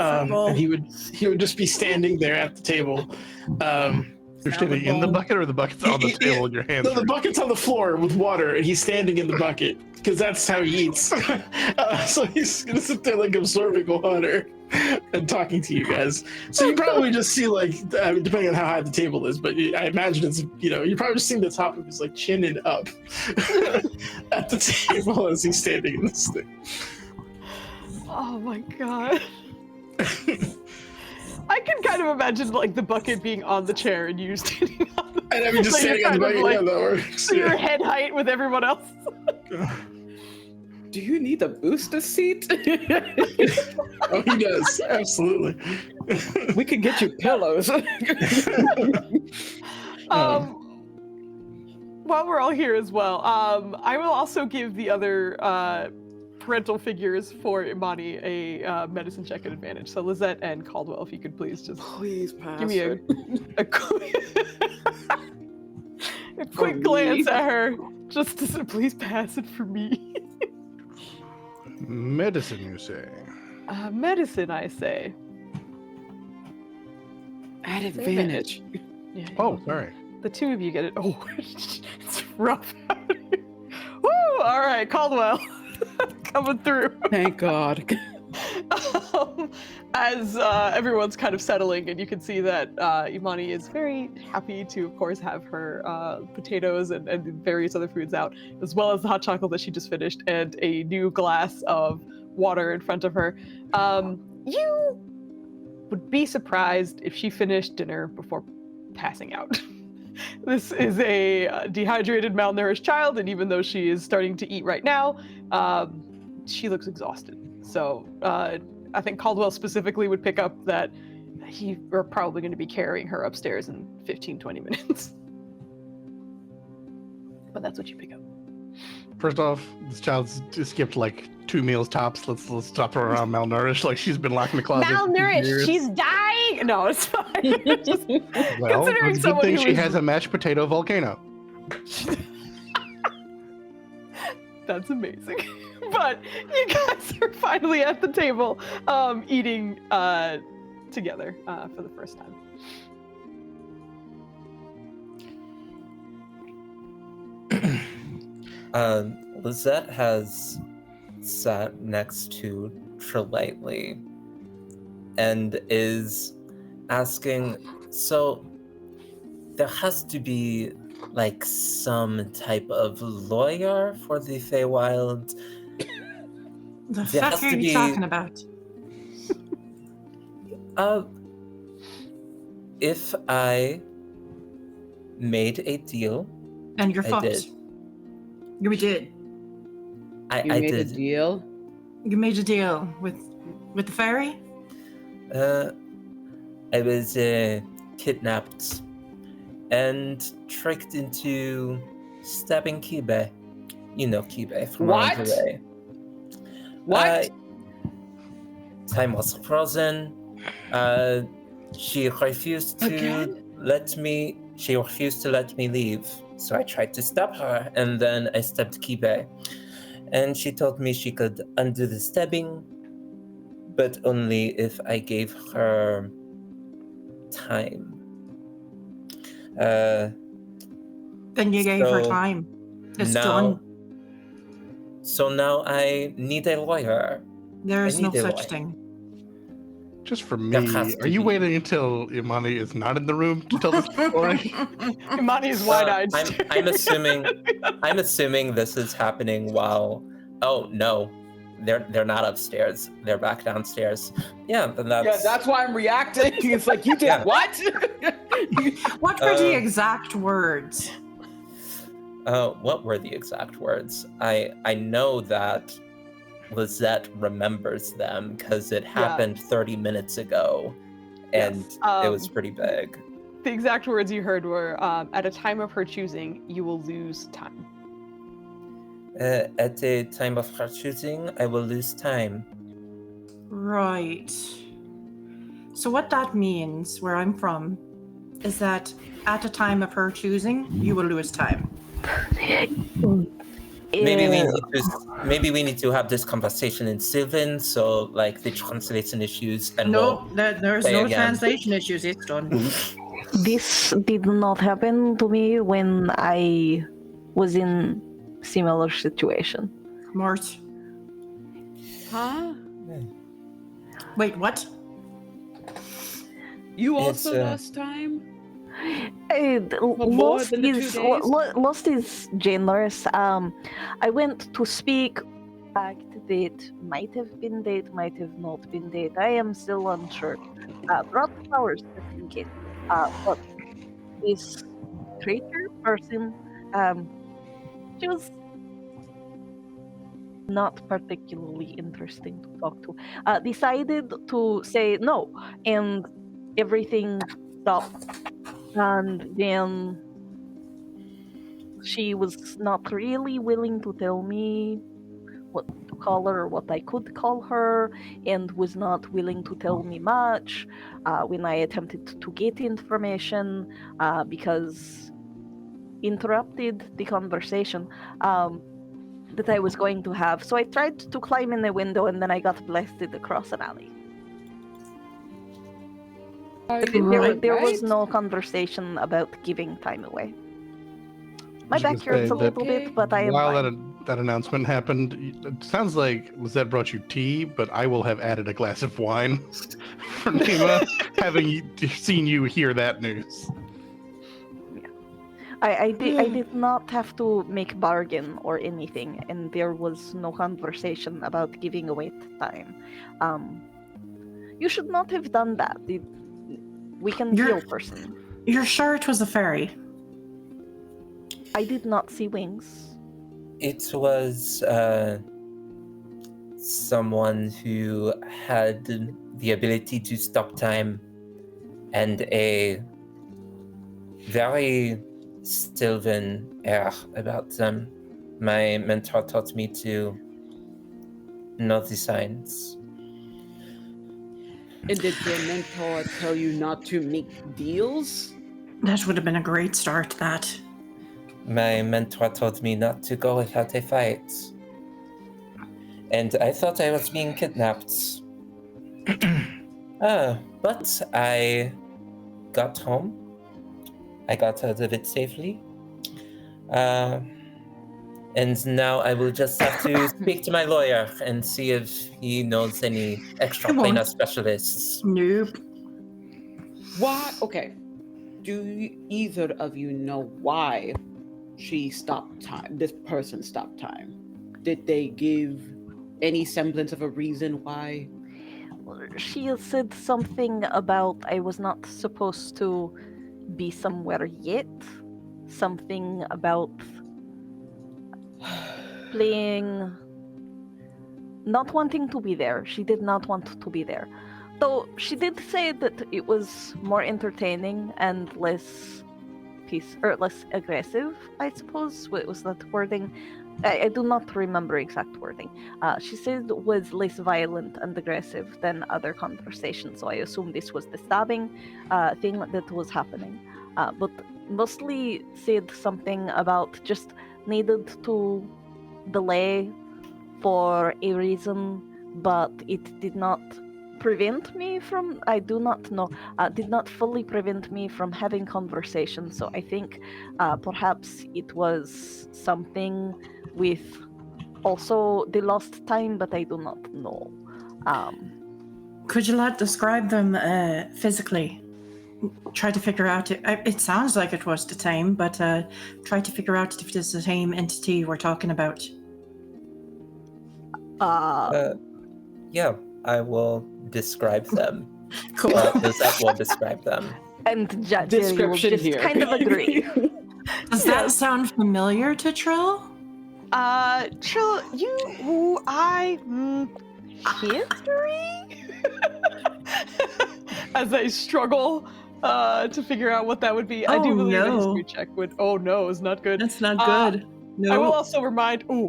And he would just be standing there at the table. You're standing in the bucket, or the bucket's on the table in your hands? No, the bucket's on the floor with water, and he's standing in the bucket because that's how he eats. So he's gonna sit there like absorbing water and talking to you guys. So you probably just see depending on how high the table is, but I imagine it's you probably just see the top of his chin and up at the table as he's standing in this thing. Oh my god. I can kind of imagine the bucket being on the chair and you standing on the And I mean, just standing on the bucket, yeah, that works. so you're head height with everyone else. Do you need a booster seat? Oh, he does, absolutely. We could get you pillows. While we're all here as well, I will also give the other parental figures for Imani a medicine check at advantage. So Lizette and Caldwell, if you could please just pass give me a quick glance at her, just to say, please pass it for me. Medicine, you say? Medicine, I say. At advantage. Yeah, Oh, sorry. the two of you get it. Oh, it's rough. Woo! All right, Caldwell. Coming through. Thank God. As everyone's kind of settling, and you can see that Imani is very happy to, of course, have her potatoes and various other foods out, as well as the hot chocolate that she just finished, and a new glass of water in front of her. You would be surprised if she finished dinner before passing out. This is a dehydrated, malnourished child, and even though she is starting to eat right now, she looks exhausted. So I think Caldwell specifically would pick up that we're probably going to be carrying her upstairs in 15-20 minutes. But that's what you pick up. First off, this child's skipped 2 meals tops. Let's stop her around malnourished. She's been locked in the closet. Malnourished. She's dying. No, it's fine. Just Well, considering it's a good someone thing who she is- has a mashed potato volcano. That's amazing. But you guys are finally at the table eating together for the first time. Lizette has sat next to Trelitely and is asking, so there has to be some type of lawyer for the Feywild. The There has fuck are to you be- talking about? If I made a deal, And you're I fucked. did. You did. I made did. a deal. You made a deal with the fairy? I was kidnapped and tricked into stabbing Kibe. You know Kibe from What? around the way. What? Time was frozen. She refused to Again? let me. She refused to let me leave. So I tried to stop her, and then I stabbed Kibe. And she told me she could undo the stabbing, but only if I gave her time. Then you gave her So time. It's now, done. So now I need a lawyer. There is I no need a such lawyer. thing. Just for me, There has to are you be. waiting until Imani is not in the room to tell this story? Imani is wide-eyed. I'm assuming this is happening while. Oh no, they're not upstairs. They're back downstairs. Yeah, then that's... Yeah, that's why I'm reacting. It's like, you did Yeah. what? What were the exact words? What were the exact words? I know that Lizette remembers them because it happened 30 minutes ago, and Yes, it was pretty big. The exact words you heard were, at a time of her choosing, you will lose time. At a time of her choosing, I will lose time. Right. So what that means, where I'm from, is that at a time of her choosing, you will lose time. Maybe we need to have this conversation in Sylvan, so like the translation issues and No, there's play no again. translation issues. It's done. This did not happen to me when I was in similar situation. Mort. Huh? Wait, what? You also It's, lost time? Lost than the 2 days? Lost is generous. I went to speak. Fact date might have been date, might have not been date. I am still unsure. Brought flowers just in case. But this traitor person, she was not particularly interesting to talk to. Decided to say no, and everything stopped. And then she was not really willing to tell me what to call her or what I could call her, and was not willing to tell me much when I attempted to get information because interrupted the conversation that I was going to have. So I tried to climb in the window, and then I got blasted across an alley. There was no conversation about giving time away. My I was back gonna hurts say a little that bit, but I am While fine. that announcement happened, it sounds like Lizette brought you tea, but I will have added a glass of wine for Nima, having seen you hear that news. I did not have to make bargain or anything, and there was no conversation about giving away time. You should not have done that. We can You're- heal person. You're sure it was a fairy? I did not see wings. It was someone who had the ability to stop time and a very Sylvan air about them. My mentor taught me to know the signs. And did your mentor tell you not to make deals? That would have been a great start, that. My mentor told me not to go without a fight. And I thought I was being kidnapped. But I got home. I got out of it safely. And now I will just have to speak to my lawyer and see if he knows any extra Come on. planar specialists. Nope. Why? Okay. Do either of you know why she stopped time? This person stopped time. Did they give any semblance of a reason why? She said something about I was not supposed to be somewhere yet. Something about playing, not wanting to be there. She did not want to be there. Though she did say that it was more entertaining and less less aggressive, I suppose. What was that wording? I do not remember exact wording. She said it was less violent and aggressive than other conversations, so I assume this was the stabbing thing that was happening. But mostly said something about just needed to delay for a reason, but it did not prevent me from, I do not know, did not fully prevent me from having conversations. So I think perhaps it was something with also the lost time, but I do not know. Could you describe them physically? Try to figure out, it sounds like it was the same, but try to figure out if it is the same entity we're talking about. Yeah, I will describe them. Cool. Lizette will describe them. And Jerry will Description just here. kind of agree. Does that sound familiar to Trill? Trill, history? As I struggle to figure out what that would be. I do Oh, believe a no. history check would. Oh no, it's not good. That's not good. I will No. also remind. Ooh,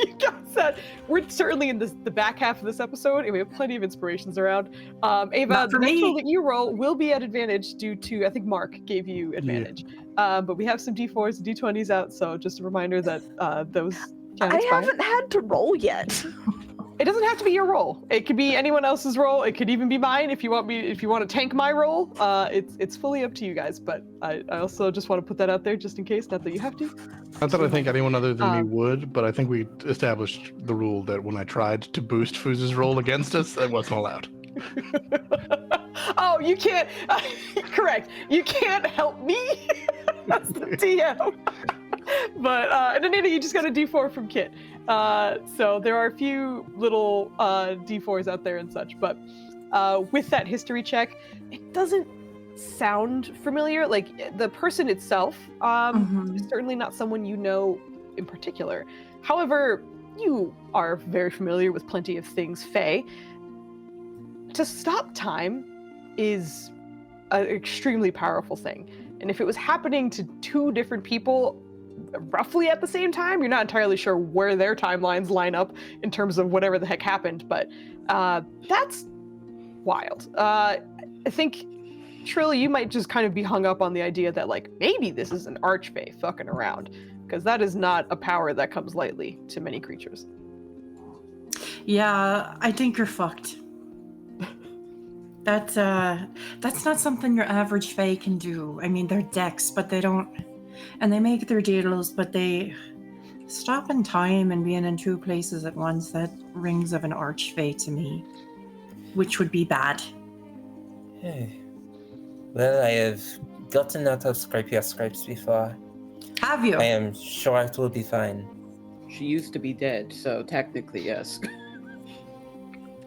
you guys that we're certainly in the back half of this episode, and we have plenty of inspirations around. Ava, Not the for next me. roll that you roll will be at advantage due to I think Mark gave you advantage. But we have some d4s and d20s out, so just a reminder that those can I expire. haven't had to roll yet. It doesn't have to be your roll. It could be anyone else's roll. It could even be mine if you want to tank my roll. It's fully up to you guys. But I also just want to put that out there just in case. Not that you have to. Not that I think anyone other than me would, but I think we established the rule that when I tried to boost Fooz's roll against us, that wasn't allowed. Oh, you can't. Correct. You can't help me. That's the DM. But and Anita, you just got a D4 from Kit. So there are a few little D4s out there and such. But with that history check, it doesn't sound familiar. Like the person itself is certainly not someone you know in particular. However, you are very familiar with plenty of things Fae. To stop time is an extremely powerful thing. And if it was happening to two different people roughly at the same time, you're not entirely sure where their timelines line up in terms of whatever the heck happened, but that's wild. I think, Trill, you might just kind of be hung up on the idea that, like, maybe this is an archfey fucking around, because that is not a power that comes lightly to many creatures. Yeah, I think you're fucked. That's not something your average fae can do. I mean, they're decks, but they don't, and they make their deals, but they stop in time and being in two places at once. That rings of an archfey to me, which would be bad. Hey. Well, I have gotten out of scrapes before. Have you? I am sure it will be fine. She used to be dead, so technically yes.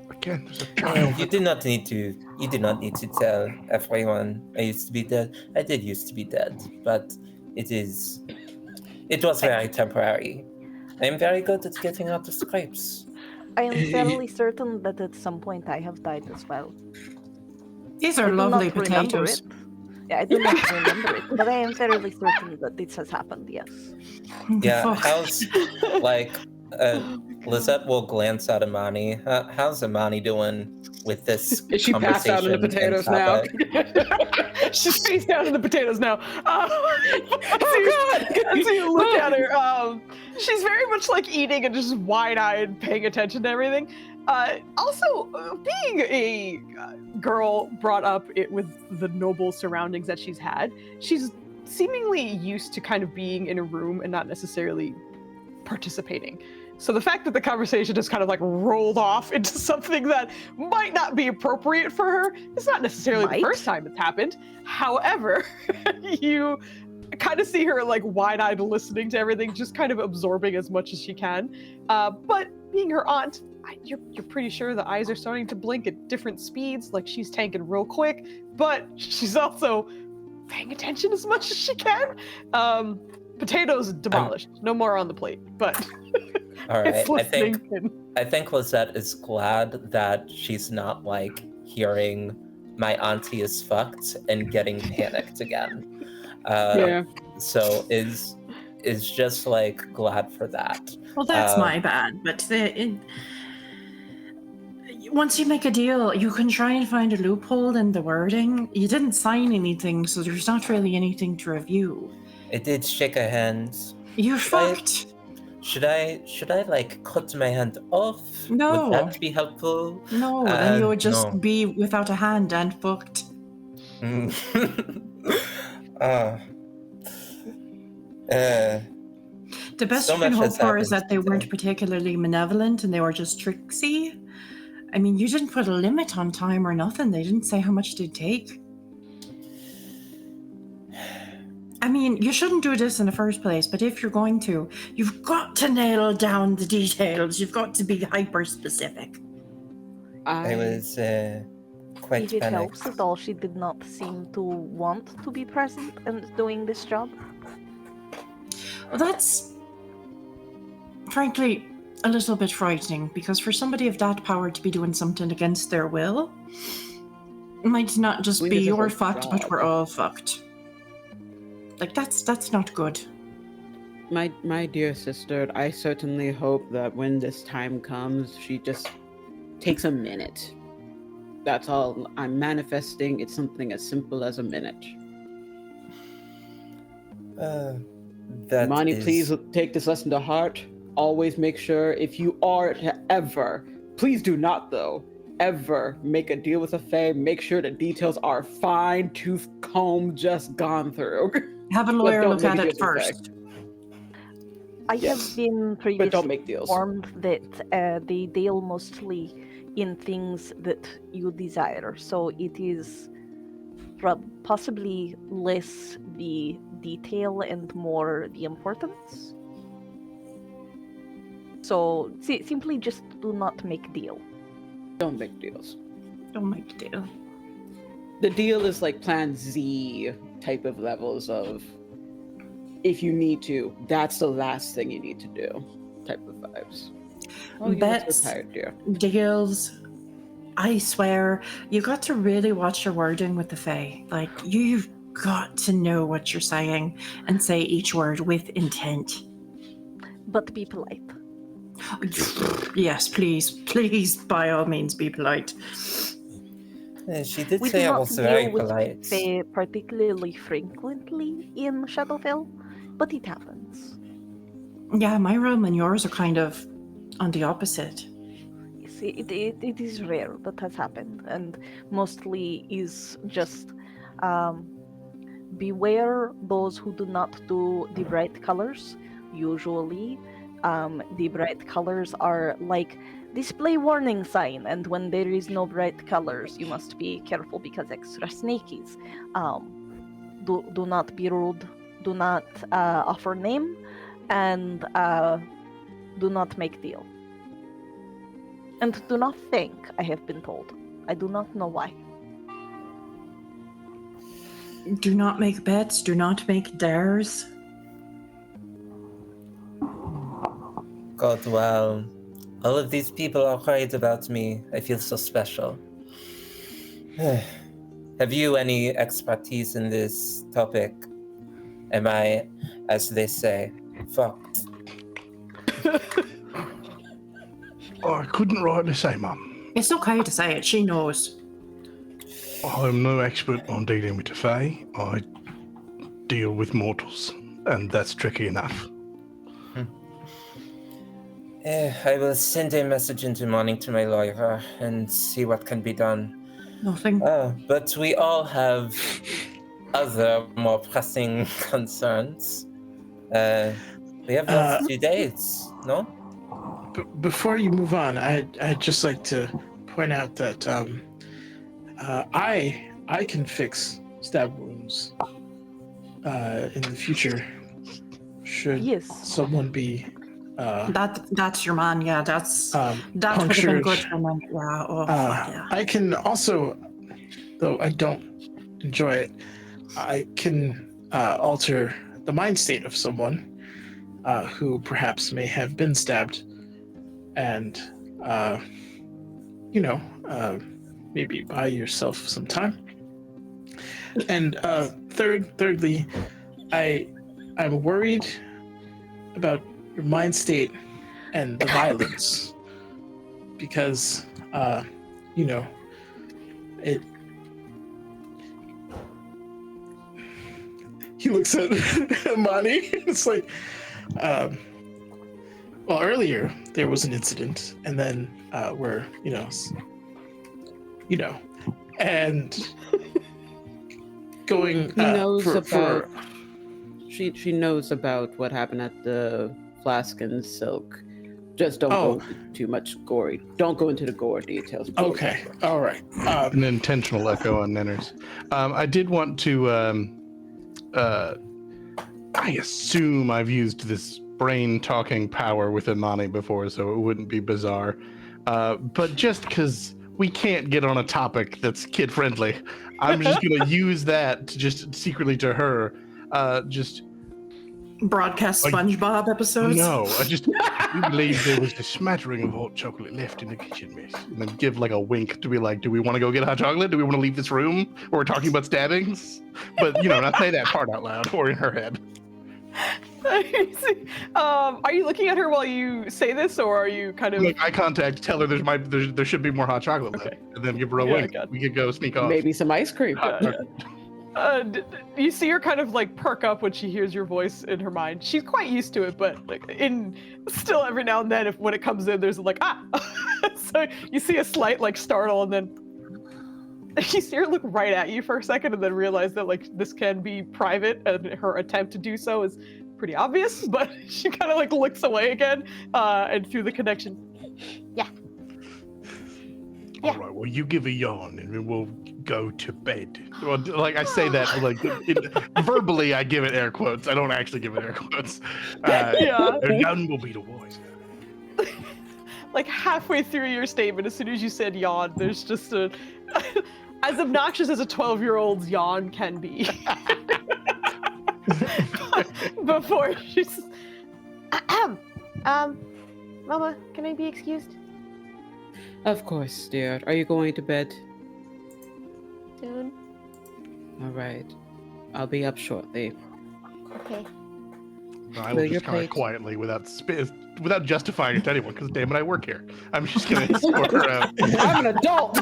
Again, there's a child. You do not need to tell everyone I used to be dead. I did used to be dead, but it was very temporary. I am very good at getting out of scrapes. I am fairly certain that at some point I have died as well. These I are do lovely not remember potatoes. it. Yeah, I do not remember it, but I am fairly certain that this has happened, yes. Yeah, Fuck. how's, like, Lizette will glance at Imani. How's Imani doing with this Is she passed out in the conversation potatoes and now? topic? She's face down in the potatoes now. As you look at her, she's very much like eating and just wide-eyed, paying attention to everything. Also, being a girl brought up with the noble surroundings that she's had, she's seemingly used to kind of being in a room and not necessarily participating. So the fact that the conversation just kind of like rolled off into something that might not be appropriate for her is not necessarily the first time it's happened. However, you kind of see her like wide-eyed listening to everything, just kind of absorbing as much as she can. But being her aunt, you're pretty sure the eyes are starting to blink at different speeds, like she's tanking real quick, but she's also paying attention as much as she can. Potatoes demolished, no more on the plate, but All right, it's listening. I think Lizette is glad that she's not like hearing my auntie is fucked and getting panicked again. Yeah. So is just like glad for that. Well, that's my bad, but once you make a deal, you can try and find a loophole in the wording. You didn't sign anything, so there's not really anything to review. I did shake a hand. You're fucked. Should I like cut my hand off? No. Would that be helpful? No, then you would just no. be without a hand and fucked. The best So you can much hope has for is happened that they weren't today. particularly malevolent and they were just tricksy. I mean, you didn't put a limit on time or nothing. They didn't say how much they'd take. I mean, you shouldn't do this in the first place, but if you're going to, you've got to nail down the details. You've got to be hyper specific. I was quite If it panicked. helps at all, she did not seem to want to be present and doing this job. Well, that's frankly a little bit frightening, because for somebody of that power to be doing something against their will, it might not just believe be this is your her fucked, but job. we're all fucked. Like, that's not good. My dear sister, I certainly hope that when this time comes, she just takes a minute. That's all I'm manifesting. It's something as simple as a minute. That Monty, is- please take this lesson to heart. Always make sure if you are to ever, please do not though, ever make a deal with a fae, make sure the details are fine tooth comb just gone through. Have a lawyer don't look make at a it deal with first. I Yes, have been but previously don't make deals. informed that they deal mostly in things that you desire, so it is possibly less the detail and more the importance. So simply just do not make deal. Don't make deals. Don't make a deal. The deal is like Plan Z type of levels of, if you need to, that's the last thing you need to do type of vibes. Oh, you look Bets. so tired, dear. Deals. I swear, you got to really watch your wording with the Fae. Like, you've got to know what you're saying and say each word with intent. But be polite. Yes, please, by all means, be polite. She did We do say I not was very deal with polite. Fae particularly frequently in Shadowfell, but it happens. Yeah, my realm and yours are kind of on the opposite. Yes, it is rare that has happened, and mostly is just beware those who do not do the bright colors. Usually, the bright colors are like display warning sign, and when there is no bright colors, you must be careful because extra snakies. Do not be rude. Do not offer name, and do not make deal. And do not thank, I have been told. I do not know why. Do not make bets, do not make dares. God, wow. All of these people are worried about me. I feel so special. Have you any expertise in this topic? Am I, as they say, fucked? I couldn't rightly say, Mum. It's okay to say it, she knows. I'm no expert on dealing with the Fae. I deal with mortals, and that's tricky enough. I will send a message into morning to my lawyer and see what can be done. Nothing. But we all have other more pressing concerns. We have last 2 days, no? Before you move on, I'd just like to point out that I can fix stab wounds in the future. Should Yes. someone be That's your man, yeah, that would have been punctured. good for me. Yeah, oh, fuck yeah. I can also, though I don't enjoy it, I can alter the mind state of someone who perhaps may have been stabbed, and maybe buy yourself some time. And thirdly, I'm worried about your mind state and the violence, because it. He looks at Monty. It's like, well, earlier there was an incident, and then where and going. He knows for, about. She knows about what happened at the Flask and Silk. Just don't go too much gory. Don't go into the gore details. Please. Okay, all right. An intentional echo on Nenners. I did want to I assume I've used this brain talking power with Imani before, so it wouldn't be bizarre. But just because we can't get on a topic that's kid friendly, I'm just gonna use that to just secretly to her. Just Broadcast Like, SpongeBob episodes. no, I just we believe there was a smattering of hot chocolate left in the kitchen, miss. And then give like a wink to be like, do we want to go get hot chocolate? Do we want to leave this room? Or we're talking about stabbings? But not say that part out loud or in her head. Are you looking at her while you say this, or are you kind of Make eye contact, tell her there should be more hot chocolate left, Okay. and then give her a Yeah, wink. got it. We could go sneak off. Maybe some ice cream. Hot Yeah. chocolate. You see her kind of like perk up when she hears your voice in her mind. She's quite used to it, but like still every now and then, when it comes in, there's like so you see a slight like startle, and then you see her look right at you for a second, and then realize that like this can be private, and her attempt to do so is pretty obvious. But she kind of like looks away again, and through the connection. Yeah. All right, well, you give a yawn and then we'll go to bed. Well, like I say that, like verbally, I give it air quotes. I don't actually give it air quotes. Yeah. None will be the wiser. Like halfway through your statement, as soon as you said yawn, there's just a as obnoxious as a 12-year-old's yawn can be. Before she's Mama, can I be excused Of course, dear. Are you going to bed? soon? All right. I'll be up shortly. Okay. I Will will your just kind of plate- quietly, without justifying it to anyone, because damn it, I work here. I'm just gonna escort her out. I'm an adult.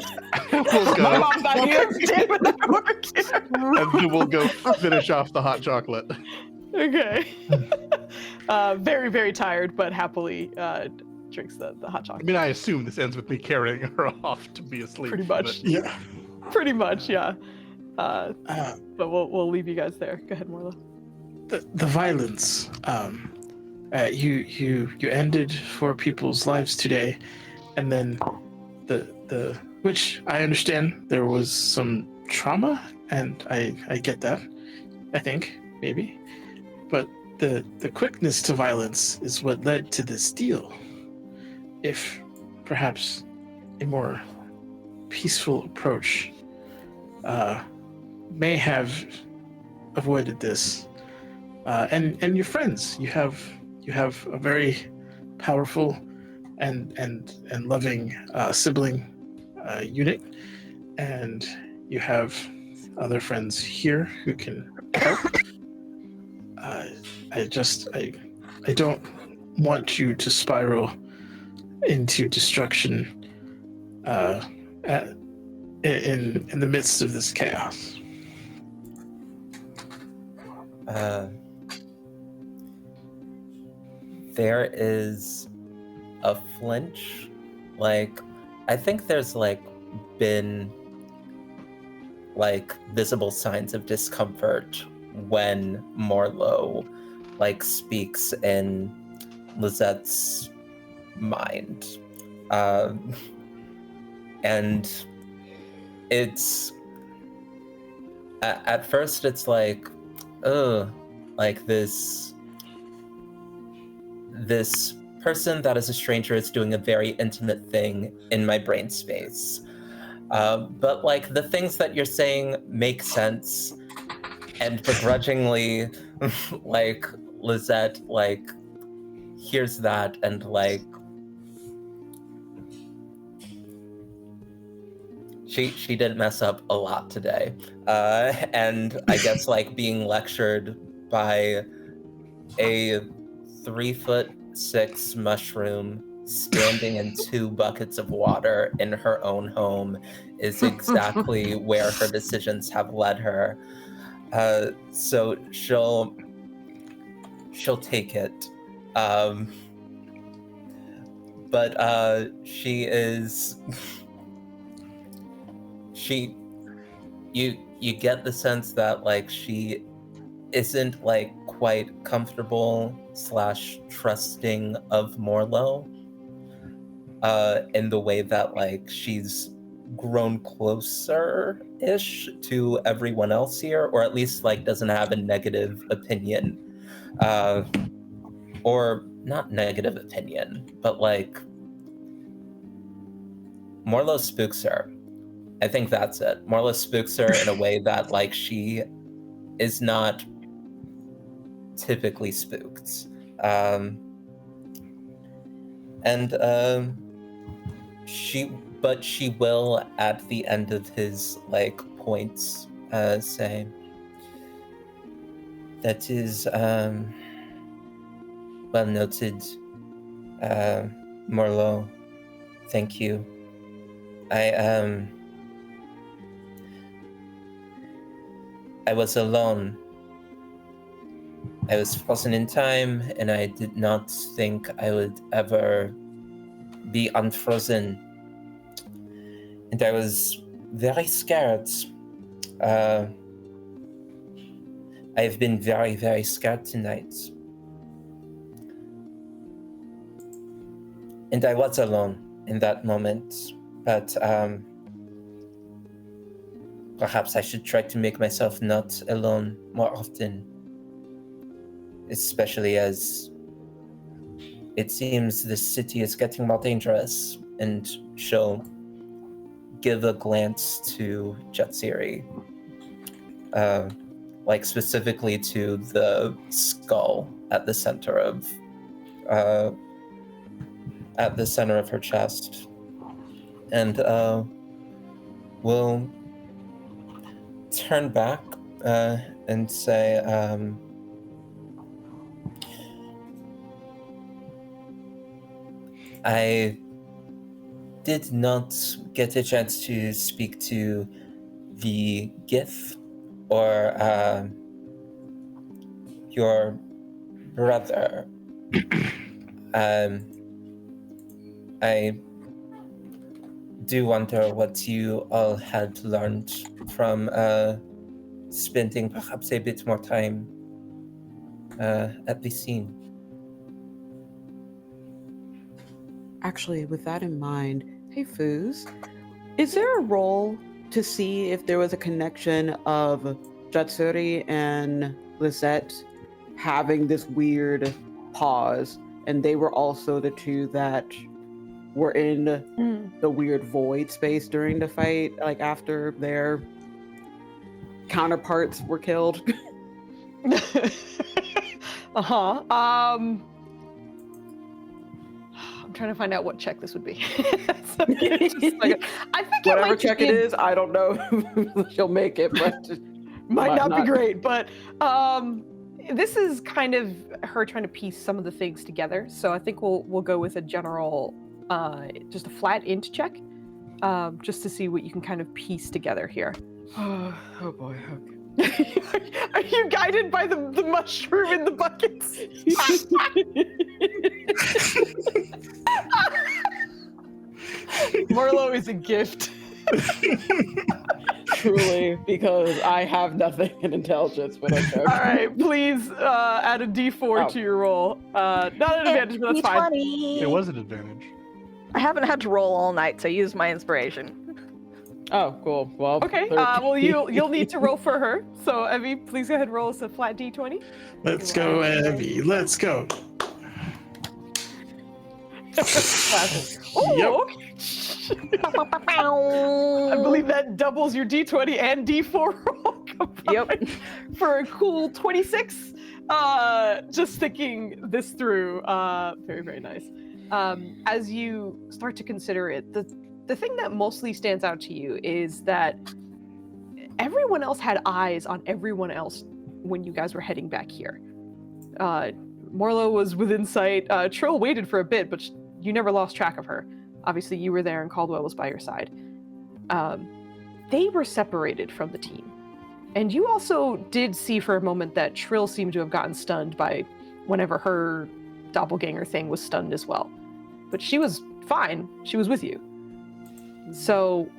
We'll my go, mom's not here. Damn it, I work here. and then we'll go finish off the hot chocolate. Okay. Very, very tired, but happily drinks the hot I chocolate. mean, I assume this ends with me carrying her off to be asleep. Pretty much. but- Yeah. Pretty much, yeah. Uh, But we'll leave you guys there. Go ahead, Morla. the violence. You ended 4 people's lives today, and then the which I understand there was some trauma, and I get that. I think maybe, but the quickness to violence is what led to this deal. If perhaps a more peaceful approach may have avoided this. And your friends, you have a very powerful and loving sibling unit, and you have other friends here who can help. I don't want you to spiral into destruction in the midst of this chaos. There is a flinch. Like, I think there's been visible signs of discomfort when Morlo speaks in Lizette's mind. And it's at first it's this person that is a stranger is doing a very intimate thing in my brain space. But the things that you're saying make sense, and begrudgingly, Lizette hears that and she didn't mess up a lot today, and I guess being lectured by a 3'6" mushroom standing in 2 buckets of water in her own home is exactly where her decisions have led her. So she'll take it. But you get the sense that she isn't quite comfortable / trusting of Morlo in the way that she's grown closer-ish to everyone else here, or at least doesn't have a negative opinion or not negative opinion, but like Morlo spooks her. I think that's it. Morlo spooks her in a way that like she is not typically spooked. She will at the end of his like points say, that is well noted, Morlo. Thank you. I was alone. I was frozen in time, and I did not think I would ever be unfrozen. And I was very scared. I've been very, very scared tonight. And I was alone in that moment, but perhaps I should try to make myself not alone more often, especially as it seems this city is getting more dangerous. And she'll give a glance to Jetsiri, like specifically to the skull at the center of her chest, and we'll turn back and say, I did not get a chance to speak to the GIF or your brother. I do wonder what you all had learned from spending perhaps a bit more time at the scene. Actually, with that in mind, hey Foos, is there a role to see if there was a connection of Jatsuri and Lisette having this weird pause, and they were also the two that were in the weird void space during the fight, like after their counterparts were killed? I'm trying to find out what check this would be. So, I think Whatever check it is, I don't know if she'll make it, but might not be great. But this is kind of her trying to piece some of the things together. So I think we'll go with a general, just a flat int check, just to see what you can kind of piece together here. Oh boy. Okay. Are you guided by the mushroom in the buckets? Morlo is a gift. Truly, because I have nothing in intelligence, but okay. All right, please add a d4 to your roll. Not an advantage, but that's fine. It was an advantage. I haven't had to roll all night, so use my inspiration. Oh, cool. Well, okay. Well, you'll need to roll for her. So, Evie, please go ahead and roll us a flat d20. Let's go, Evie. Let's go. Oh, Yep. okay. I believe that doubles your d20 and d4 roll combined for a cool 26. Just thinking this through. Very, very nice. As you start to consider it, the thing that mostly stands out to you is that everyone else had eyes on everyone else when you guys were heading back here. Morlo was within sight. Trill waited for a bit, but you never lost track of her. Obviously, you were there and Caldwell was by your side. They were separated from the team. And you also did see for a moment that Trill seemed to have gotten stunned by whenever her doppelganger thing was stunned as well. But she was fine. She was with you. So,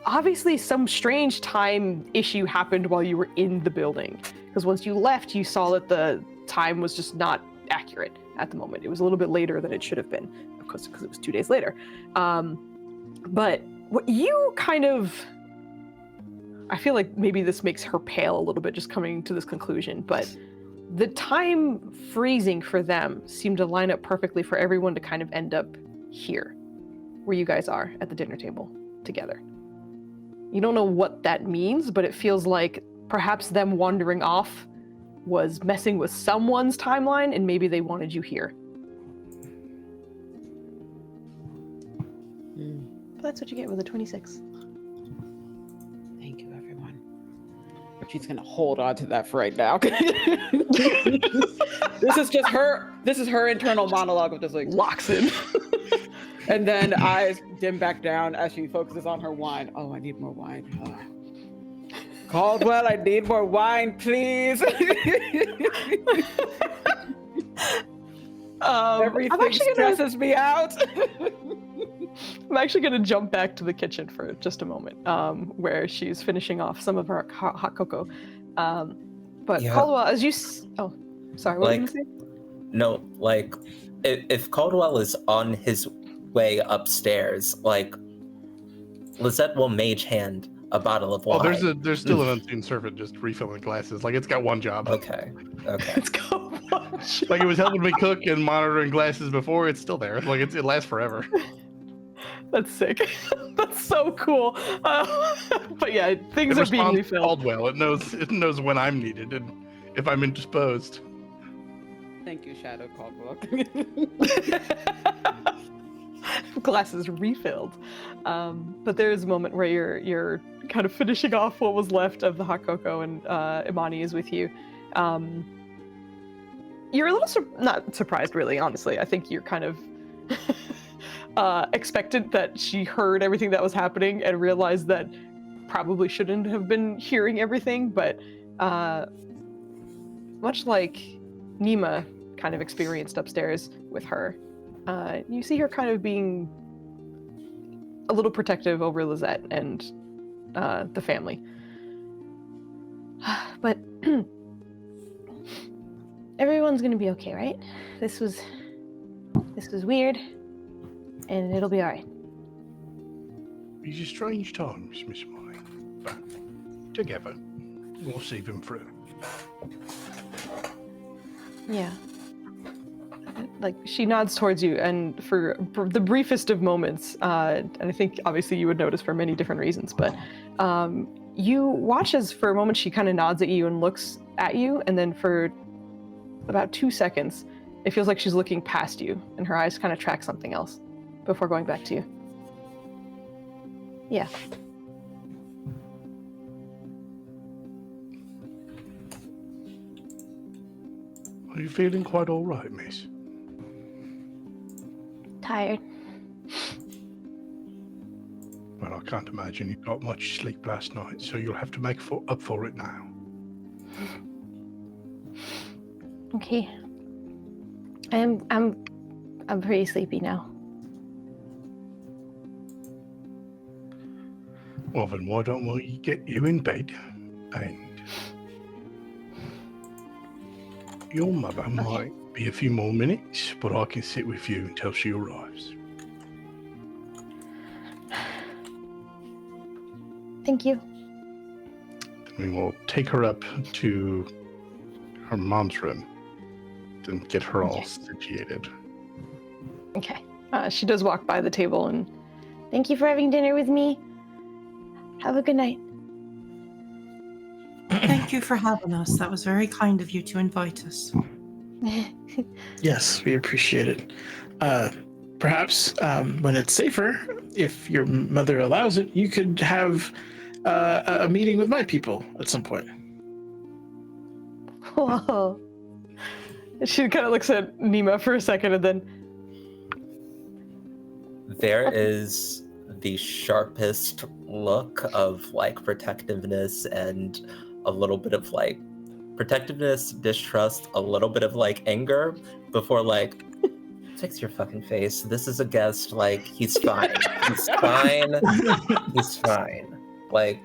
obviously some strange time issue happened while you were in the building. Because once you left, you saw that the time was just not accurate at the moment. It was a little bit later than it should have been, of course, because it was 2 days later. But what you kind of... I feel like maybe this makes her pale a little bit just coming to this conclusion, but the time freezing for them seemed to line up perfectly for everyone to kind of end up here, where you guys are at the dinner table together. You don't know what that means, but it feels like perhaps them wandering off was messing with someone's timeline, and maybe they wanted you here. But that's what you get with a 26. Thank you, everyone. She's gonna hold on to that for right now. This is just her. This is her internal monologue of just like Locks in. and then eyes dim back down as she focuses on her wine. Oh, I need more wine. Caldwell, I need more wine, please. Everything stresses me out. I'm actually going to jump back to the kitchen for just a moment, where she's finishing off some of her hot cocoa. But Yeah. Caldwell, as you... Oh, sorry, what were you Like, going to say? No, like, if Caldwell is on his way upstairs, like, Lizette will mage hand a bottle of wine. Oh, there's still an unseen servant just refilling glasses. Like, it's got one job. Okay. Let's go. Like, it was helping me cook and monitoring glasses before. It's still there. Like, it lasts forever. That's sick. That's so cool. But yeah, things It are being responds to refilled. Caldwell. It knows when I'm needed and if I'm indisposed. Thank you, Shadow Caldwell. Glasses refilled. But there is a moment where you're kind of finishing off what was left of the hot cocoa, and Imani is with you. You're a little not surprised, really, honestly. I think you're kind of expectant that she heard everything that was happening and realized that probably shouldn't have been hearing everything, but much like Nima kind of experienced upstairs with her, you see her kind of being a little protective over Lizette and the family. But everyone's gonna be okay, right? This was weird, and it'll be all right. These are strange times, Miss Molly. But together, we'll see them through. Yeah. Like, she nods towards you, and for the briefest of moments, and I think obviously you would notice for many different reasons, but you watch as for a moment she kind of nods at you and looks at you, and then for about 2 seconds, it feels like she's looking past you, and her eyes kind of track something else before going back to you. Yeah. Are you feeling quite all right, miss? Tired. Well, I can't imagine you got much sleep last night, so you'll have to make up for it now. Okay. I'm pretty sleepy now. Well, then why don't we get you in bed, and your mother might be a few more minutes, but I can sit with you until she arrives. Thank you. We will take her up to her mom's room and get her all situated. Okay. She does walk by the table and... Thank you for having dinner with me. Have a good night. Thank you for having us. That was very kind of you to invite us. Yes, we appreciate it. Perhaps when it's safer, if your mother allows it, you could have a meeting with my people at some point. Whoa. She kind of looks at Nima for a second, and then... There is the sharpest look of like protectiveness and a little bit of like protectiveness, distrust, a little bit of like anger before like, fix your fucking face. This is a guest. Like, he's fine. He's fine. He's fine. Like,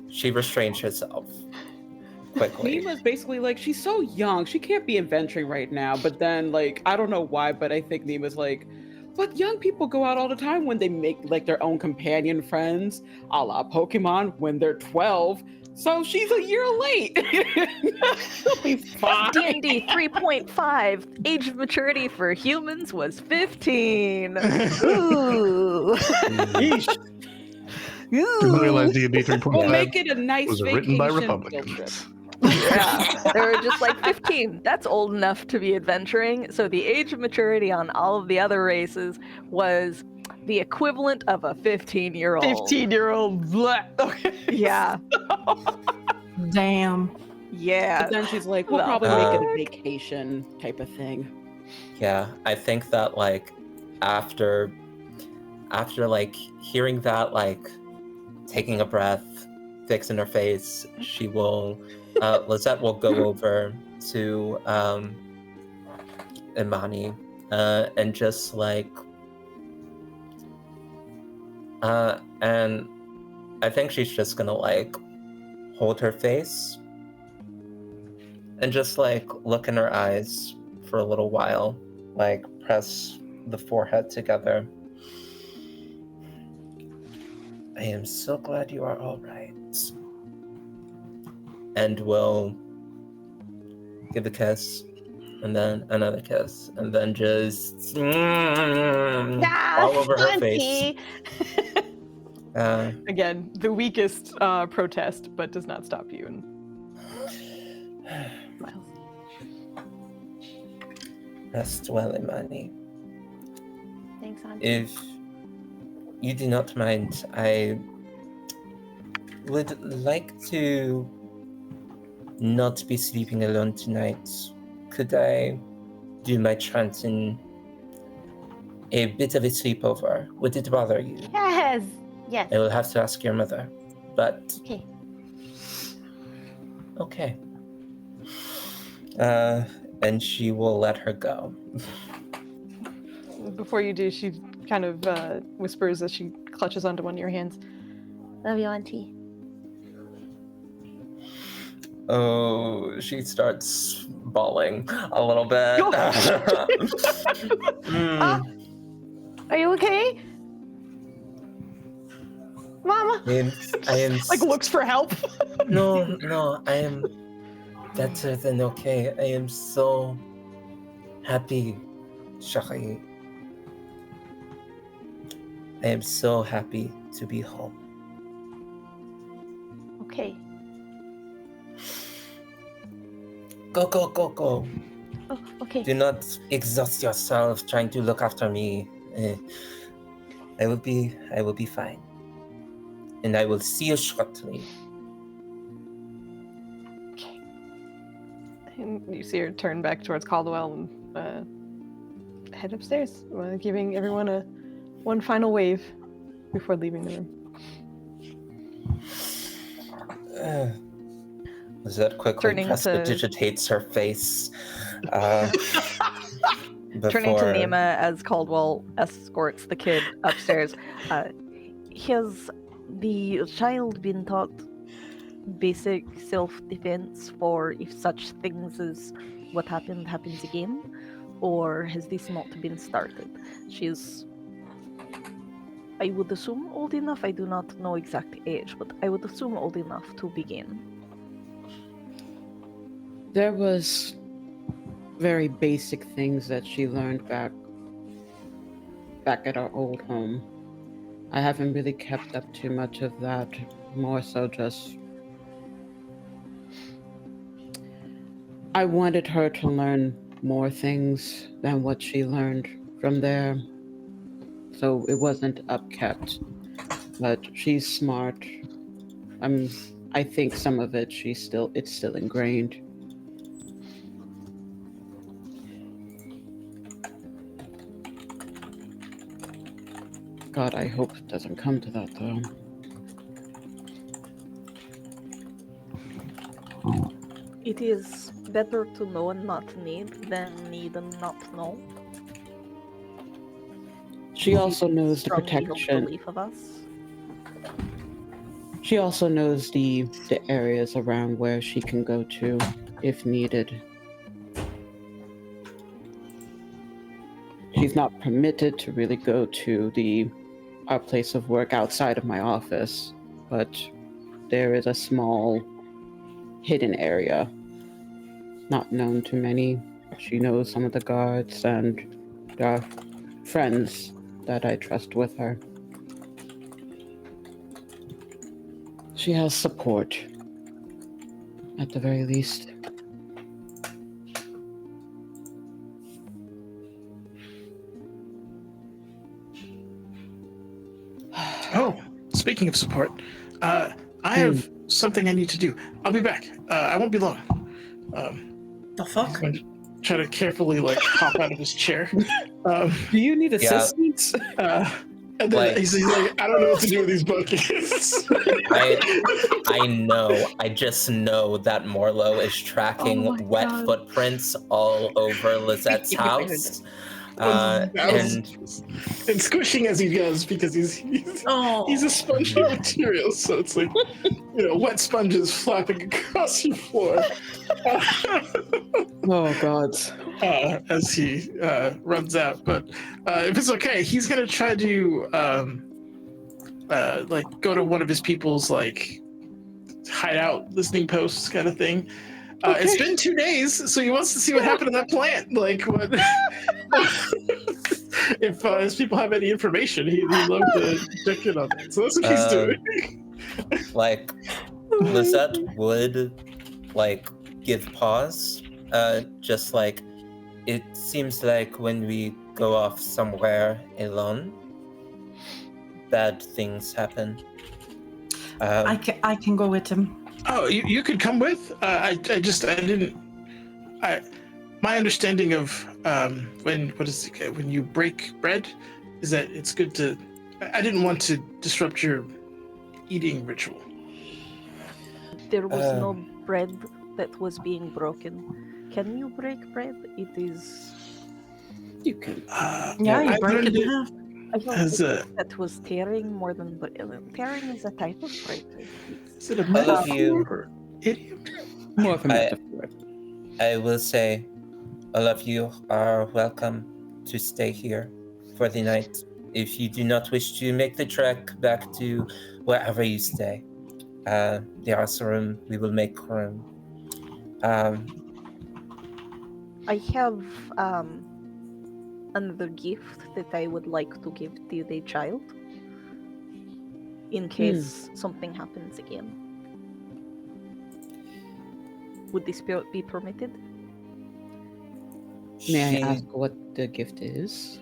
she restrains herself quickly. Nima's basically like, she's so young, she can't be adventuring right now. But then, like, I don't know why, but I think Nima's like, But young people go out all the time when they make like their own companion friends, a la Pokemon, when they're 12. So she's a year late. She'll be fine. D&D 3.5, age of maturity for humans was 15. Ooh. Yeesh. Didn't realize D&D We'll 3.5 make it a nice was vacation written by field trip. Republicans. Yeah, they were just like 15. That's old enough to be adventuring. So the age of maturity on all of the other races was the equivalent of a 15-year-old. 15-year-old. Okay. Yeah. Damn. Yeah. But then she's like, we'll The probably make it fuck? a vacation type of thing. Yeah, I think that like after like hearing that, like taking a breath, fixing her face, she will Lizette will go over to Imani and just like and I think she's just gonna like hold her face and just like look in her eyes for a little while, like press the forehead together. I am so glad you are all right. And will give a kiss, and then another kiss, and then just all over her face. Again, the weakest protest, but does not stop you. And smiles. Rest well, Imani. Thanks, Auntie. If you do not mind, I would like to not be sleeping alone tonight. Could I do my chanting a bit of a sleepover? Would it bother you? Yes. Yes. I will have to ask your mother, but Okay. okay. And she will let her go. Before you do, she kind of whispers as she clutches onto one of your hands. Love you, Auntie. Oh, she starts bawling a little bit. Are you okay? Mama? I am Like looks for help. No, I am better than okay. I am so happy, Shari. I am so happy to be home. Okay. Go, go, go, go. Oh, okay. Do not exhaust yourself trying to look after me. I will be fine. And I will see you shortly. And you see her turn back towards Caldwell and head upstairs, giving everyone one final wave before leaving the room. Lizette quickly Turning to- prestidigitates her face. Turning to before- Nima as Caldwell escorts the kid upstairs. Has the child been taught basic self-defense for if such things as what happens again? Or has this not been started? She's, I would assume, old enough. I do not know exact age, but I would assume old enough to begin. There was very basic things that she learned back at our old home. I haven't really kept up too much of that, more so just I wanted her to learn more things than what she learned from there. So it wasn't upkept. But she's smart. I think some of it it's still ingrained. God, I hope it doesn't come to that, though. It is better to know and not need than need and not know. She also knows the Strongly held protection. belief of us. She also knows the areas around where she can go to if needed. she's not permitted to really go to our place of work outside of my office, but there is a small hidden area not known to many. She knows some of the guards, and there are friends that I trust with her. She has support, at the very least. Oh, speaking of support, I have something I need to do. I'll be back. I won't be long. The fuck? I'm going to try to carefully hop out of his chair. Do you need assistance? And then he's like, I don't know what to do with these buckets. I know. I just know that Morlo is tracking wet footprints all over Lizette's house. And squishing as he goes because he's a spongy material, so it's like wet sponges flapping across your floor. Oh God! As he runs out, but if it's okay, he's gonna try to go to one of his people's hideout listening posts kind of thing. Okay. It's been 2 days, so he wants to see what happened to that plant. What? If his people have any information, he'd love to check in on that. So that's what he's doing. Lizette would give pause. Just it seems like when we go off somewhere alone, bad things happen. I can go with him. Oh, you could come with? I didn't. My understanding of when you break bread is that it's good to. I didn't want to disrupt your eating ritual. There was no bread that was being broken. Can you break bread? It is. You can. You break it in half. That was tearing more than tearing is a type of break. Is it a metaphor or idiom? More of a metaphor. I will say, all of you are welcome to stay here for the night. If you do not wish to make the trek back to wherever you stay, the arse room, we will make room. I have another gift that I would like to give to the child in case something happens again. Would this be permitted? May I ask what the gift is?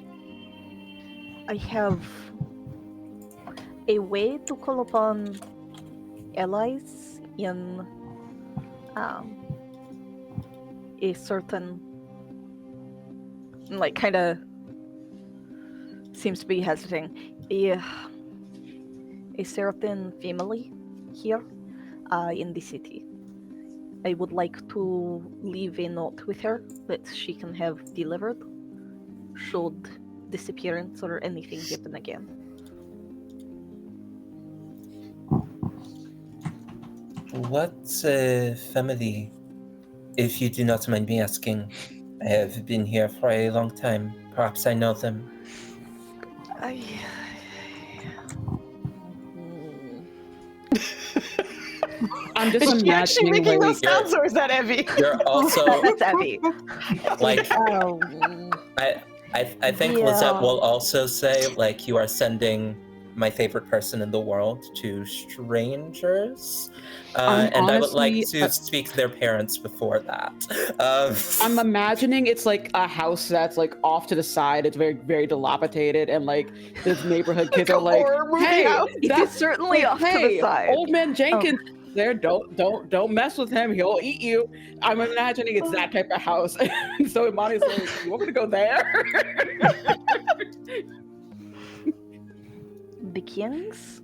I have a way to call upon allies in a certain kind of seems to be hesitating. A certain family here in the city. I would like to leave a note with her that she can have delivered should disappearance or anything happen again. What family, if you do not mind me asking? I have been here for a long time. Perhaps I know them. I'm just Is she actually imagining making those sounds, or is that Evie? You're also That's Evie. I think Lizette will also say you are sending my favorite person in the world to strangers. And honestly, I would like to speak to their parents before that. I'm imagining it's a house that's off to the side. It's very, very dilapidated, and this neighborhood kids are "Hey, that's certainly off to the side. Old man Jenkins there. Don't mess with him. He'll eat you." I'm imagining it's that type of house. So Imani's like, "You want me to go there?" The Kings?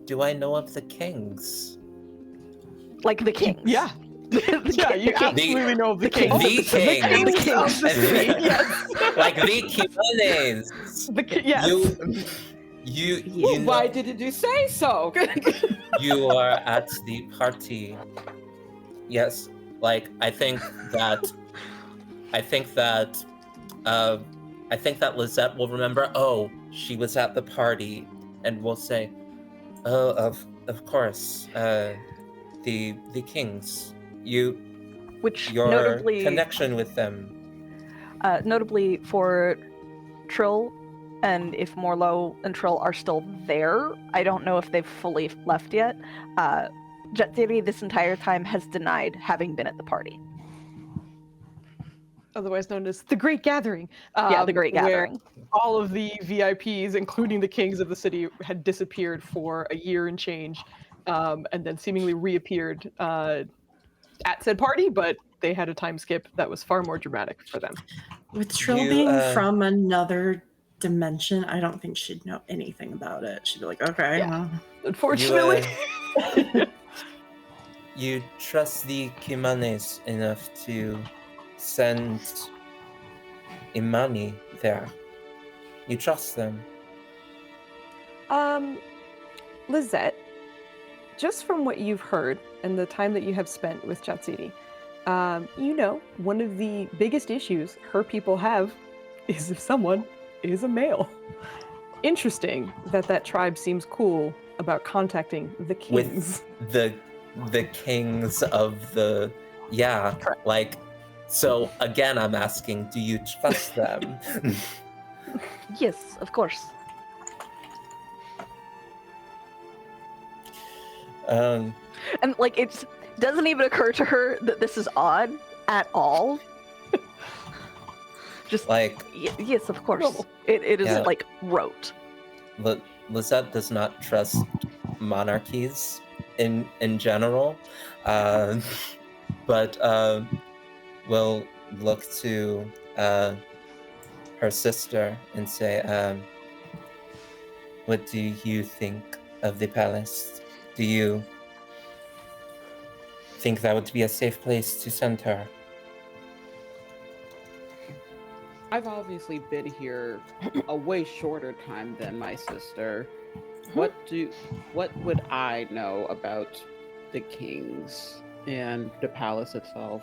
Do I know of the Kings? The Kings? Yeah. You absolutely know of the Kings. The Kings. The Kings of the sea, yes. The Kings. Yes. You know, why didn't you say so? You are at the party. Yes. I think that I think that Lizette will remember, oh, she was at the party, and will say, oh, of course, the Kings, Which your notably, connection with them. notably for Trill, and if Morlo and Trill are still there, I don't know if they've fully left yet. Jet Theory this entire time has denied having been at the party. Otherwise known as the Great Gathering. Yeah, the Great where Gathering. all of the VIPs, including the kings of the city, had disappeared for a year and change, and then seemingly reappeared at said party, but they had a time skip that was far more dramatic for them. With Trill You, being from another dimension, I don't think she'd know anything about it. She'd be like, okay. Yeah. Well. Unfortunately. You trust the Kimanes enough to send Imani there. You trust them. Lizette, just from what you've heard and the time that you have spent with Jatsiri, you know, one of the biggest issues her people have is if someone is a male. Interesting that tribe seems cool about contacting the kings. With the kings of the, yeah, like, so again, I'm asking, do you trust them? Yes, of course. And like, it doesn't even occur to her that this is odd at all. Just like, yes, of course. It is like rote. Lizette does not trust monarchies in general, but will look to her sister and say, what do you think of the palace? Do you think that would be a safe place to send her? I've obviously been here a way shorter time than my sister. What would I know about the kings and the palace itself?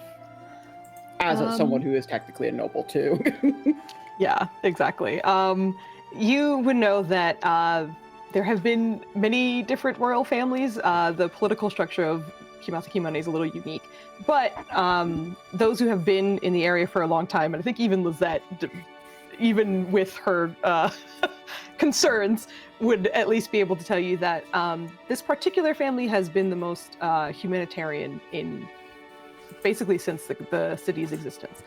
As someone who is technically a noble too. Yeah, exactly. You would know that there have been many different royal families. The political structure of Kimasa Kimane is a little unique. But those who have been in the area for a long time, and I think even Lizette, even with her concerns, would at least be able to tell you that this particular family has been the most humanitarian in basically since the city's existence.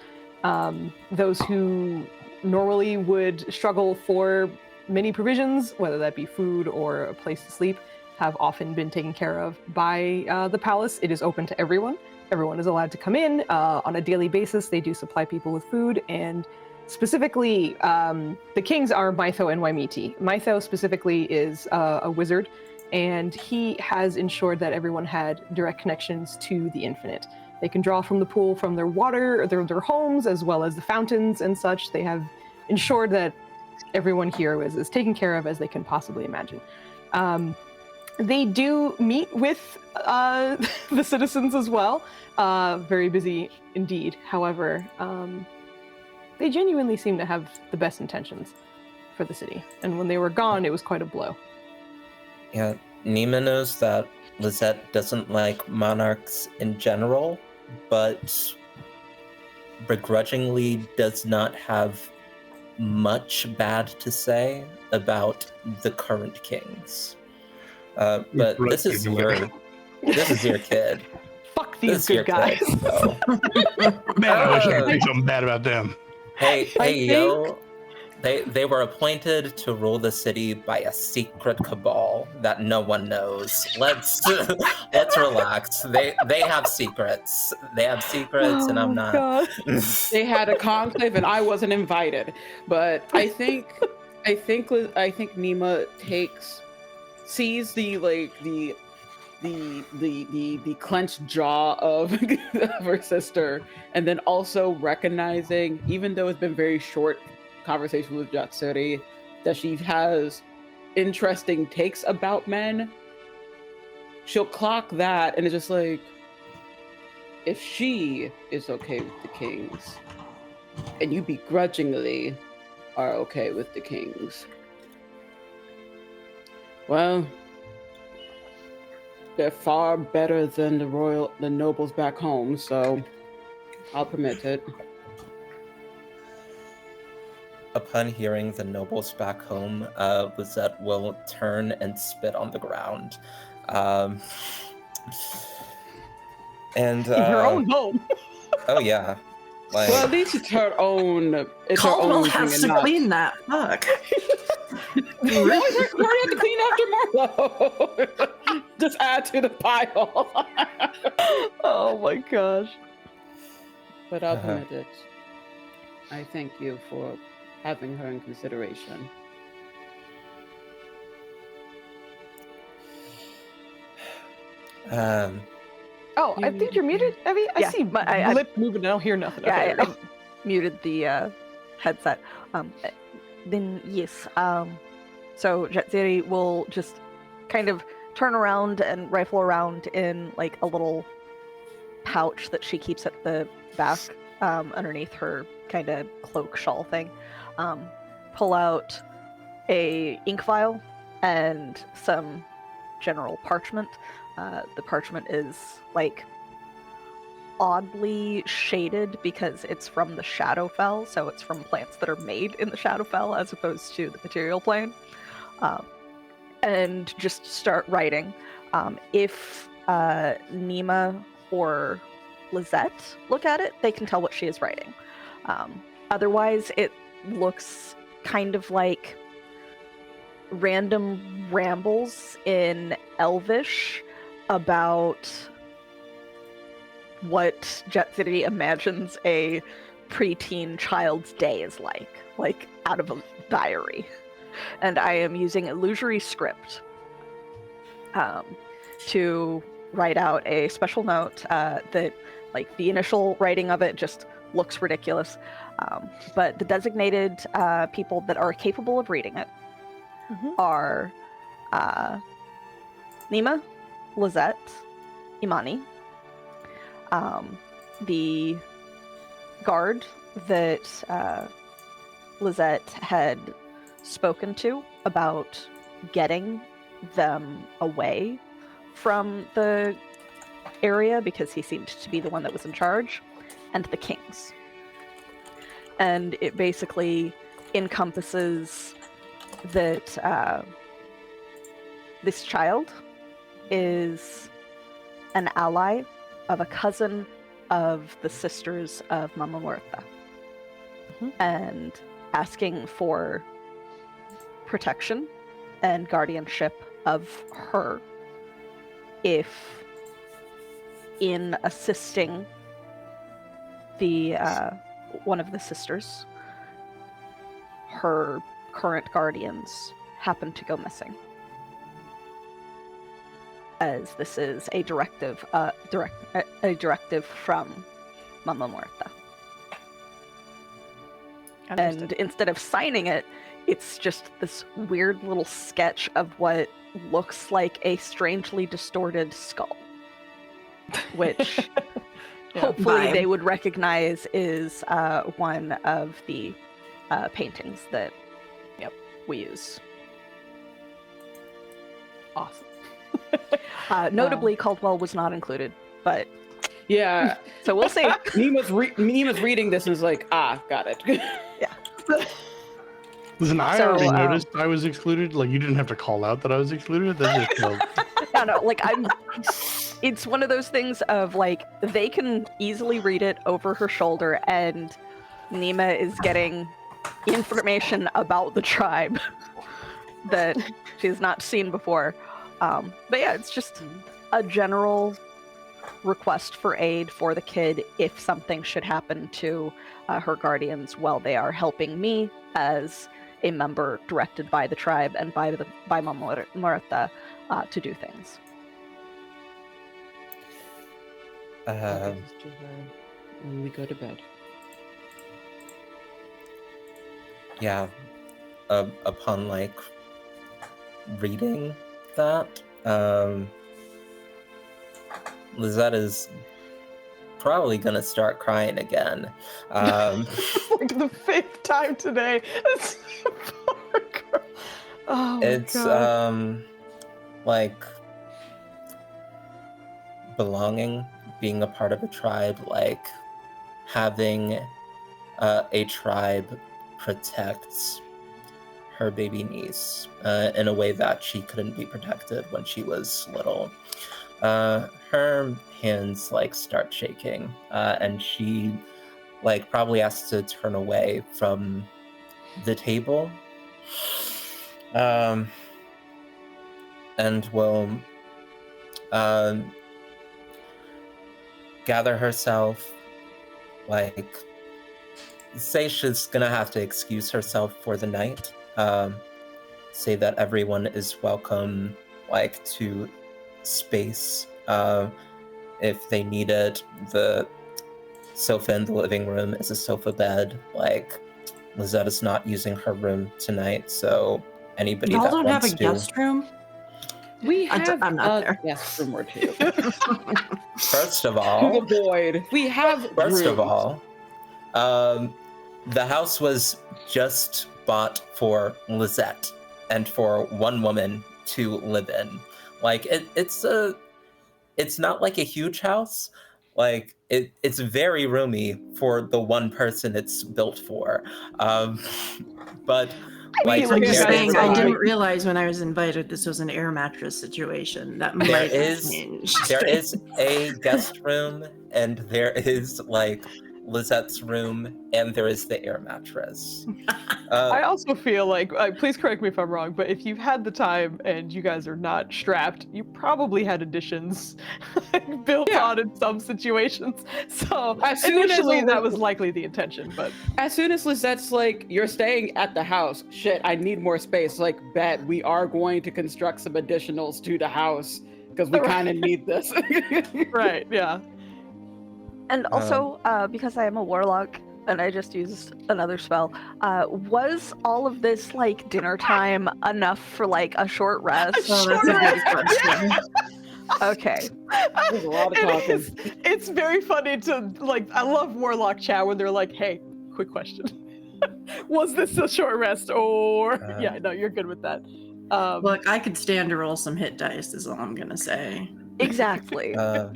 Those who normally would struggle for many provisions, whether that be food or a place to sleep, have often been taken care of by the palace. It is open to everyone. Everyone is allowed to come in on a daily basis. They do supply people with food, and specifically, the kings are Mytho and Waimiti. Mytho specifically is a wizard, and he has ensured that everyone had direct connections to the infinite. They can draw from the pool from their water, their homes, as well as the fountains and such. They have ensured that everyone here is as taken care of as they can possibly imagine. They do meet with the citizens as well. Very busy indeed. However, they genuinely seem to have the best intentions for the city. And when they were gone, it was quite a blow. Yeah, Nima knows that Lizette doesn't like monarchs in general, but begrudgingly does not have much bad to say about the current kings. But this is your kid. Fuck these good guys. Kid, so. Man, I wish I could say something bad about them. Yo, they were appointed to rule the city by a secret cabal that no one knows. Let's relax. They have secrets. And I'm not. God. They had a conclave and I wasn't invited. But I think Nima sees the clenched jaw of her sister, and then also recognizing, even though it's been very short conversation with Jatsuri, that she has interesting takes about men. She'll clock that and it's just like, if she is okay with the kings, and you begrudgingly are okay with the kings. Well, they're far better than the nobles back home, so I'll permit it. Upon hearing the nobles back home, Lizette will turn and spit on the ground. And In her own home. oh yeah. Like, Well, at least it's her own. It's Caldwell her own has thing to and not. clean that. Fuck. You already had to clean after Marlo. Just add to the pile. Oh my gosh. But I'll permit it. I thank you for having her in consideration. Oh, I think you're muted, Evie. I Yeah, see but my lip moving. I don't hear nothing. Yeah, Okay, I muted the headset. Then yes. So Jetsiri will just kind of turn around and rifle around in like a little pouch that she keeps at the back, underneath her kind of cloak shawl thing. Pull out a ink vial and some general parchment. The parchment is like oddly shaded because it's from the Shadowfell, so it's from plants that are made in the Shadowfell as opposed to the material plane. And just start writing. If Nima or Lizette look at it, they can tell what she is writing. Otherwise, it looks kind of like random rambles in Elvish about what Jet City imagines a preteen child's day is like out of a diary. And I am using illusory script to write out a special note that, like, the initial writing of it just looks ridiculous. But the designated people that are capable of reading it are Nima, Lizette, Imani, the guard that Lizette had spoken to about getting them away from the area because he seemed to be the one that was in charge, and the kings. And it basically encompasses that this child is an ally of a cousin of the sisters of Mama Muerta, and asking for protection and guardianship of her if in assisting the one of the sisters, her current guardians happen to go missing, as this is a directive from Mama Muerta. And instead of signing it, it's just this weird little sketch of what looks like a strangely distorted skull, which hopefully they would recognize is one of the paintings that we use. Awesome. Notably, Caldwell was not included, but yeah. So we'll see. Nima's reading this and is like, got it. Yeah. Listen, I So, already noticed I was excluded. Like, you didn't have to call out that I was excluded. That's just no, like it's one of those things of like they can easily read it over her shoulder, and Nima is getting information about the tribe that she's not seen before. But yeah, it's just a general request for aid for the kid if something should happen to her guardians while they are helping me as a member directed by the tribe and by Mama Muerta to do things. When we go to bed. Yeah. Upon like reading that, Lizette is probably gonna start crying again. Like the 5th time today. Poor girl. Oh my It's god. like belonging, being a part of a tribe, like having a tribe protects her baby niece in a way that she couldn't be protected when she was little. Her hands like start shaking, and she like probably has to turn away from the table, and will gather herself, like say she's gonna have to excuse herself for the night, say that everyone is welcome like to space if they need it. The sofa in the living room is a sofa bed. Like Lizette is not using her room tonight, so anybody Y'all that don't have wants a to. guest room? We have I'm not a there. guest room or two. First of To all, the void. We have First of rooms. all, the house was just bought for Lizette and for one woman to live in. Like it's not like a huge house. Like it's very roomy for the one person it's built for. But like I'm just there saying, is I a- didn't realize when I was invited this was an air mattress situation. That There might is- change. there is a guest room, and there is like Lizette's room, and there is the air mattress. I also feel like, please correct me if I'm wrong, but if you've had the time and you guys are not strapped, you probably had additions built on in some situations. So As soon as initially a- that was likely the intention, but As soon as Lizette's like, you're staying at the house, shit, I need more space. Like, bet we are going to construct some additionals to the house because we kind of need this. right, yeah. And also, because I am a warlock and I just used another spell, was all of this like dinner time enough for like a short rest? Oh, that's a good question. Okay. There's a lot of It talking. is- It's very funny to like. I love Warlock chat when they're like, "Hey, quick question: was this a short rest or?" Yeah, no, you're good with that. Look, I could stand to roll some hit dice, is all I'm gonna say. Exactly. Uh,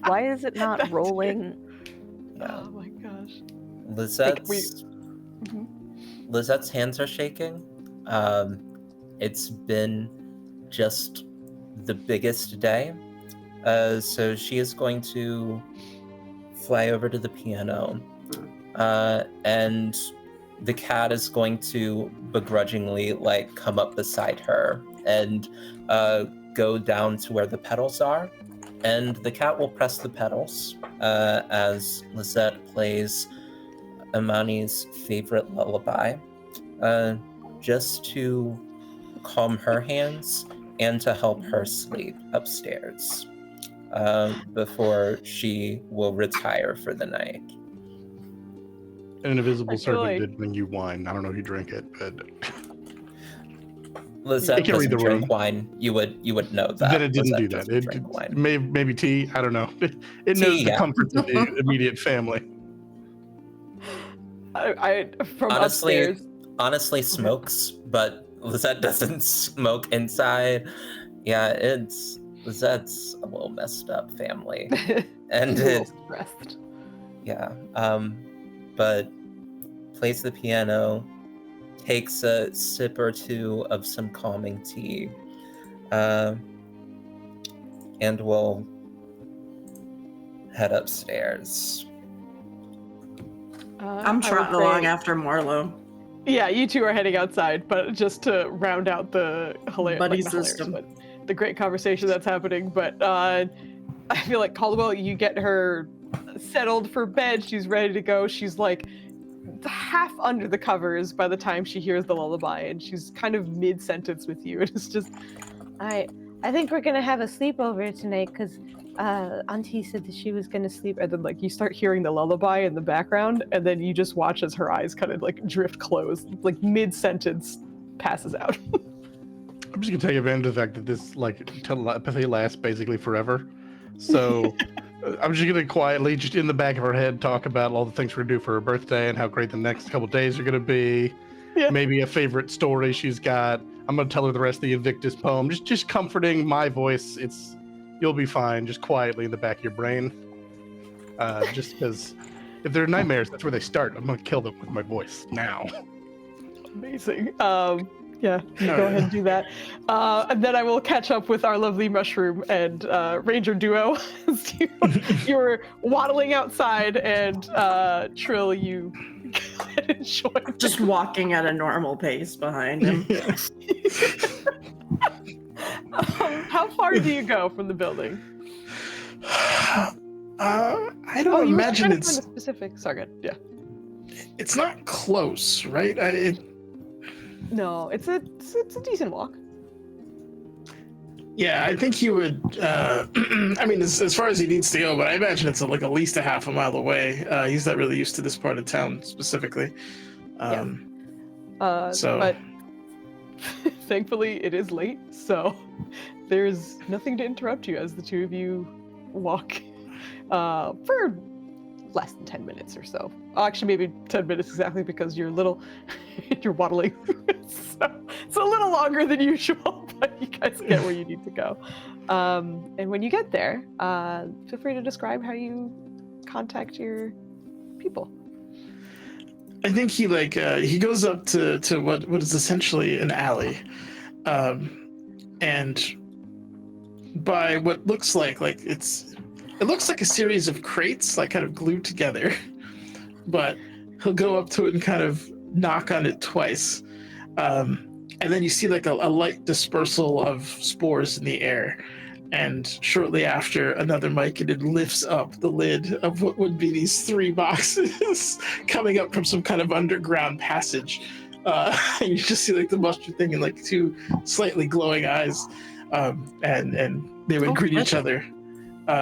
Why is it not That too. rolling? yeah. Oh my gosh. Lizette's Mhm. Lizette's hands are shaking. It's been just the biggest day. So she is going to fly over to the piano, and the cat is going to begrudgingly like come up beside her and go down to where the pedals are, and the cat will press the pedals as Lizette plays Amani's favorite lullaby, just to calm her hands and to help her sleep upstairs before she will retire for the night. An invisible I feel servant like- did bring you wine. I don't know if you drank it, but Lizette It can read doesn't the drink room. wine. You would know that. then it didn't Lizette do that. doesn't It drink wine. maybe tea. I don't know. It knows Tea, the yeah. comforts of the immediate family. I from Honestly, upstairs. honestly smokes, but Lizette doesn't smoke inside. Yeah, Lizette's a little messed up family. And a little it, stressed. yeah, but plays the piano, takes a sip or two of some calming tea, and will head upstairs. I'm I would trotting say- along after Marlo. Yeah, you two are heading outside, but just to round out the Buddy not system. but the great conversation that's happening. But I feel like Caldwell, you get her settled for bed. She's ready to go. She's like half under the covers by the time she hears the lullaby, and she's kind of mid-sentence with you. It's just, I think we're gonna have a sleepover tonight because Auntie said that she was gonna sleep. and then like you start hearing the lullaby in the background, and then you just watch as her eyes kind of like drift closed, like mid-sentence passes out. I'm just gonna take advantage of the fact that this like telepathy lasts basically forever. So I'm just gonna quietly, just in the back of her head, talk about all the things we're gonna do for her birthday and how great the next couple days are gonna be. Yeah. Maybe a favorite story she's got. I'm gonna tell her the rest of the Invictus poem. Just comforting my voice. You'll be fine. Just quietly in the back of your brain. Just because if they're nightmares, that's where they start. I'm gonna kill them with my voice now. Amazing. Yeah, go ahead and do that. And then I will catch up with our lovely mushroom and ranger duo. As you're waddling outside, and Trill, you enjoy. Just walking at a normal pace behind him. How far do you go from the building? I don't you were imagine trying to it's find a specific. Sorry, good. Yeah. it's not close, right? No, it's a decent walk. Yeah, I think he would. I mean, as far as he needs to go, but I imagine it's like at least a half a mile away. He's not really used to this part of town specifically. So, but thankfully it is late, so there's nothing to interrupt you as the two of you walk for less than 10 minutes or so. Actually, maybe 10 minutes exactly, because you're you're waddling. So it's a little longer than usual, but you guys get where you need to go. And when you get there, feel free to describe how you contact your people. I think he goes up to what is essentially an alley, and by what looks like it looks like a series of crates, like kind of glued together, but he'll go up to it and kind of knock on it twice. And then you see like a light dispersal of spores in the air. And shortly after, another myconid lifts up the lid of what would be these 3 boxes coming up from some kind of underground passage. And you just see like the mustard thing and like 2 slightly glowing eyes. And they would greet each other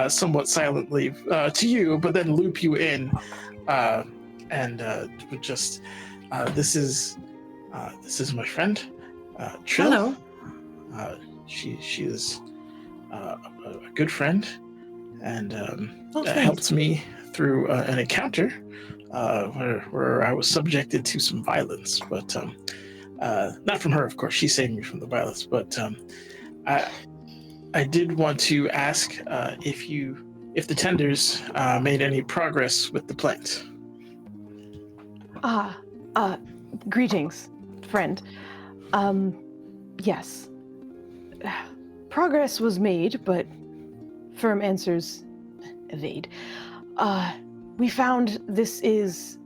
somewhat silently to you, but then loop you in and would just, this is my friend, Trill. Hello. She is a good friend, and Thanks. helped me through an encounter where I was subjected to some violence, but not from her, of course. She saved me from the violence, but I did want to ask if the tenders made any progress with the plant. Greetings, friend. Yes. Progress was made, but firm answers evade. We found this is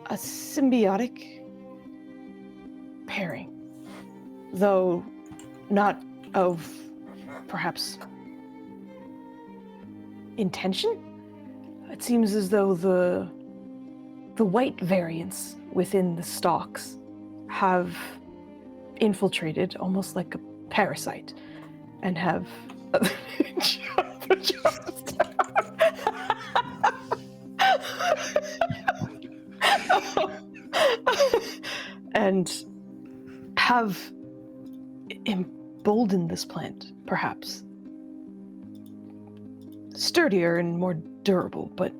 a symbiotic pairing, though not of perhaps intention. It seems as though the white variants within the stalks have infiltrated almost like a parasite and have and have emboldened this plant, perhaps. Sturdier and more durable, but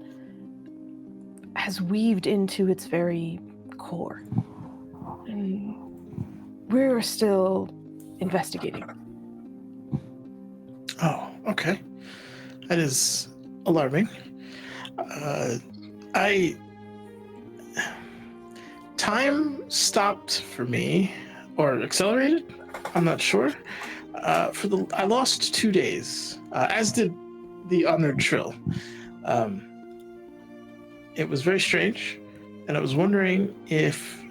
has weaved into its very core. And we're still investigating. Oh, okay. That is alarming. Time stopped for me, or accelerated. I'm not sure. I lost 2 days, as did the honored Trill. It was very strange, and I was wondering if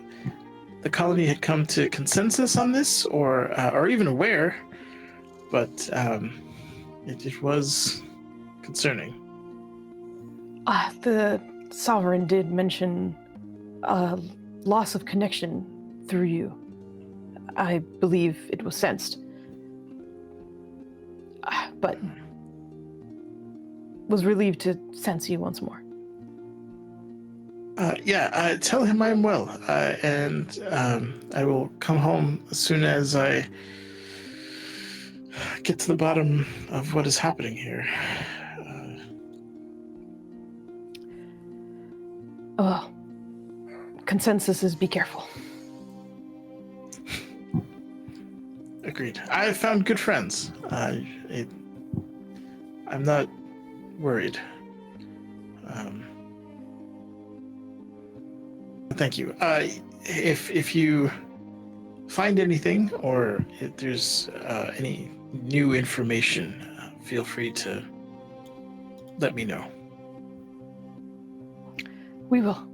the colony had come to consensus on this, or even aware, but it was concerning. The Sovereign did mention loss of connection through you. I believe it was sensed. But was relieved to sense you once more. Tell him I'm well, and I will come home as soon as I get to the bottom of what is happening here. Oh, consensus is be careful. Agreed. I found good friends. I'm not worried. Thank you. If you find anything or if there's any new information, feel free to let me know. We will.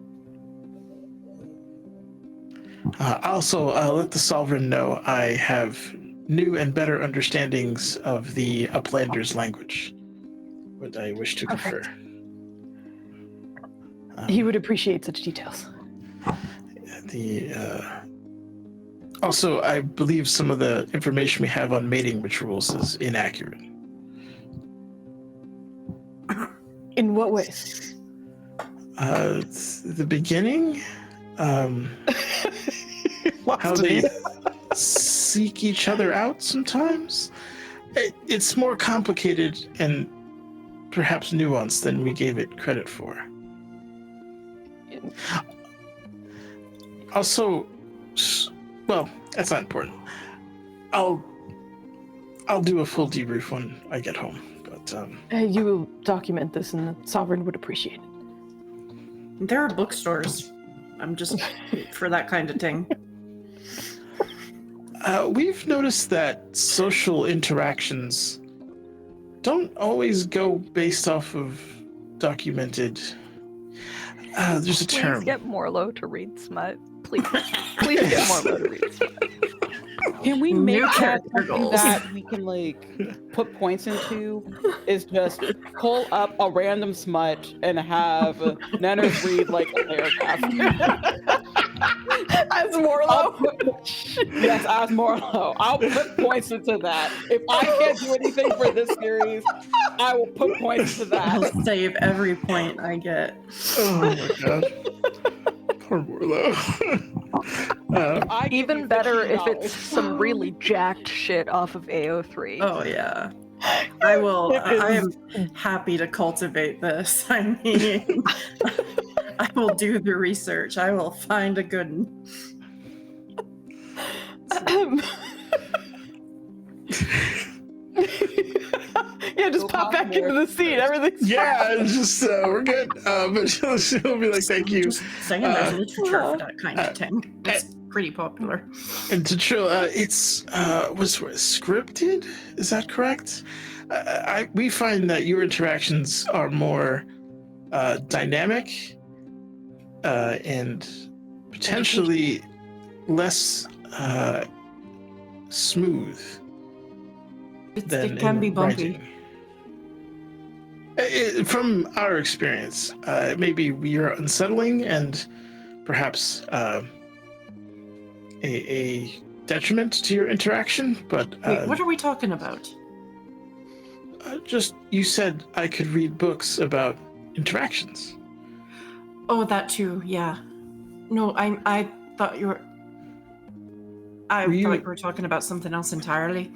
Also, let the Sovereign know I have new and better understandings of the Uplanders' language, what I wish to confer. He would appreciate such details. Also, I believe some of the information we have on mating rituals is inaccurate. In what ways? The beginning, how they seek each other out sometimes. It's more complicated and perhaps nuanced than we gave it credit for. Also, well, that's not important. I'll do a full debrief when I get home. But you will document this, and the Sovereign would appreciate it. There are bookstores. I'm just for that kind of thing. We've noticed that social interactions don't always go based off of documented. There's a term. Please get Morlo to read smut. Please get Morlo to read smut. Can we New make that character something goals. that we can like put points into? Is just pull up a random smut and have Nanners read like a paragraph. As Morlo? Yes, as Morlo. I'll put points into that. If I can't do anything for this series, I will put points to I'll that. save every point I get. Oh my god. Poor Morlo. I give Even you better if $15. it's some really jacked shit off of AO3. Oh yeah. I will. I am happy to cultivate this. I mean, I will do the research. I will find a good one. Yeah, just pop back into the scene. Everything's Yeah, it's just we're good. But she'll be like, "Thank you." Just saying, there's literature for that kind of thing. It's pretty popular. And to Trill, it's was scripted. Is that correct? We find that your interactions are more dynamic and potentially less smooth than It can in be bumpy. writing. From our experience, maybe you're unsettling and perhaps a detriment to your interaction, but Wait, what are we talking about? just you said I could read books about interactions. Oh, that too. Yeah. No, I thought you were. I thought you were talking about something else entirely.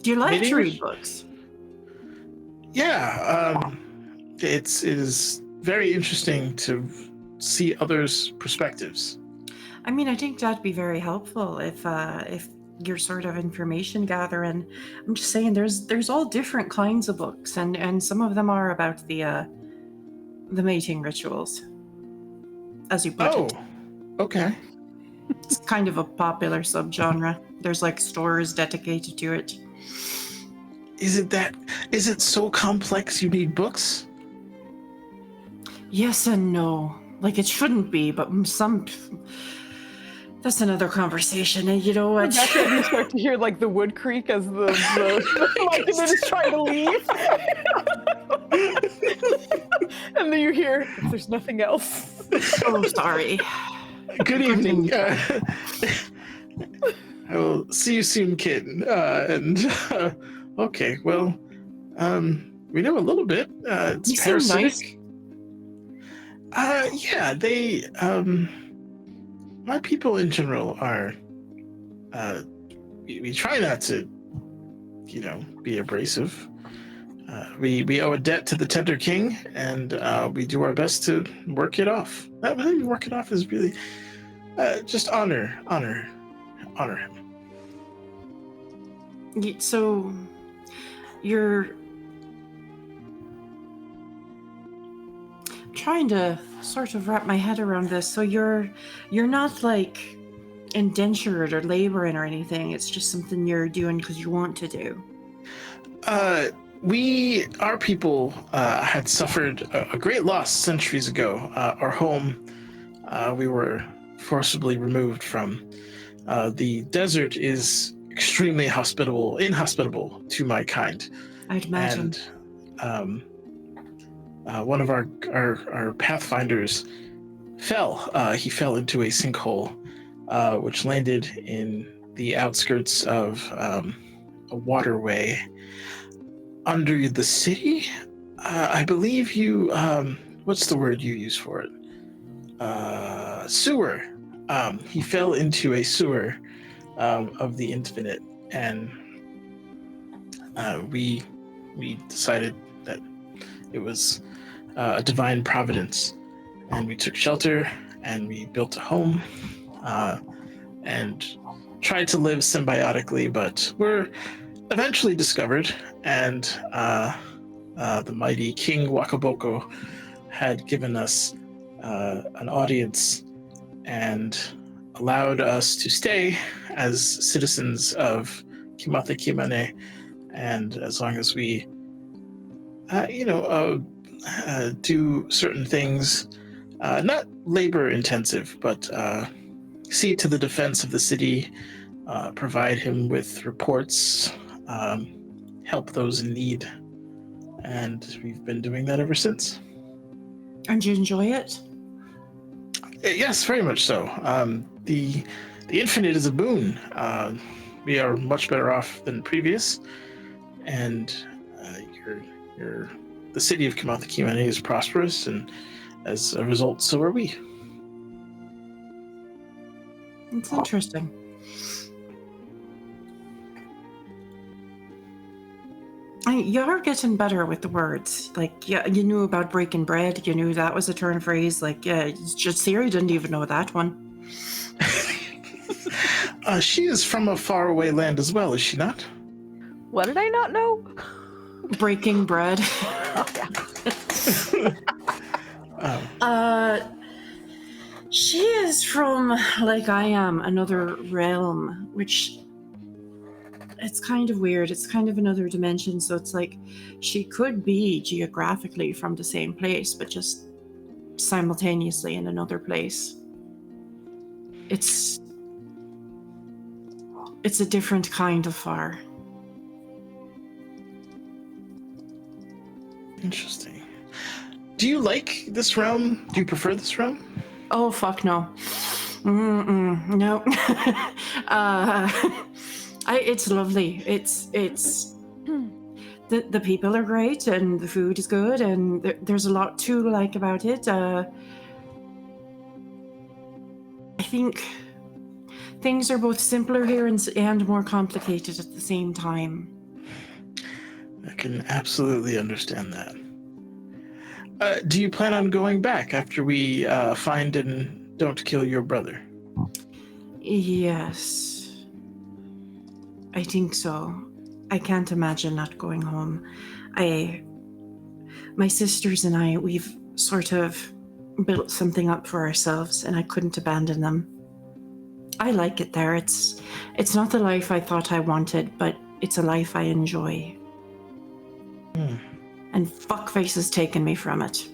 Do you like to read books? Yeah, it is very interesting to see others' perspectives. I mean, I think that'd be very helpful if you're sort of information gathering. I'm just saying, there's all different kinds of books, and some of them are about the mating rituals, as you put it. Okay. It's kind of a popular subgenre. There's like stores dedicated to it. Is it so complex you need books? Yes and no. Like, it shouldn't be, but that's another conversation. And you know what? That's when you start to hear like the wood creak as the Lycanon is trying to leave. And then you hear, there's nothing else. Oh, sorry. Good evening. I will see you soon, kid. Okay, well, we know a little bit. It's You seem parasitic. nice. Yeah, they, my people in general are, we try not to, be abrasive. we owe a debt to the Tender King, and we do our best to work it off. Not really work it off is really just honor him. So you're trying to sort of wrap my head around this. So you're not like indentured or laboring or anything. It's just something you're doing because you want to do. Our people had suffered a great loss centuries ago. Our home, we were forcibly removed from. The desert is extremely inhospitable to my kind. I'd imagine. And one of our pathfinders fell. He fell into a sinkhole, which landed in the outskirts of a waterway under the city. I believe you. What's the word you use for it? Sewer. He fell into a sewer of the infinite, and we decided that it was a divine providence, and we took shelter and we built a home and tried to live symbiotically, but were eventually discovered, and the mighty King Wakaboko had given us an audience and allowed us to stay as citizens of Kimata Kimane, and as long as we do certain things, not labor intensive, but see to the defense of the city, provide him with reports, help those in need, and we've been doing that ever since. And you enjoy it? Yes, very much so. The infinite is a boon. We are much better off than previous, and the city of Kimata Kimane is prosperous, and as a result, so are we. It's interesting. You are getting better with the words. Like, yeah, you knew about breaking bread. You knew that was a turn phrase. Like, yeah, just Siri didn't even know that one. She is from a faraway land as well, is she not? What did I not know? Breaking bread. She is from, like I am, another realm, which it's kind of weird. It's kind of another dimension, so it's like she could be geographically from the same place, but just simultaneously in another place. It's a different kind of far. Interesting. Do you like this realm? Do you prefer this realm? Oh, fuck no. No. It's lovely. It's the people are great, and the food is good, and there's a lot to like about it. I think things are both simpler here and more complicated at the same time. I can absolutely understand that. Do you plan on going back after we find and don't kill your brother? Yes. I think so. I can't imagine not going home. My sisters and I, we've sort of built something up for ourselves, and I couldn't abandon them. I like it there. It's not the life I thought I wanted, but it's a life I enjoy. And fuckface has taken me from it.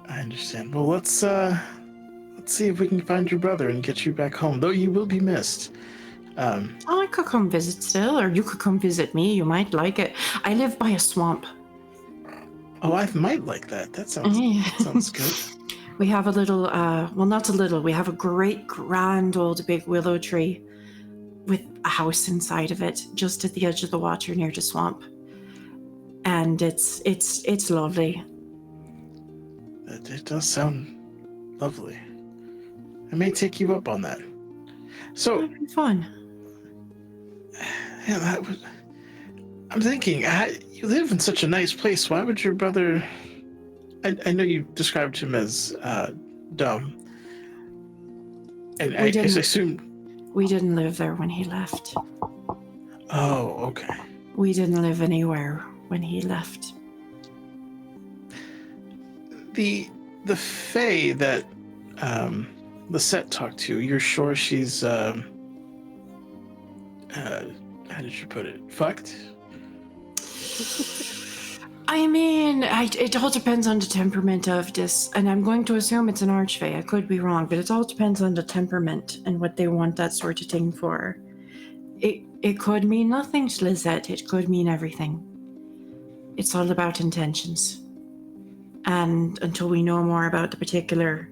I understand. Well, let's see if we can find your brother and get you back home, though you will be missed. I could come visit still, or you could come visit me. You might like it. I live by a swamp. Oh, I might like that. That sounds good. We have a little, well, not a little, we have a great, grand old big willow tree with a house inside of it, just at the edge of the water near the swamp. And it's lovely. It does sound lovely. I may take you up on that. So That'd be fun. Yeah, I'm thinking, you live in such a nice place. Why would your brother? I know you described him as dumb, and I assumed. We didn't live there when he left. Oh, okay. We didn't live anywhere when he left. The Fae that Lisette talked to, you're sure she's how did you put it? Fucked? I mean, it all depends on the temperament of this, and I'm going to assume it's an archfey. I could be wrong, but it all depends on the temperament and what they want that sort of thing for. It could mean nothing to Lisette. It could mean everything. It's all about intentions. And until we know more about the particular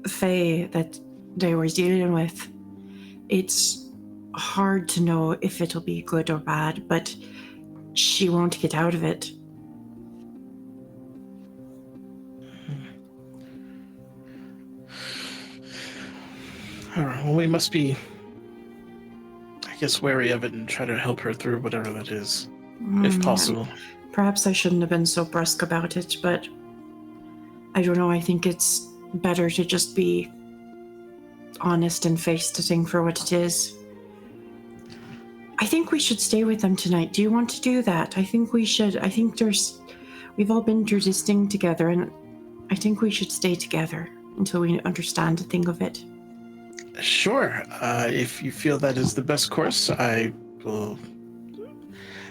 fae that they were dealing with, it's hard to know if it'll be good or bad, but she won't get out of it. All right, well, we must be, I guess, wary of it and try to help her through whatever that is, if possible. Perhaps I shouldn't have been so brusque about it, but I don't know, I think it's better to just be honest and face the thing for what it is. I think we should stay with them tonight. Do you want to do that? I think we should. I think we've all been through this thing together, and I think we should stay together until we understand the thing of it. Sure. If you feel that is the best course, I will.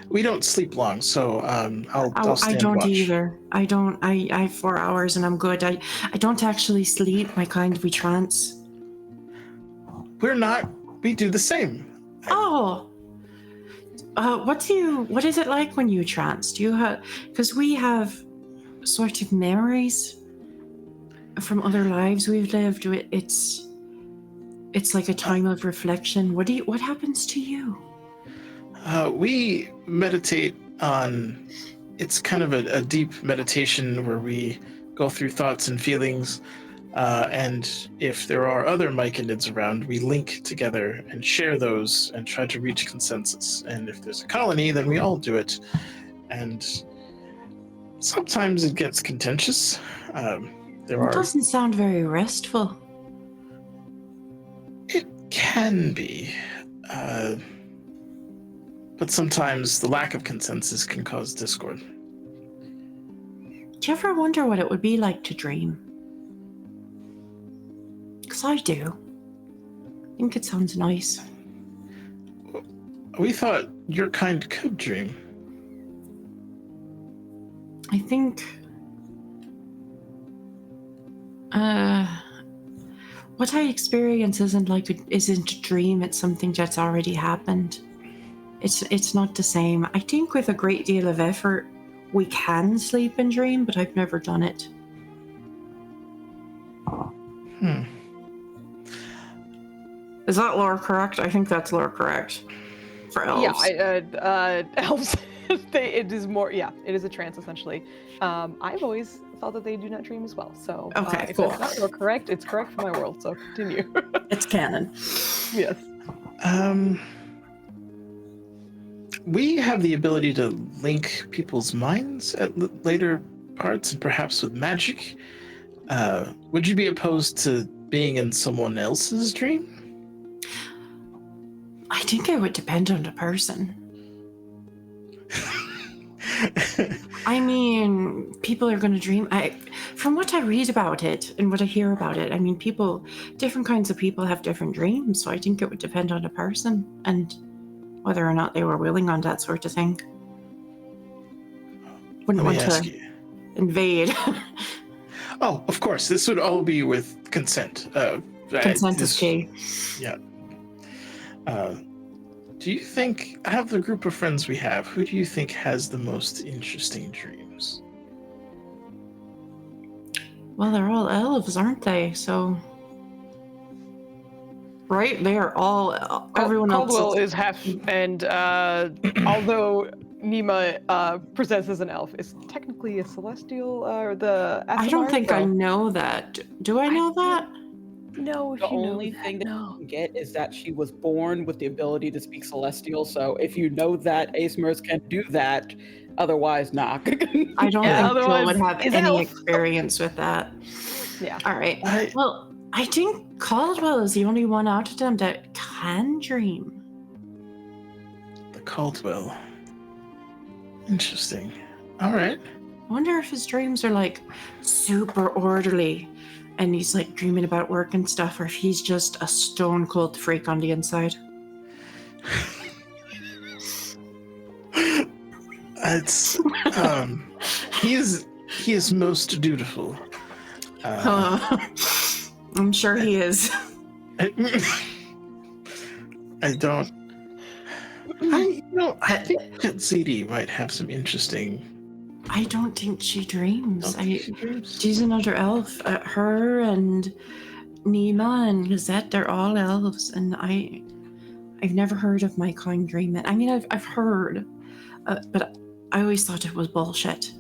We don't sleep long, so I'll stand I don't watch. either. I don't. I have 4 hours and I'm good. I don't actually sleep. I kind of be trance. We're not. We do the same. Oh. What is it like when you trance? Do you have, because we have sort of memories from other lives we've lived. It's like a time of reflection. What happens to you? We meditate on, it's kind of a deep meditation where we go through thoughts and feelings. And if there are other myconids around, we link together and share those and try to reach consensus. And if there's a colony, then we all do it. And sometimes it gets contentious. It doesn't sound very restful. It can be. But sometimes the lack of consensus can cause discord. Do you ever wonder what it would be like to dream? Because I do. I think it sounds nice. We thought your kind could dream. I think... what I experience isn't a dream, it's something that's already happened. It's not the same. I think with a great deal of effort, we can sleep and dream, but I've never done it. Is that lore correct? I think that's lore correct. For elves. Yeah, elves. It is more. Yeah, it is a trance essentially. I've always thought that they do not dream as well. So okay, if cool. that's not lore correct, it's correct for my world. So continue. It's canon. Yes. We have the ability to link people's minds at later parts, and perhaps with magic. Would you be opposed to being in someone else's dream? I think it would depend on the person. I mean, people are going to dream. From what I read about it and what I hear about it, I mean, different kinds of people have different dreams. So I think it would depend on the person and whether or not they were willing on that sort of thing. Wouldn't want to invade. Oh, of course. This would all be with consent. Consent is key. Yeah. Do you think, out of the group of friends we have, who do you think has the most interesting dreams? Well, they're all elves, aren't they? So, right? They are all. Everyone Caldwell else is half, and although Nima presents as an elf, is technically a celestial or the. I don't think I know that. Do I know that? know if The you know only that. thing that No. you can get is that she was born with the ability to speak Celestial. So if you know that, Ace Merce can do that. Otherwise, nah. I don't Yeah, think Jill would otherwise, have he's any elf. experience with that. Yeah. All right. I- Well, I think Caldwell is the only one out of them that can dream. The Caldwell. Interesting. All right. I wonder if his dreams are like super orderly and he's like dreaming about work and stuff, or if he's just a stone cold freak on the inside. It's he is most dutiful. I'm sure he is. I don't. I think that ZD might have some interesting. I don't think she dreams. Don't think she dreams. She's another elf. Her and Nima and Lizette, they're all elves, and I've never heard of my kind dreaming. I mean, I've heard, but I always thought it was bullshit.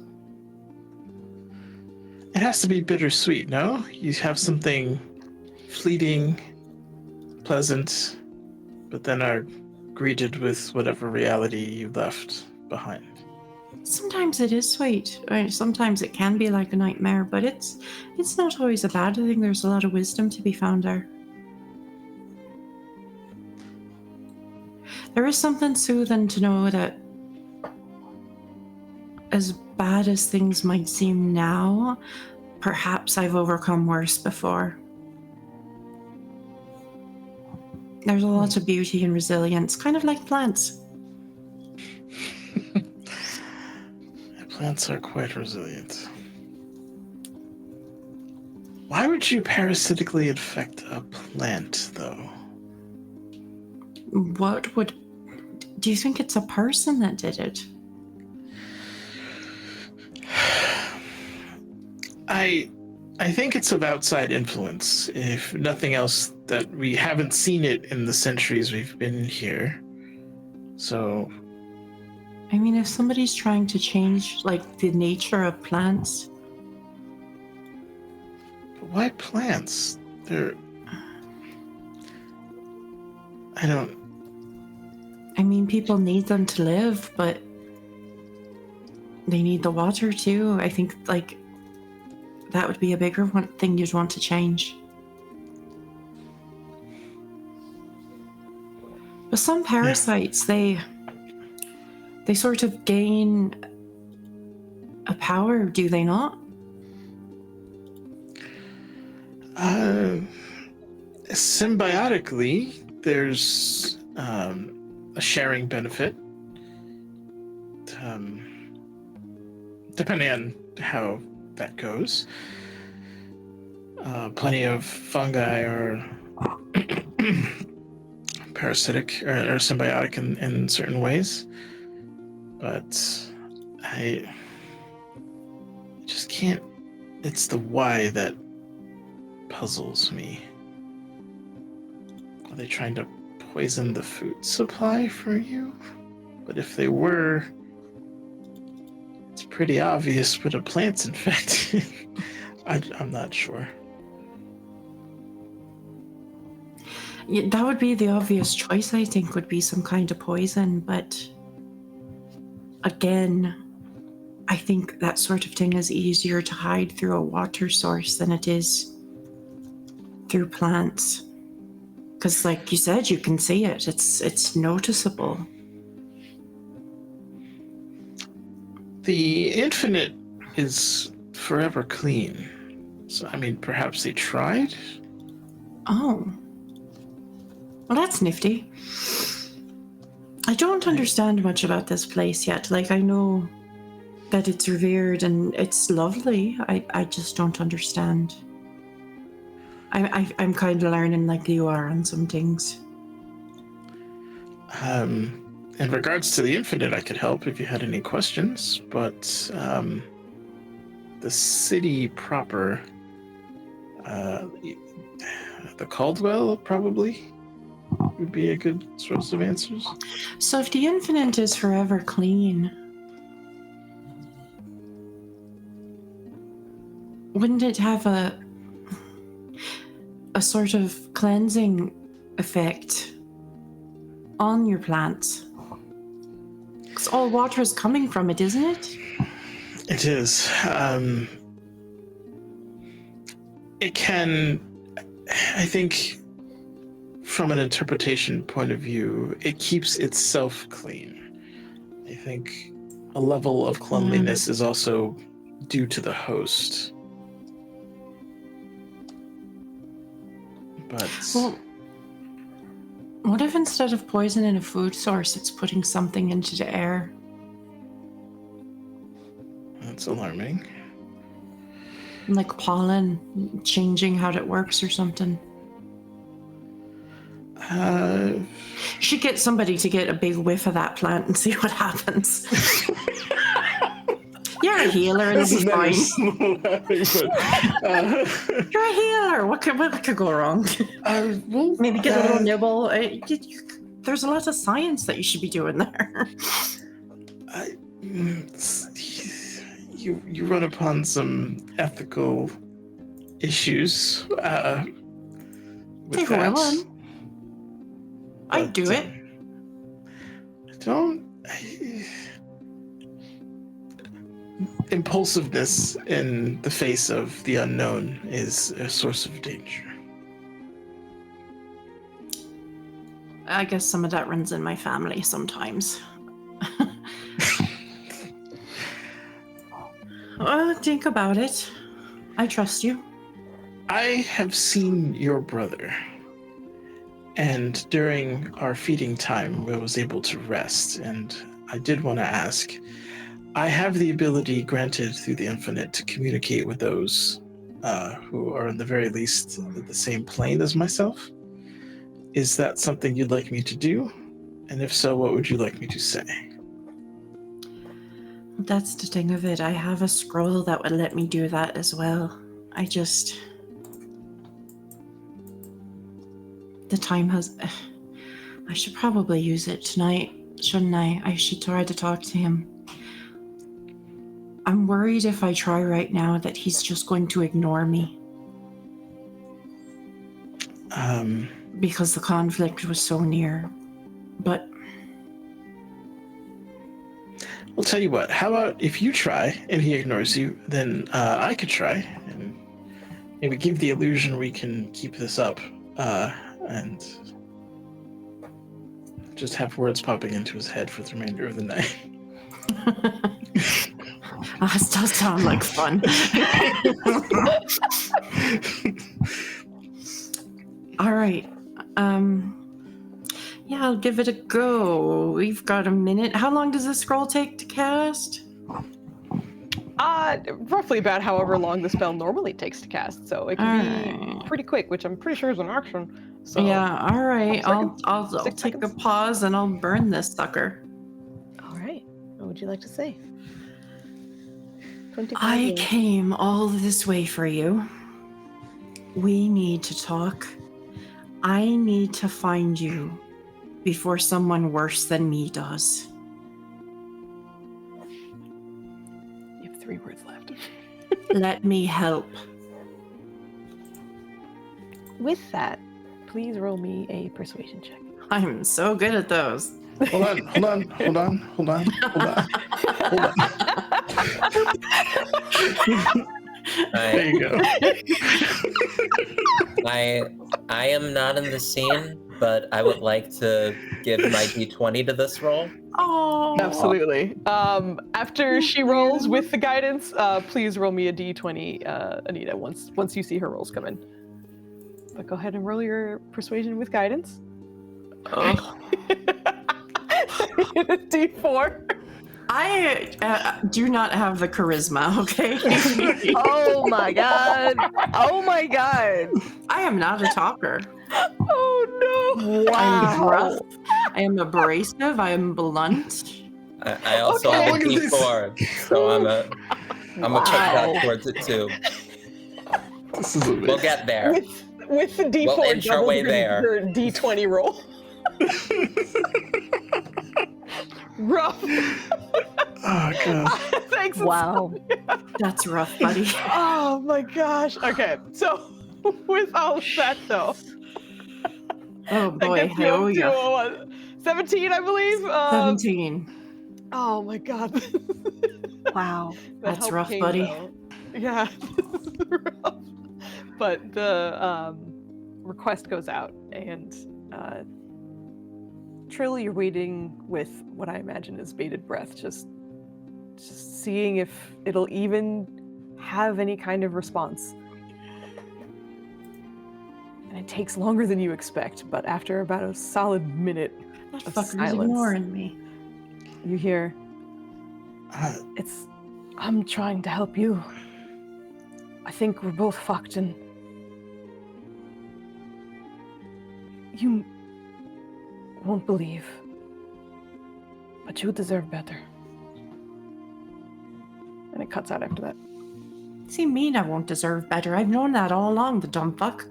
It has to be bittersweet, no? You have something fleeting, pleasant, but then are greeted with whatever reality you left behind. Sometimes it is sweet. Or sometimes it can be like a nightmare, but it's not always a bad thing. There's a lot of wisdom to be found there. There is something soothing to know that as bad as things might seem now, perhaps I've overcome worse before. There's a lot of beauty and resilience, kind of like plants. Plants are quite resilient. Why would you parasitically infect a plant, though? Do you think it's a person that did it? I think it's of outside influence, if nothing else, that we haven't seen it in the centuries we've been here. So, I mean, if somebody's trying to change, like, the nature of plants... but why plants? I mean, people need them to live, but they need the water too. I think, like, that would be a bigger thing you'd want to change. But some parasites, they sort of gain a power, do they not? Symbiotically, there's a sharing benefit. Depending on how that goes. Plenty of fungi are parasitic or symbiotic in certain ways. But I just can't. It's the why that puzzles me. Are they trying to poison the food supply for you? But if they were, it's pretty obvious when a plant's infected. I'm not sure. Yeah, that would be the obvious choice, I think, would be some kind of poison, but again, I think that sort of thing is easier to hide through a water source than it is through plants. Because, like you said, you can see it. It's noticeable. The infinite is forever clean. So, I mean, perhaps they tried? Oh. Well, that's nifty. I don't understand much about this place yet. Like, I know that it's revered and it's lovely. I just don't understand. I'm kind of learning like you are on some things. In regards to the infinite, I could help if you had any questions, but the city proper, the Caldwell probably would be a good source of answers. So if the infinite is forever clean, wouldn't it have a sort of cleansing effect on your plants. Because all water is coming from it, isn't it? It is. It can, I think, from an interpretation point of view, it keeps itself clean. I think a level of cleanliness is also due to the host. But Well, what if instead of poisoning a food source, it's putting something into the air? that's alarming. Like pollen, changing how it works or something. Should get somebody to get a big whiff of that plant and see what happens. You're a healer and it'll be fine. You're a healer. What could go wrong? Maybe get a little nibble. There's a lot of science that you should be doing there. You run upon some ethical issues with Take a one. I'd do it. Impulsiveness in the face of the unknown is a source of danger. I guess some of that runs in my family sometimes. Think about it. I trust you. I have seen your brother, and during our feeding time, I was able to rest, and I did want to ask, I have the ability granted through the infinite to communicate with those who are in the very least the same plane as myself. Is that something you'd like me to do? And if so, what would you like me to say? That's the thing of it. I have a scroll that would let me do that as well. The time has... I should probably use it tonight, shouldn't I? I should try to talk to him. I'm worried if I try right now that he's just going to ignore me. Because the conflict was so near. But... I'll tell you what, how about if you try and he ignores you, then I could try and maybe give the illusion we can keep this up and just have words popping into his head for the remainder of the night. This does sound like fun. All right. Yeah, I'll give it a go. We've got a minute. How long does this scroll take to cast? Roughly about however long the spell normally takes to cast. So it can be pretty quick, which I'm pretty sure is an action. So yeah, all right. I'll take a pause and I'll burn this sucker. All right. What would you like to say? I came all this way for you. We need to talk. I need to find you before someone worse than me does. You have 3 words left. Let me help. With that, please roll me a persuasion check. I'm so good at those. Hold on. There you go. I am not in the scene, but I would like to give my d20 to this roll. Oh, absolutely. After she rolls with the guidance, please roll me a d20, Anita, once you see her rolls come in. But go ahead and roll your persuasion with guidance. Oh. A d4. I do not have the charisma, okay? Oh my god. Oh my god. I am not a talker. Oh no. I'm rough. I am abrasive. I am blunt. I also have a d4, so I'm a put that towards it too. We'll get there. With the d4, we'll inch our way there. Your d20 roll. Rough. Oh god. Thanks. Wow. That's rough, buddy. Oh my gosh. Okay, so with all of that, though. Oh That boy, gets you I up owe to ya. what, 17, I believe. 17. Oh my god. Wow. The That's help rough, came, buddy. though. Yeah, this is rough. But the request goes out, and Trill, you're waiting with what I imagine is bated breath, just seeing if it'll even have any kind of response. And it takes longer than you expect, but after about a solid minute That of fucker's silence, ignoring me. you hear, I'm trying to help you. I think we're both fucked, and you won't believe, but you deserve better. And it cuts out after that. Does he mean I won't deserve better? I've known that all along, the dumb fuck.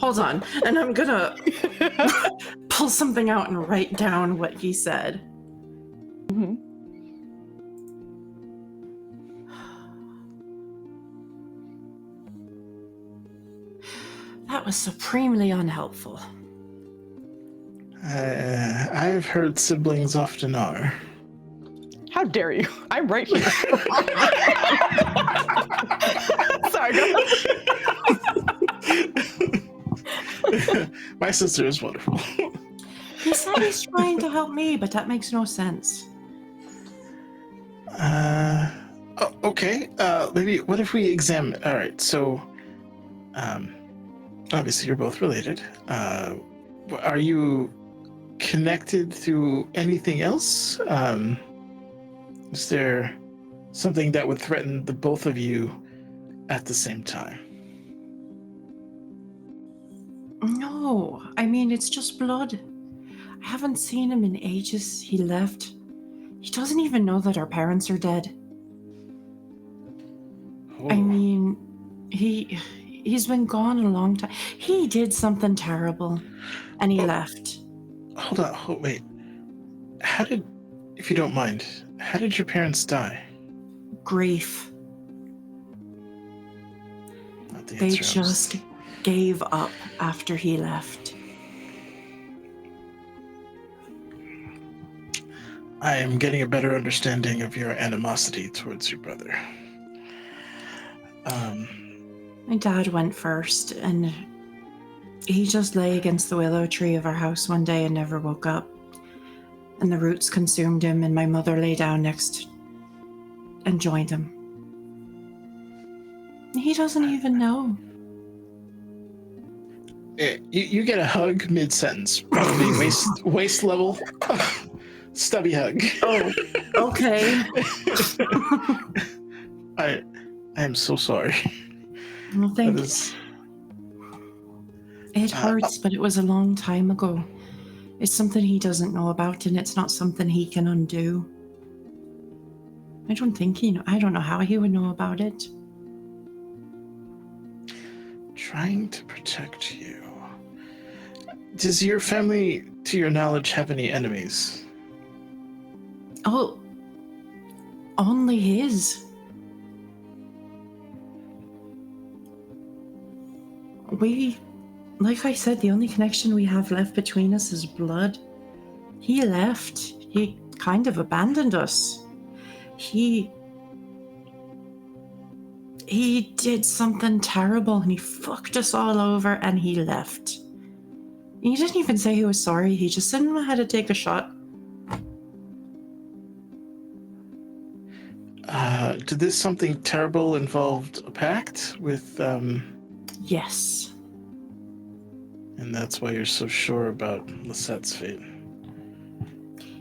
Hold on, and I'm gonna pull something out and write down what he said. Mm-hmm. That was supremely unhelpful. I've heard siblings often are. How dare you? I'm right here. Sorry, go. My sister is wonderful. He said he's trying to help me, but that makes no sense. Okay. Maybe. What if we examine? All right. So, obviously you're both related. Are you connected through anything else? Is there something that would threaten the both of you at the same time? No, I mean, it's just blood. I haven't seen him in ages. He left. He doesn't even know that our parents are dead. I mean, he's been gone a long time. He did something terrible, and he left. Hold on. Wait. How did, if you don't mind, how did your parents die? Grief. Not the They answer I was- just gave up after he left. I am getting a better understanding of your animosity towards your brother. My dad went first, and he just lay against the willow tree of our house one day and never woke up. And the roots consumed him, and my mother lay down next and joined him. He doesn't even know. You get a hug mid-sentence, probably waist level, stubby hug. Oh, okay. I am so sorry. Well, thank That you. is- It hurts, but it was a long time ago. It's something he doesn't know about, and it's not something he can undo. I don't think he know. I don't know how he would know about it. Trying to protect you. Does your family, to your knowledge, have any enemies? Oh, only his. Like I said, the only connection we have left between us is blood. He left. He kind of abandoned us. He did something terrible and he fucked us all over and he left. He didn't even say he was sorry. He just didn't know how to take a shot. Did this something terrible involved a pact with, Yes. and that's why you're so sure about Lisette's fate?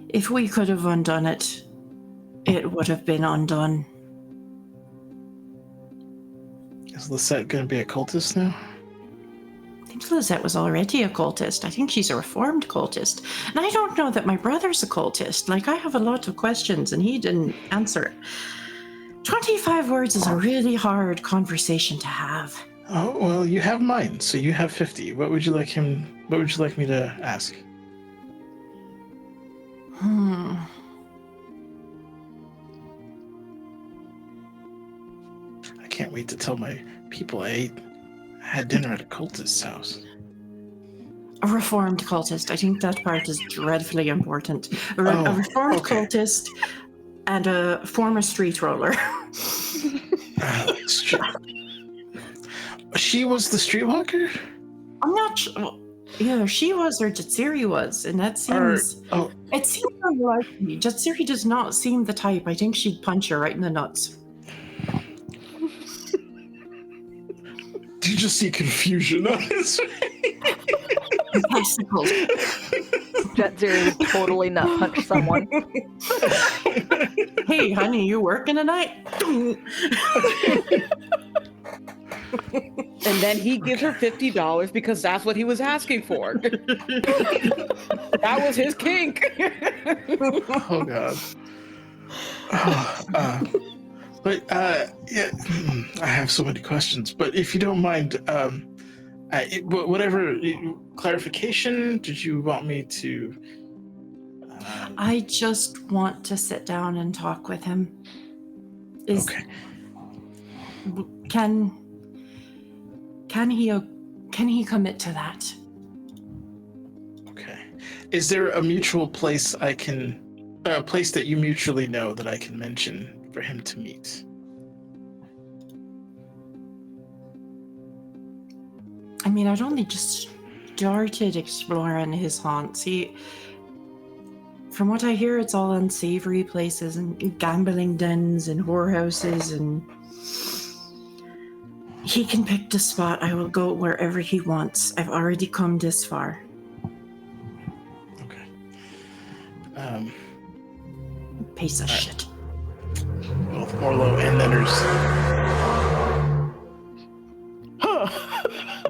If we could have undone it, it would have been undone. Is Lisette going to be a cultist now? I think Lizette was already a cultist. I think she's a reformed cultist. And I don't know that my brother's a cultist. Like, I have a lot of questions and he didn't answer. 25 words is a really hard conversation to have. Oh, well, you have mine, so you have 50. What would you like me to ask? can't wait to tell my people I had dinner at a cultist's house. A reformed cultist. I think that part is dreadfully important. A reformed cultist and a former street roller. She was the streetwalker? I'm not sure. Well, either she was or Jatsiri was, and that seems... It seems unlikely. Jatsiri does not seem the type. I think she'd punch her right in the nuts. Do you just see confusion on his face? Testicles. Jatsiri would totally not punch someone. Hey, honey, you working tonight? And then he gives her $50 because that's what he was asking for. That was his kink. Oh God. Yeah, I have so many questions. But if you don't mind, whatever clarification did you want me to? I just want to sit down and talk with him. Okay. Can he commit to that? Okay. Is there a mutual place a place that you mutually know that I can mention for him to meet? I mean, I'd only just started exploring his haunts. From what I hear, it's all unsavory places and gambling dens and whorehouses, and he can pick the spot. I will go wherever he wants. I've already come this far. Okay. Piece of shit. Both Morlo and Nenners.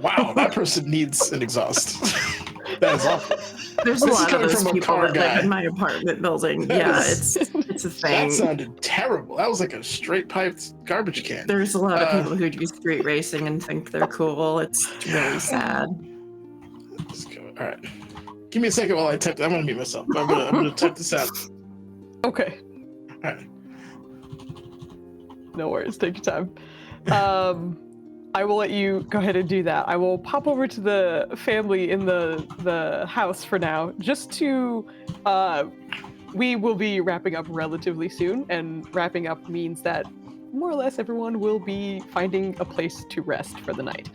Wow, that person needs an exhaust. That is awful. There's a lot of those people that live in my apartment building. It's a thing. That sounded terrible. That was like a straight piped garbage can. There's a lot of people who do street racing and think they're cool. It's really sad. Let's go. All right. Give me a second while I type. I'm gonna mute myself. I'm gonna type this out. Okay. All right. No worries. Take your time. I will let you go ahead and do that. I will pop over to the family in the house for now, just to, we will be wrapping up relatively soon, and wrapping up means that more or less everyone will be finding a place to rest for the night.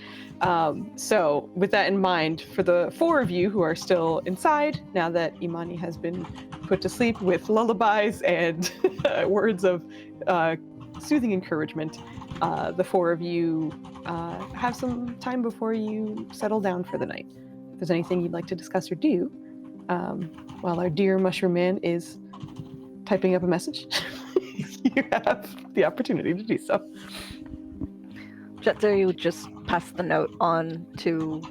So with that in mind, for the 4 of you who are still inside, now that Imani has been put to sleep with lullabies and words of soothing encouragement, the 4 of you have some time before you settle down for the night. If there's anything you'd like to discuss or do, while our dear Mushroom Man is typing up a message, you have the opportunity to do so. Jatsiri would just pass the note on to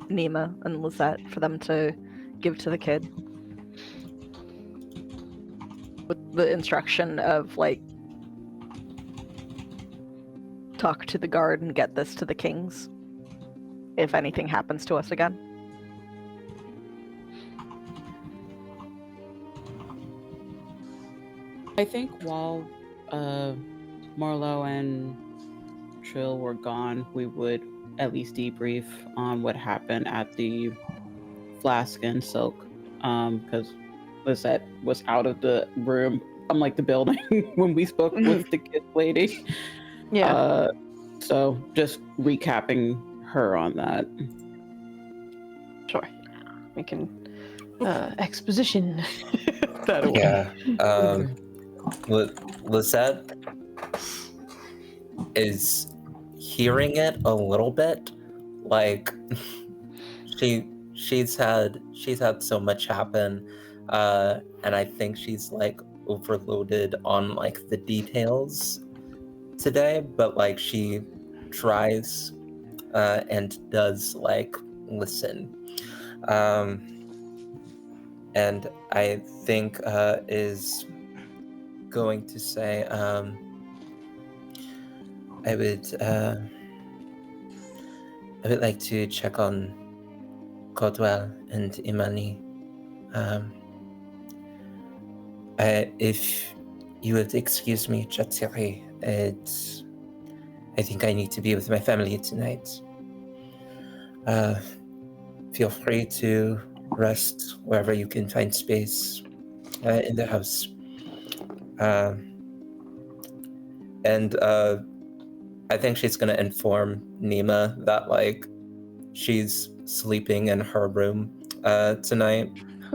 Nima and Lizette for them to give to the kid. With the instruction of, like, talk to the guard and get this to the kings if anything happens to us again. I think while Marlo and Trill were gone, we would at least debrief on what happened at the Flask and Silk, because Lizette was out of the room, unlike the building, when we spoke with the kid lady. Yeah. So just recapping her on that. Sure. We can exposition that away. Yeah. Lizette is hearing it a little bit. Like she's had so much happen, and I think she's like overloaded on like the details today, but like she tries and does like listen, and I think is going to say I would like to check on Codwell and Imani. If you would excuse me, Jatsiri, I think I need to be with my family tonight. Feel free to rest wherever you can find space in the house. And I think she's gonna inform Nima that like she's sleeping in her room tonight.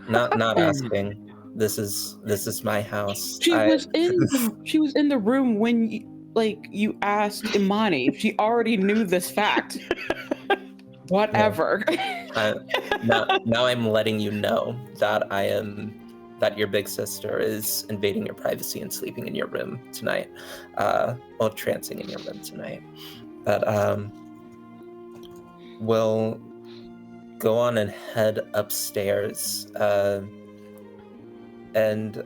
Not asking. This is my house. She was in the room when you asked Imani. She already knew this fact. Whatever. Now I'm letting you know that your big sister is invading your privacy and sleeping in your room tonight. Well, trancing in your room tonight. But we'll go on and head upstairs and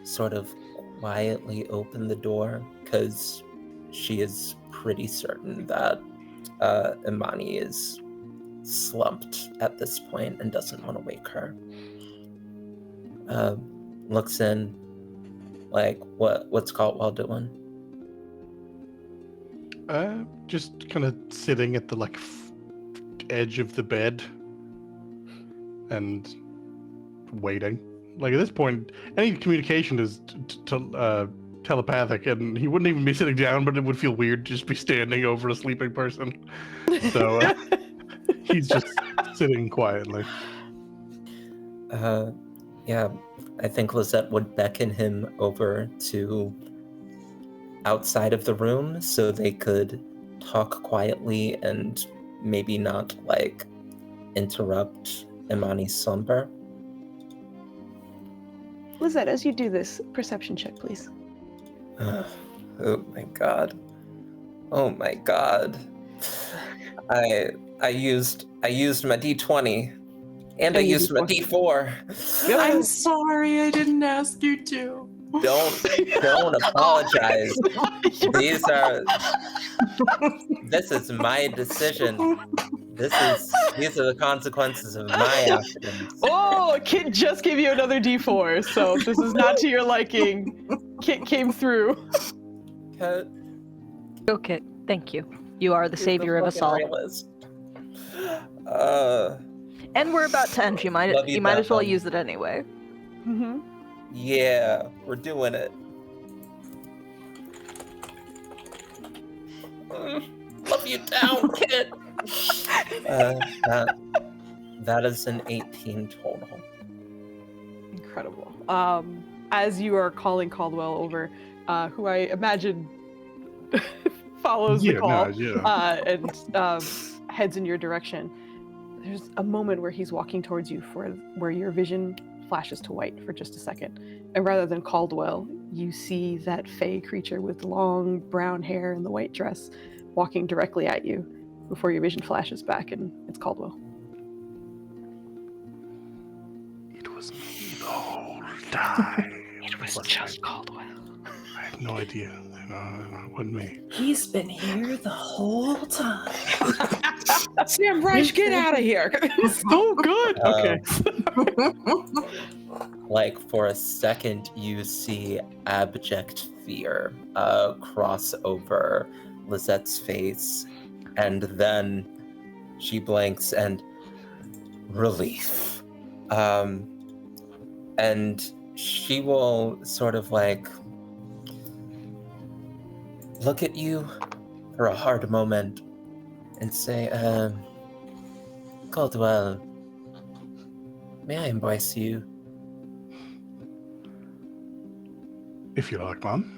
sort of quietly open the door, because she is pretty certain that Imani is slumped at this point and doesn't want to wake her. Looks in, like, what's Caldwell doing? Just kind of sitting at the edge of the bed and waiting. Like, at this point, any communication is telepathic, and he wouldn't even be sitting down, but it would feel weird to just be standing over a sleeping person. So he's just sitting quietly. Yeah, I think Lizette would beckon him over to outside of the room so they could talk quietly and maybe not like interrupt Imani's slumber. Lizette, as you do this, perception check, please. Oh my god. Oh my god. I used my D20 and I used my D4. I'm sorry, I didn't ask you to. Don't apologize. This is my decision. These are the consequences of my actions. Oh, Kit just gave you another D4, so if this is not to your liking, Kit came through. Kit. Go, Kit. Thank you. You are the savior of us all. And we're about to end. You might as well use it anyway. Mm-hmm. Yeah, we're doing it. Love you down, Kit. That is an 18 total. Incredible. As you are calling Caldwell over, who I imagine follows the call and heads in your direction, there's a moment where he's walking towards you where your vision flashes to white for just a second. And rather than Caldwell, you see that fey creature with long brown hair and the white dress walking directly at you before your vision flashes back, and it's Caldwell. It was me the whole time. It was just Caldwell. I have no idea. It wasn't me. He's been here the whole time. Sam Reich, get out of here. So good. Okay. Like, for a second, you see abject fear cross over Lizette's face, and then she blinks and relief. And she will sort of like look at you for a hard moment and say, Caldwell, may I embrace you? If you like, Mom.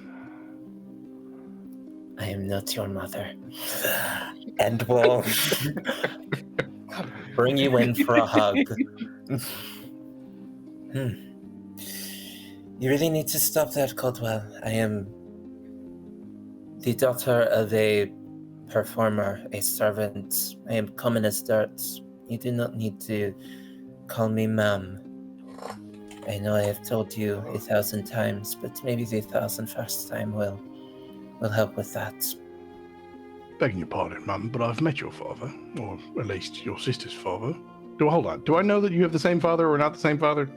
I am not your mother. And we'll bring you in for a hug. You really need to stop that, Caldwell. I am the daughter of a performer, a servant. I am common as dirt. You do not need to call me ma'am. I know I have told you 1,000 times, but maybe the 1,001st time will help with that. Begging your pardon, Mum, but I've met your father, or at least your sister's father. Hold on. Do I know that you have the same father or not the same father?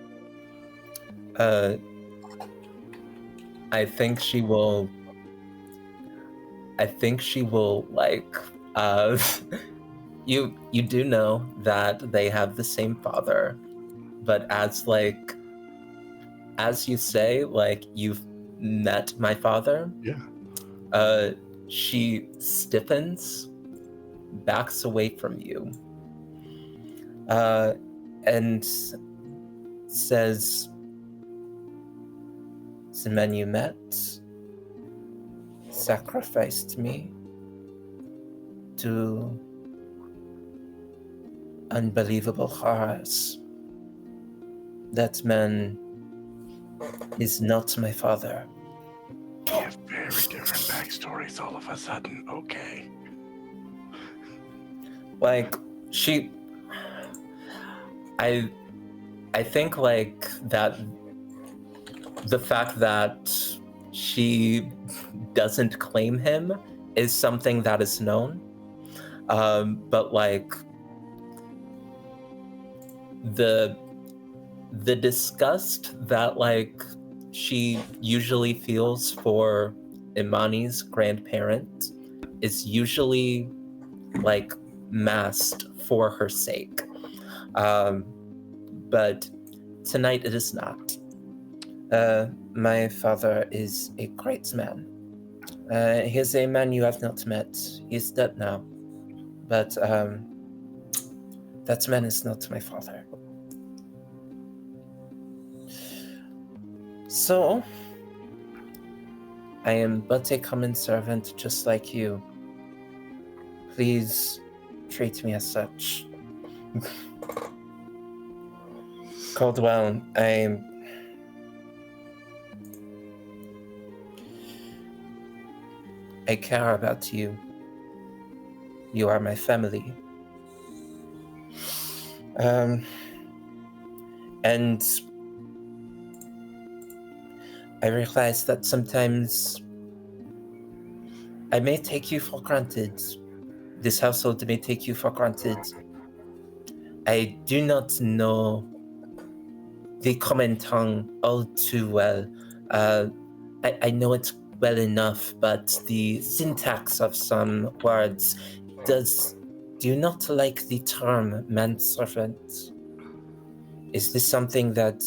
I think she will I think she will like you do know that they have the same father, but as you say, like, you've met my father. Yeah. She stiffens, backs away from you, and says, "The man you met sacrificed me to unbelievable horrors. That man is not my father." We have very different backstories all of a sudden. Okay. Like, I think like that the fact that she doesn't claim him is something that is known. But like the disgust that like she usually feels for Imani's grandparent is usually like masked for her sake. But tonight it is not. My father is a great man. He is a man you have not met. He's dead now. But that man is not my father. So, I am but a common servant just like you. Please treat me as such. Caldwell, I care about you. You are my family. And I realize that sometimes I may take you for granted. This household may take you for granted. I do not know the common tongue all too well. I know it well enough, but the syntax of some words do you not like the term manservant? Is this something that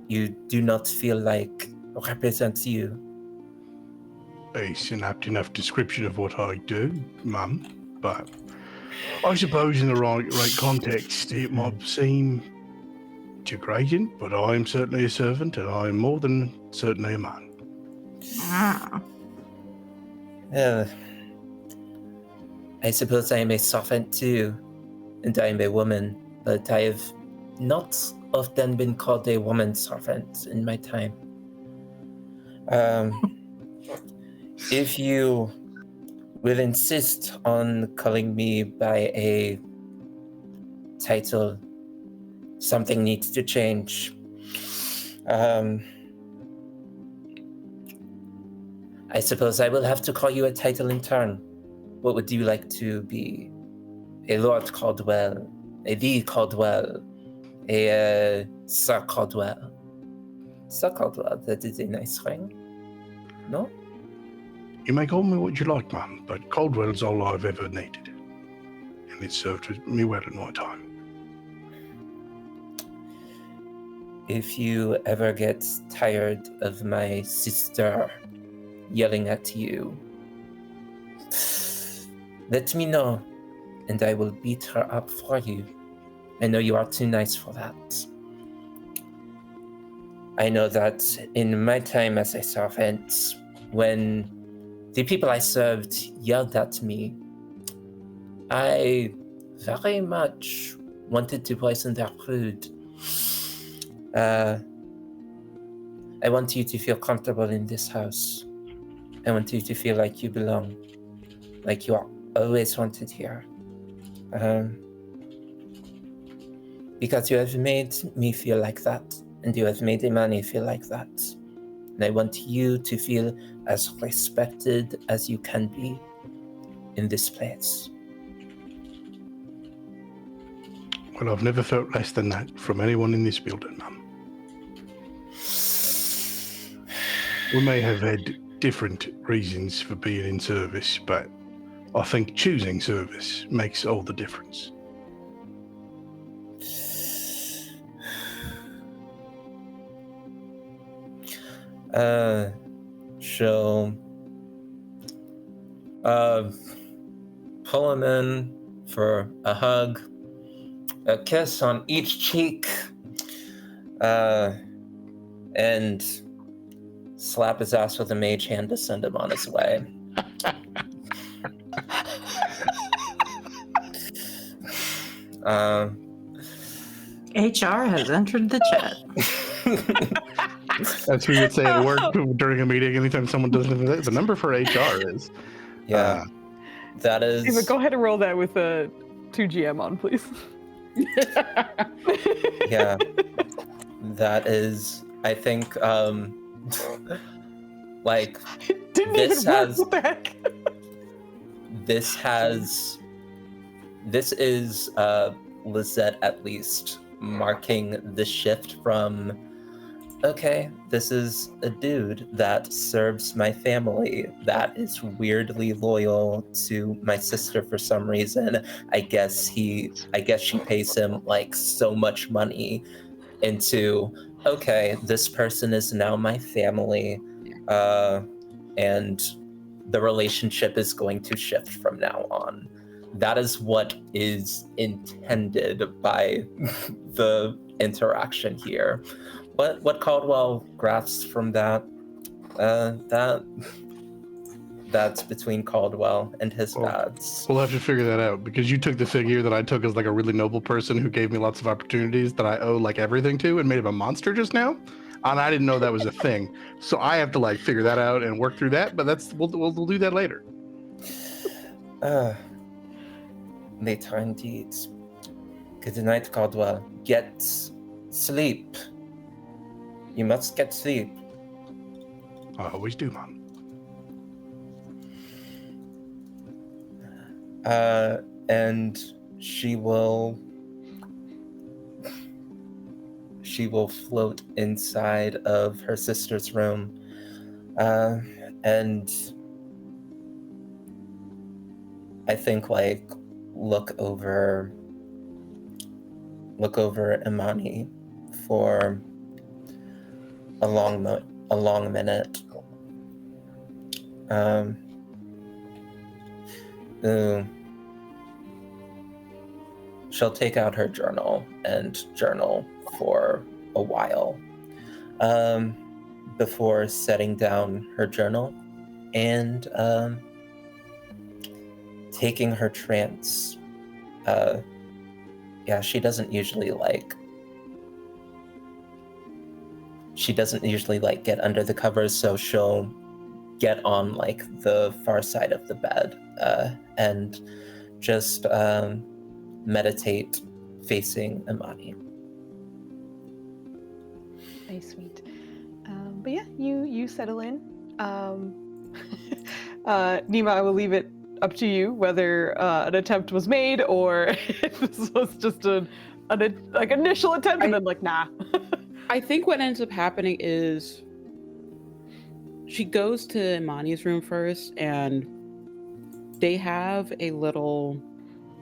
you do not feel like represents you? It's an apt enough description of what I do, Mum, but I suppose in the right context it might seem degrading, but I am certainly a servant, and I am more than certainly a man. I suppose I am a servant too, and I am a woman, but I have not often been called a woman servant in my time. If you will insist on calling me by a title, something needs to change. I suppose I will have to call you a title in turn. What would you like to be? A Lord Caldwell, a V Caldwell, a Sir Caldwell. Sir Caldwell, that is a nice ring. No? You may call me what you like, Mum, but Caldwell's all I've ever needed. And it served me well at my time. If you ever get tired of my sister yelling at you, let me know, and I will beat her up for you. I know you are too nice for that. I know that in my time as a servant, when the people I served yelled at me, I very much wanted to poison their food. I want you to feel comfortable in this house. I want you to feel like you belong, like you are always wanted here. Because you have made me feel like that, and you have made Imani feel like that. And I want you to feel as respected as you can be in this place. Well, I've never felt less than that from anyone in this building, Mum. We may have had different reasons for being in service, but I think choosing service makes all the difference. She'll pull him in for a hug, a kiss on each cheek, and slap his ass with a mage hand to send him on his way. HR has entered the chat. As we would say at work during a meeting, anytime someone does anything, the number for HR is. Yeah. That is. Eva, go ahead and roll that with a 2GM on, please. Yeah. That is, I think, like, Didn't this even work. has. What the heck? This is Lizette at least marking the shift from, okay, this is a dude that serves my family, that is weirdly loyal to my sister for some reason. I guess she pays him like so much money, into, okay, this person is now my family, and the relationship is going to shift from now on. That is what is intended by the interaction here. What Caldwell grasps from that, that's between Caldwell and his gods. We'll have to figure that out, because you took the figure that I took as like a really noble person who gave me lots of opportunities that I owe like everything to, and made him a monster just now. And I didn't know that was a thing. So I have to like figure that out and work through that, but we'll do that later. Later indeed. Good night, Caldwell. Get sleep. You must get sleep. I always do, man. And she will float inside of her sister's room, and I think like look over Imani for a long minute. She'll take out her journal and journal for a while, before setting down her journal and taking her trance. She doesn't usually get under the covers, so she'll get on like the far side of the bed, and just meditate facing Imani. Very sweet. But yeah, you settle in. Nima, I will leave it up to you whether an attempt was made or if this was just an initial attempt and then like, nah. I think what ends up happening is she goes to Imani's room first, and they have a little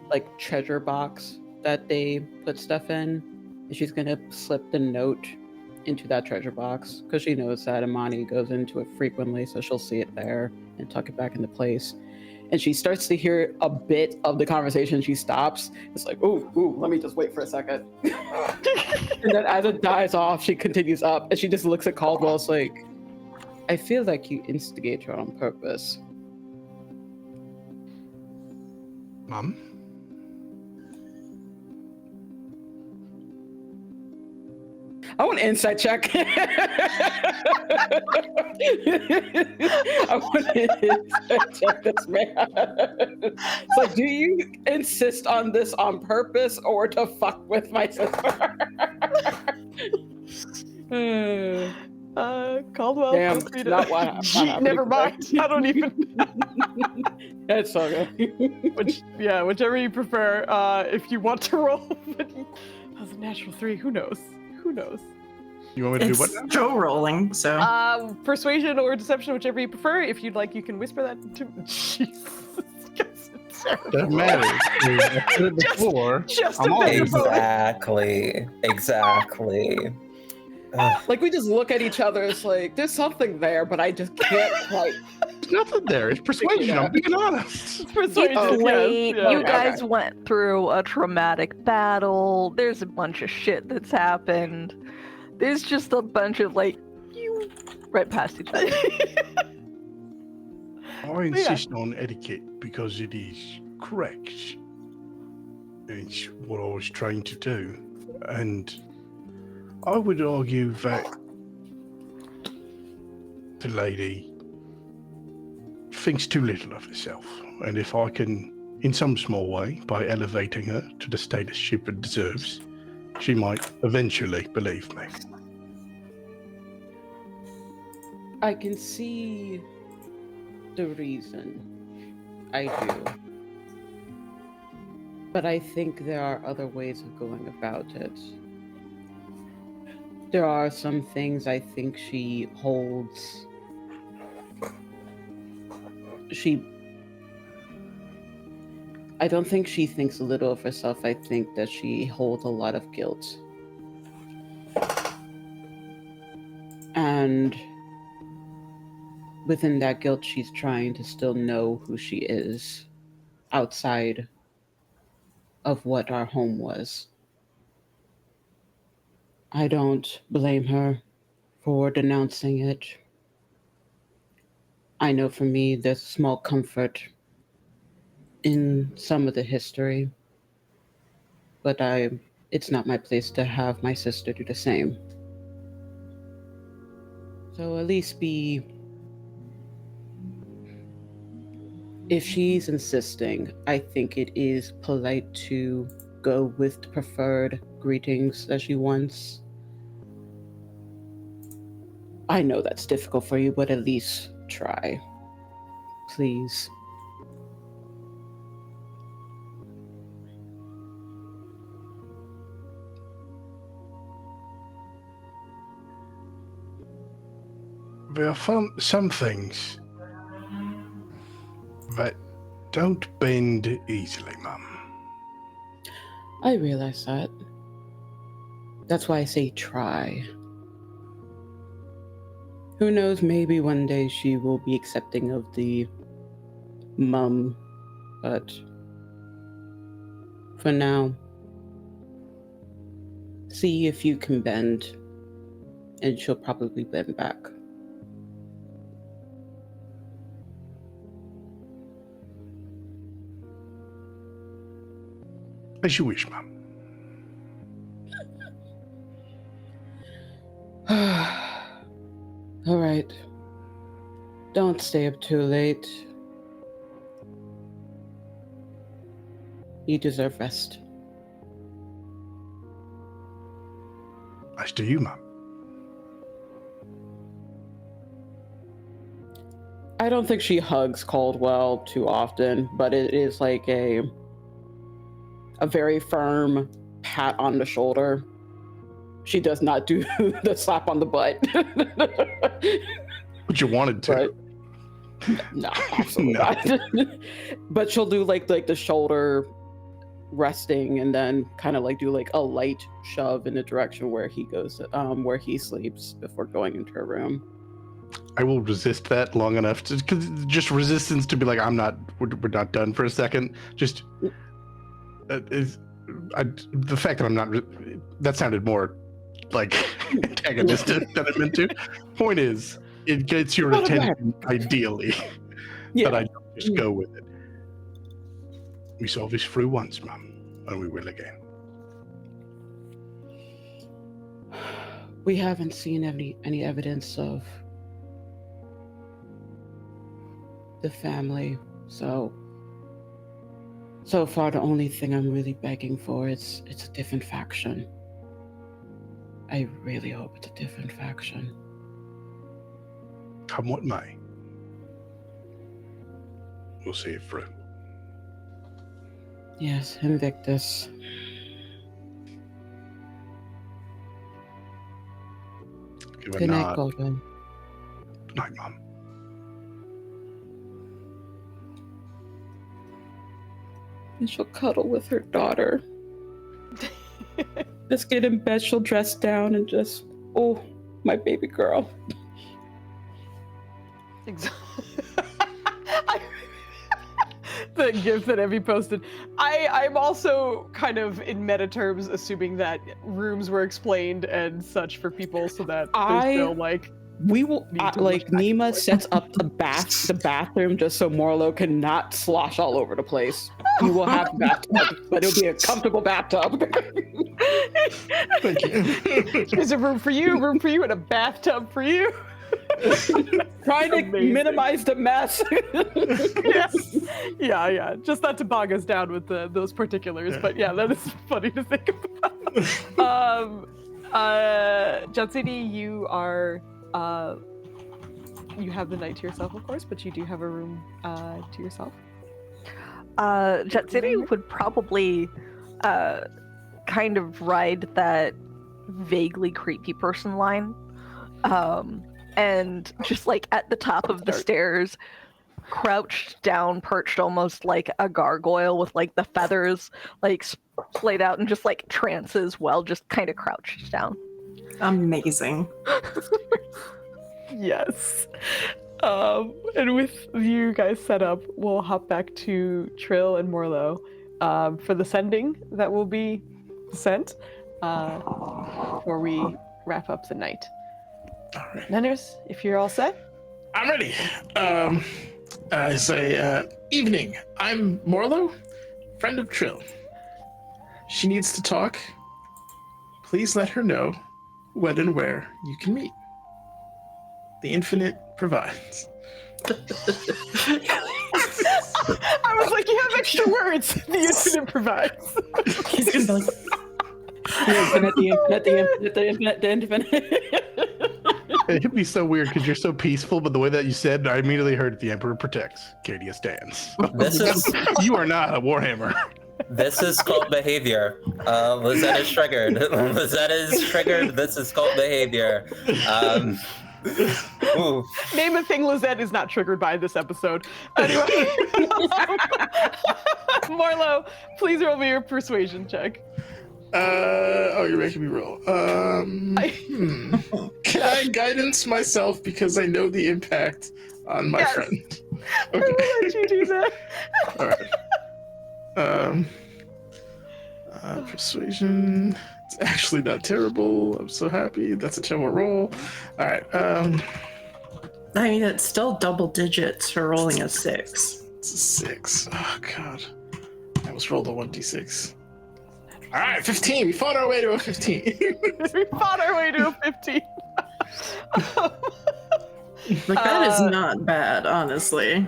like treasure box that they put stuff in, and she's gonna slip the note into that treasure box because she knows that Imani goes into it frequently, so she'll see it there and tuck it back into place. And she starts to hear a bit of the conversation. She stops. It's like, ooh, let me just wait for a second. And then as it dies off, she continues up, and she just looks at Caldwell. It's like, I feel like you instigate her on purpose. Mom? I want an insight check. I want an insight check this man. It's like, do you insist on this on purpose or to fuck with my sister? Caldwell. Damn, not what Never mind. I don't even. It's okay. Whichever you prefer. If you want to roll, but that was a natural 3. Who knows? Who knows? You want me to do what It's now? Joe rolling, so. Persuasion or deception, whichever you prefer. If you'd like, you can whisper that to. Jesus, guys, it's terrible. Doesn't matter. I said it before. Just I'm a better always vote. Exactly. Ugh. Like we just look at each other. It's like there's something there, but I just can't quite. There's nothing there. It's persuasion. I'm being honest. Persuasion, It's late. yes, yeah. You Okay. guys went through a traumatic battle. There's a bunch of shit that's happened. There's just a bunch of you right past each other. I insist on etiquette because it is correct. It's what I was trained to do. And I would argue that the lady thinks too little of herself. And if I can, in some small way, by elevating her to the status she deserves, she might eventually believe me. I can see the reason. I do. But I think there are other ways of going about it. There are some things I think she holds. I don't think she thinks little of herself. I think that she holds a lot of guilt. And within that guilt, she's trying to still know who she is outside of what our home was. I don't blame her for denouncing it. I know for me, there's small comfort in some of the history, but it's not my place to have my sister do the same. So at least if she's insisting, I think it is polite to go with the preferred greetings that she wants. I know that's difficult for you, but at least try. Please. There are some things that don't bend easily, Mum. I realize that. That's why I say try. Who knows, maybe one day she will be accepting of the mum, but for now, see if you can bend, and she'll probably bend back. As you wish, Mum. All right. Don't stay up too late. You deserve rest. As do you, Mum. I don't think she hugs Caldwell too often, but it is like a very firm pat on the shoulder. She does not do the slap on the butt. But you wanted to. But, no, absolutely not. But she'll do like the shoulder resting and then kind of like do like a light shove in the direction where he goes, where he sleeps before going into her room. I will resist that long enough to, cause just resistance to be like, we're not done for a second. Just the fact that I'm not, that sounded more like antagonistic than I meant to. Point is, it gets your attention ideally, Yeah. but I don't just go with it. We saw this through once, Mum, and we will again. We haven't seen any evidence of the family, so far the only thing I'm really begging for is it's a different faction. I really hope it's a different faction. Come what may. We'll see it through. Yes, Invictus. You are Good night, not. Goldwyn. Good night, Mom. And she'll cuddle with her daughter. Just get in bed, she'll dress down and just, oh, my baby girl. The gif that Evie posted. I'm also kind of in meta terms assuming that rooms were explained and such for people so that there's no like We will need to like look back Nima and forth. sets up the bathroom just so Morlo cannot slosh all over the place. You will have a bathtub, but it'll be a comfortable bathtub. Thank you. There's a room for you, and a bathtub for you. Trying to Amazing. minimize the mess. Yeah. Just not to bog us down with those particulars, but yeah, that is funny to think about. Jatsidi, you are you have the night to yourself, of course, but you do have a room to yourself. Jet City would probably kind of ride that vaguely creepy person line. And just like at the top of the stairs, crouched down, perched almost like a gargoyle with like the feathers like splayed out and just like trances while just kind of crouched down. Amazing. Yes. And with you guys set up, we'll hop back to Trill and Morlo for the sending that will be sent before we wrap up the night. All right. Nenners, if you're all set. I'm ready. I say, evening. I'm Morlo, friend of Trill. She needs to talk. Please let her know when and where you can meet. The infinite provides. I was like, you have extra words. The infinite provides. He's gonna be like, the infinite. It'd be so weird because you're so peaceful, but the way that you said, I immediately heard the Emperor protects. Cadia stands. This is You are not a Warhammer. this is cult behavior. Lizette is triggered. Lizette is triggered. This is cult behavior. Ooh. Name a thing Lizette is not triggered by this episode. Anyway. Morlo, please roll me your persuasion check. You're making me roll. Can I guidance myself because I know the impact on my Yes. friend? I will let you do that. All right. Persuasion. It's actually not terrible. I'm so happy. That's a 10 roll. All right. I mean, it's still double digits for rolling a 6. It's a 6. Oh god. I almost rolled a 1d6. All right, 15. We fought our way to a 15. We fought our way to a 15. Like, that is not bad, honestly.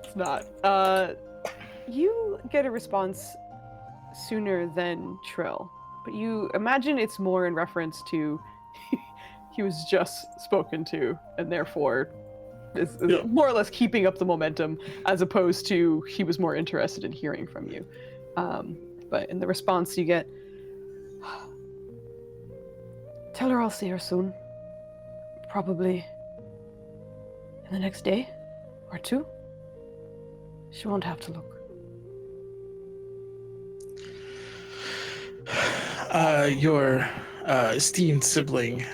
It's not. You get a response sooner than Trill, but you imagine it's more in reference to he was just spoken to, and therefore is more or less keeping up the momentum, as opposed to he was more interested in hearing from you. But in the response you get, tell her I'll see her soon. Probably in the next day or two. She won't have to look. Your esteemed sibling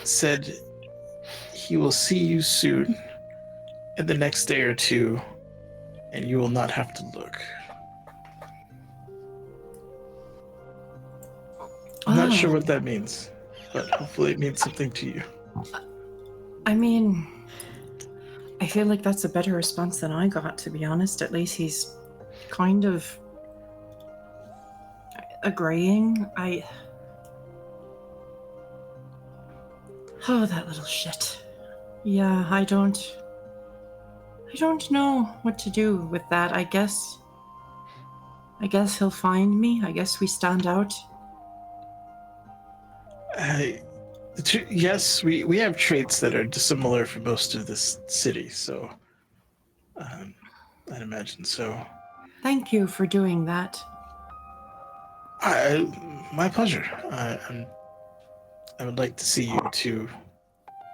said he will see you soon in the next day or two, and you will not have to look. I'm not sure what that means, but hopefully it means something to you. I mean, I feel like that's a better response than I got, to be honest. At least he's kind of agreeing. Oh, that little shit. Yeah, I don't know what to do with that. I guess he'll find me. I guess we stand out. Yes, we have traits that are dissimilar for most of this city, so I'd imagine so. Thank you for doing that. My pleasure. I would like to see you two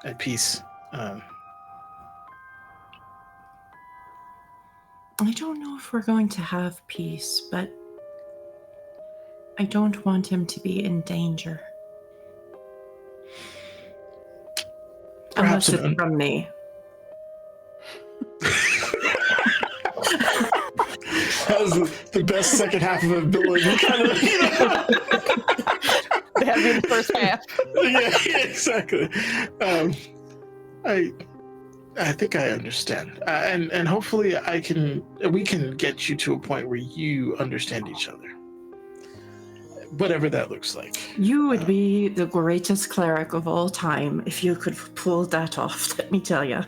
at peace. I don't know if we're going to have peace, but I don't want him to be in danger. Perhaps Unless it's from me. That was the best second half of a villain. Kind of, They had me in the first half. yeah, exactly. I think I understand, and hopefully we can get you to a point where you understand each other, whatever that looks like. You would be the greatest cleric of all time if you could pull that off, let me tell you.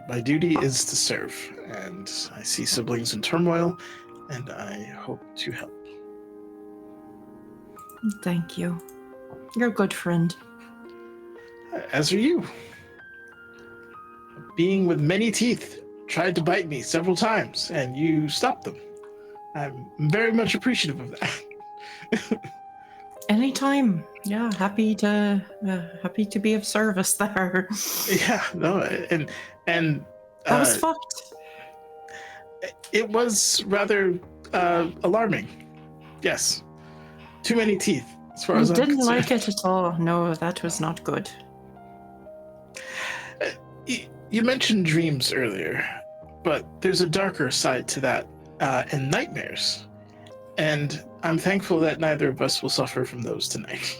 My duty is to serve, and I see siblings in turmoil, and I hope to help. Thank you. You're a good friend. As are you. A being with many teeth tried to bite me several times, and you stopped them. I'm very much appreciative of that. Anytime. Yeah, happy to be of service there. Yeah, no, and that was fucked. It was rather alarming. Yes, too many teeth, as far as I'm didn't concerned. like it at all. No, that was not good. You mentioned dreams earlier, but there's a darker side to that, and nightmares. And I'm thankful that neither of us will suffer from those tonight.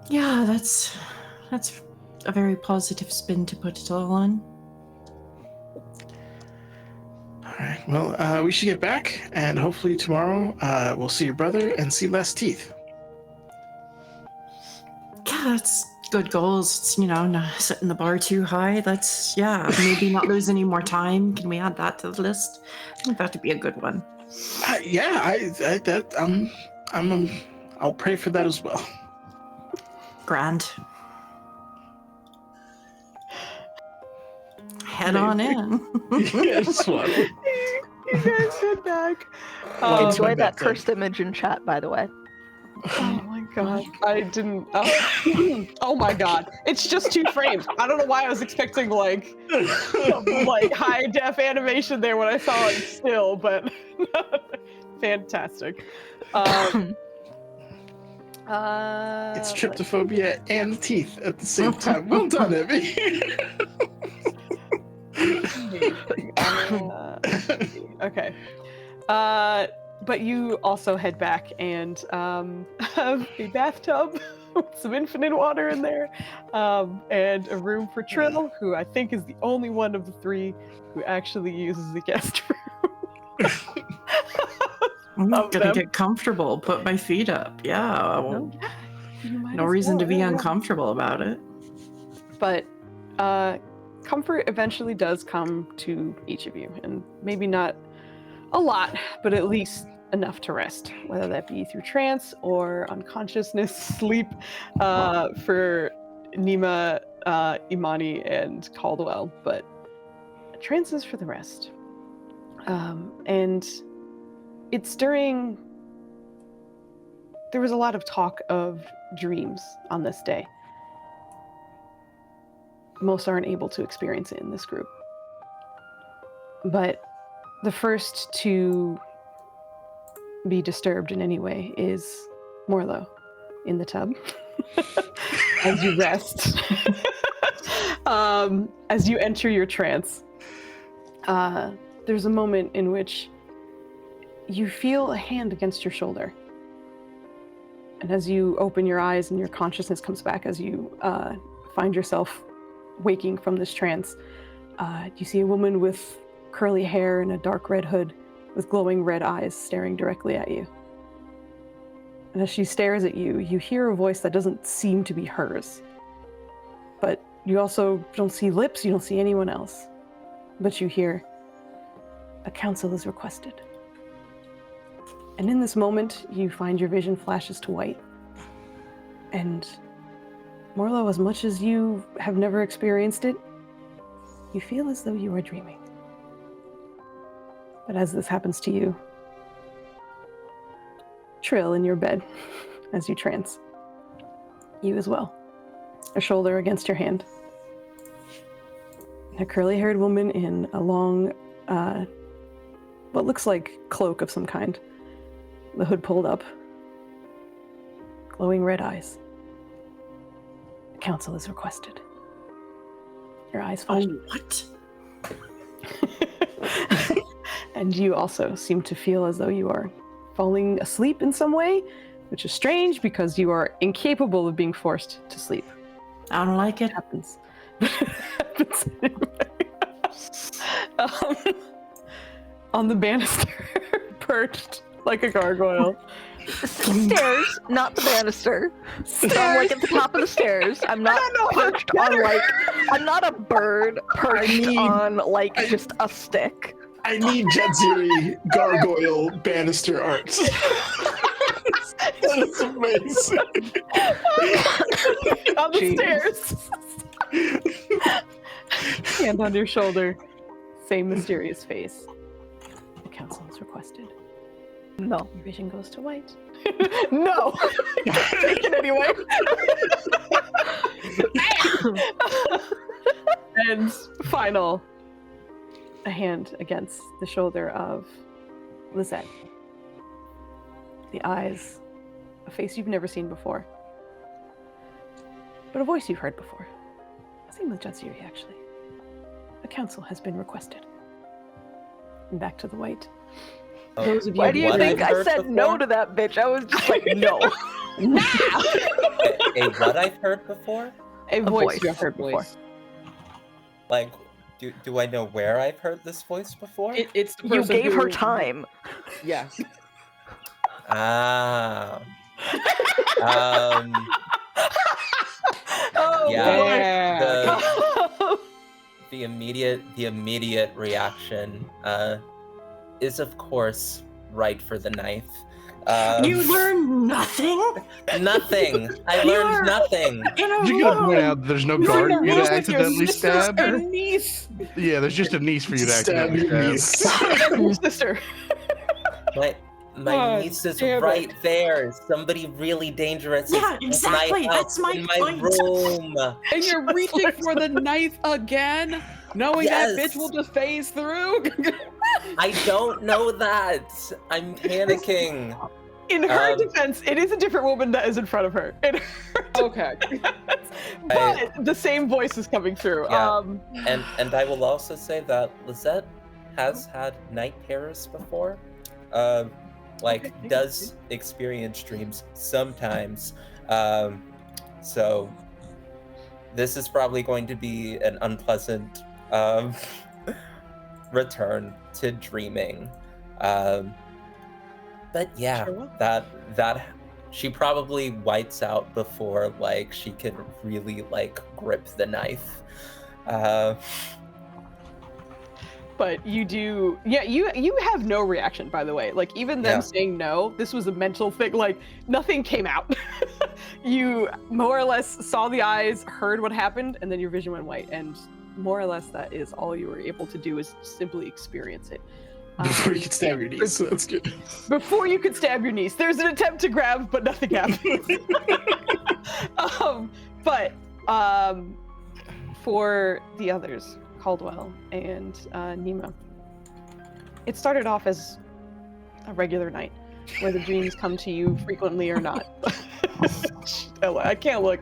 Yeah, that's a very positive spin to put it all on. All right, well, we should get back, and hopefully tomorrow we'll see your brother and see less teeth. Yeah, that's good goals. It's, not setting the bar too high. That's, maybe not lose any more time. Can we add that to the list? I think that would be a good one. I'll pray for that as well. Grand. Head on in. Yes, one. You guys head back. Enjoy that cursed image in chat, by the way. Oh my god. I didn't. Oh my god. It's just 2 frames. I don't know why I was expecting some, high def animation there when I saw it still, but fantastic. It's tryptophobia and teeth at the same time. Well done, Emmy. Okay. But you also head back and have a bathtub with some infinite water in there, and a room for Trill, who I think is the only one of the 3 who actually uses the guest room. I'm gonna get comfortable, put my feet up. Yeah. No reason to be uncomfortable about it. But comfort eventually does come to each of you, and maybe not a lot, but at least enough to rest, whether that be through trance or unconsciousness sleep, for Nima, Imani, and Caldwell, but trance is for the rest. And it's there was a lot of talk of dreams on this day. Most aren't able to experience it in this group. But the first to be disturbed in any way is Morlo in the tub. As you rest. As you enter your trance, there's a moment in which you feel a hand against your shoulder. And as you open your eyes and your consciousness comes back, as you find yourself waking from this trance, you see a woman with curly hair and a dark red hood with glowing red eyes staring directly at you. And as she stares at you, you hear a voice that doesn't seem to be hers. But you also don't see lips, you don't see anyone else. But you hear, "A council is requested." And in this moment, you find your vision flashes to white. And Morlo, as much as you have never experienced it, you feel as though you are dreaming. But as this happens to you, Trill in your bed as you trance. You as well. A shoulder against your hand. A curly-haired woman in a long, what looks like cloak of some kind. The hood pulled up. Glowing red eyes. The council is requested. Your eyes flash. Oh, what? And you also seem to feel as though you are falling asleep in some way, which is strange because you are incapable of being forced to sleep. I don't like it. It happens. Happens anyway. On the banister, perched like a gargoyle. Stairs, not the banister. I'm like at the top of the stairs. I'm not perched on like. I'm not a bird perched on like just a stick. I need Jedziri gargoyle banister art. That's amazing. On the stairs. Hand on your shoulder. Same mysterious face. The council is requested. No. Your vision goes to white. No! Take it anyway. And final, a hand against the shoulder of Lizette. The eyes, a face you've never seen before. But a voice you've heard before. Same with Jadziri, actually. A council has been requested. And back to the white. Those of you Why do you What think I've I heard said no before? to that bitch? I was just like, no. A what I've heard before? A voice voice. you've heard before. Voice. Like, do I know where I've heard this voice before? It's the You person gave her who- time. Yeah. Ah. Um. Oh, Yeah. boy. The immediate reaction is of course right for the knife. You learned nothing Nothing. I You learned are- nothing. in a You gotta point room. out there's no You're guard in for a you room to with your accidentally sisters stab. and niece. Yeah, there's just a niece for you to Stab accidentally your stab. niece. Your sister. My God niece is damn it. right there. Somebody really dangerous Yeah, is exactly. in my That's house, my in my point. room. And you're reaching for the knife again, knowing that Yes. bitch will just phase through. I don't know that. I'm panicking. In her Um, defense, it is a different woman that is in front of her. In her Okay. but the same voice is coming through. Yeah. And I will also say that Lizette has had night terrors before. Does experience dreams sometimes. So this is probably going to be an unpleasant return to dreaming. But yeah, Sure will. that she probably whites out before like she can really like grip the knife. But you do, yeah. You have no reaction, by the way. Like even them Yeah. saying no, this was a mental thing. Like nothing came out. You more or less saw the eyes, heard what happened, and then your vision went white. And more or less, that is all you were able to do is simply experience it. Before you can stab your niece, so that's good. Before you could stab your niece, there's an attempt to grab, but nothing happens. For the others, Caldwell and Nima, it started off as a regular night where the dreams come to you frequently or not. I can't look.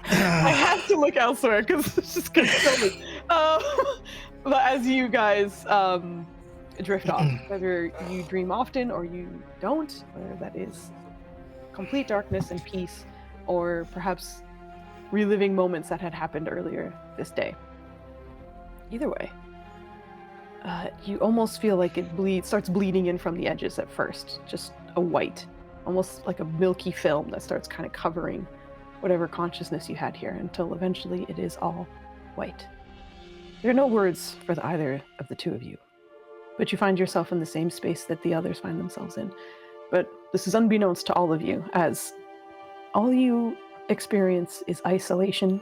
I have to look elsewhere because it's just gonna kill me. But as you guys drift off, whether you dream often or you don't, whether that is complete darkness and peace, or perhaps reliving moments that had happened earlier this day. Either way, you almost feel like it starts bleeding in from the edges at first, just a white, almost like a milky film that starts kind of covering whatever consciousness you had here until eventually it is all white. There are no words for either of the two of you, but you find yourself in the same space that the others find themselves in. But this is unbeknownst to all of you, as all you experience is isolation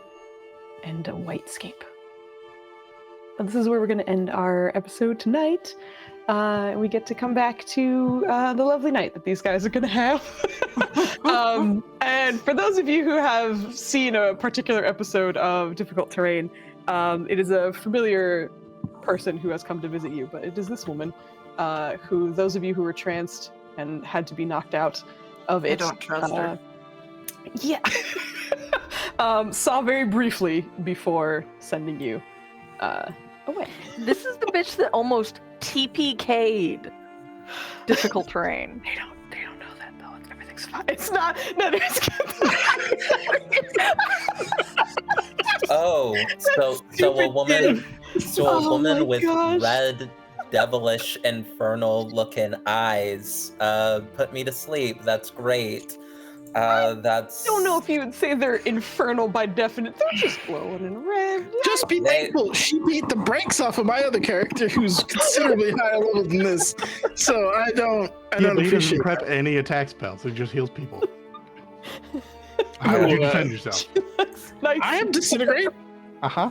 and a white scape. this is where we're going to end our episode tonight. We get to come back to the lovely night that these guys are going to have. And for those of you who have seen a particular episode of Difficult Terrain, it is a familiar person who has come to visit you, but it is this woman who, those of you who were tranced and had to be knocked out of it. I don't trust her. Yeah. Saw very briefly before sending you away. This is the bitch that almost TPK'd Difficult Terrain. They don't know that though. Everything's fine. It's not. No, there's. Oh, so a woman, with red, devilish, infernal-looking eyes put me to sleep. That's great. I don't know if you would say they're infernal by definition. They're just glowing in red. Just be thankful. She beat the brakes off of my other character, who's considerably higher level than this. So I don't But he doesn't appreciate prep that. any attack spells. He just heals people. How would you defend yourself? Nice. I am disintegrate. Uh-huh.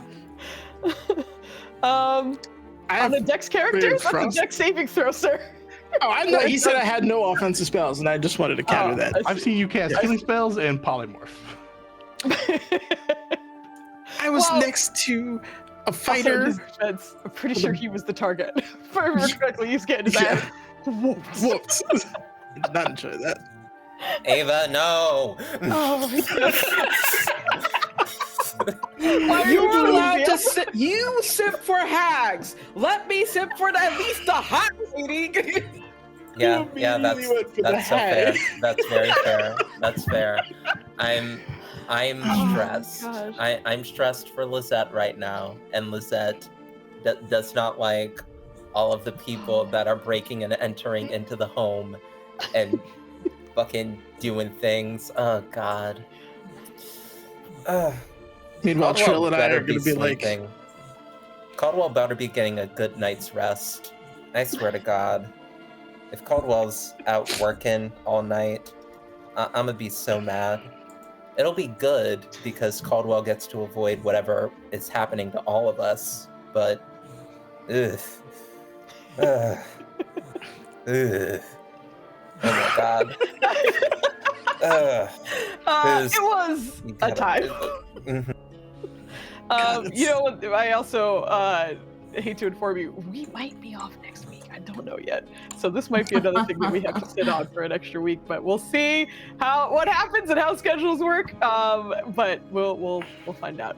On the Dex characters, that's a frost. Dex saving throw, sir. Oh, I'm not. He said I had no offensive spells, and I just wanted to counter that. I've seen you cast healing spells and polymorph. I was next to a fighter. I'm pretty sure he was the target. If I remember correctly, he's getting his ass whooped. Whoops. Did not enjoy that. Ava, no. Oh my God. You're allowed to sip. You sip for hags. Let me sip for at least the hot lady. Yeah, that's immediately went for the so fair. hag. That's very fair. That's fair. I'm stressed. gosh. I'm stressed for Lisette right now, and Lisette does not like all of the people that are breaking and entering into the home and fucking doing things. Oh God. Meanwhile, Trill and I better are going to be like, sleeping. Caldwell better be getting a good night's rest. I swear to God. If Caldwell's out working all night, I'm gonna be so mad. It'll be good because Caldwell gets to avoid whatever is happening to all of us, but ugh. Ugh. Ugh. Oh my God. Ugh. It was a time. You know what? I also hate to inform you, we might be off next week. I don't know yet. So this might be another thing that we have to sit on for an extra week, but we'll see what happens and how schedules work. But we'll find out.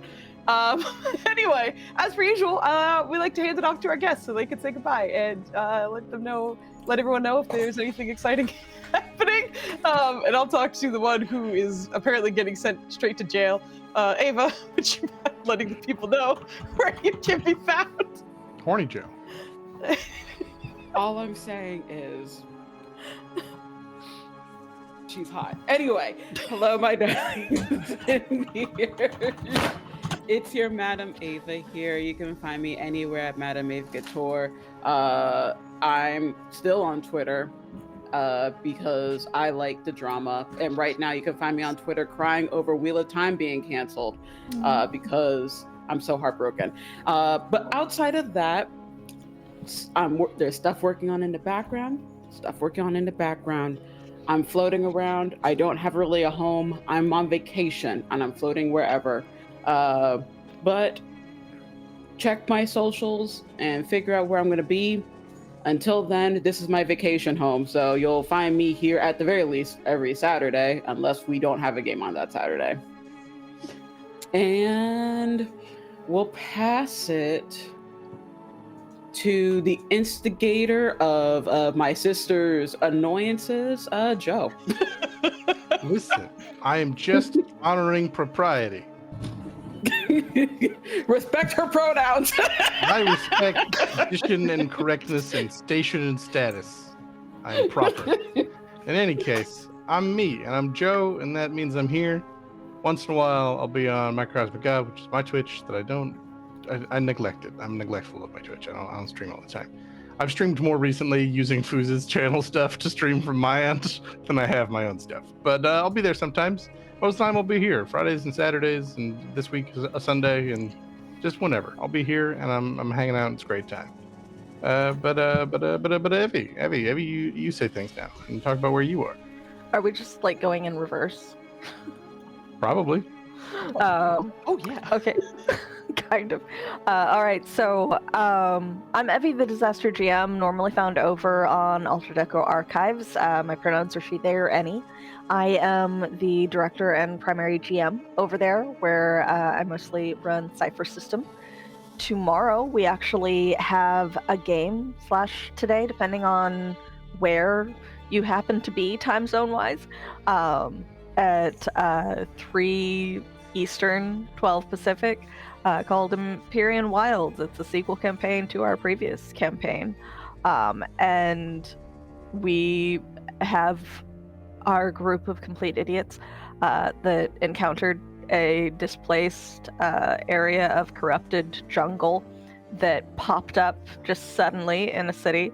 Anyway, as per usual, we like to hand it off to our guests so they can say goodbye and let everyone know if there's anything exciting happening. And I'll talk to the one who is apparently getting sent straight to jail. Ava, would you mind letting the people know where you can be found? Horny Joe. All I'm saying is she's hot. Anyway, hello, my darlings. It's your Madam Ava here. You can find me anywhere at Madam Ava Couture. I'm still on Twitter because I like the drama. And right now you can find me on Twitter crying over Wheel of Time being canceled because I'm so heartbroken. But outside of that, there's stuff working on in the background. I'm floating around. I don't have really a home. I'm on vacation and I'm floating wherever. But check my socials and figure out where I'm going to be. Until then, this is my vacation home. So you'll find me here at the very least every Saturday, unless we don't have a game on that Saturday. And we'll pass it to the instigator of my sister's annoyances, Joe. Listen, I am just honoring propriety. Respect her pronouns. I respect position and correctness and station and status. I am proper. In any case, I'm me, and I'm Joe, and that means I'm here. Once in a while, I'll be on My Cosmic God, which is my Twitch that I neglect it. I'm neglectful of my Twitch. I don't stream all the time. I've streamed more recently using Fooz's channel stuff to stream from my end than I have my own stuff. But I'll be there sometimes. Most of the time I'll be here, Fridays and Saturdays, and this week is a Sunday, and just whenever. I'll be here, and I'm hanging out. And it's a great time. But Evie, you say things now and talk about where you are. Are we just like going in reverse? Probably. Oh yeah. Okay. Kind of. All right, so I'm Evie, the Disaster GM, normally found over on Alter Deco Archives. My pronouns are she, they, or any. I am the director and primary GM over there, where I mostly run Cypher System. Tomorrow, we actually have a game / today, depending on where you happen to be time zone-wise, at 3 Eastern, 12 Pacific. Called Empyrean Wilds. It's a sequel campaign to our previous campaign. And we have our group of complete idiots that encountered a displaced area of corrupted jungle that popped up just suddenly in a city.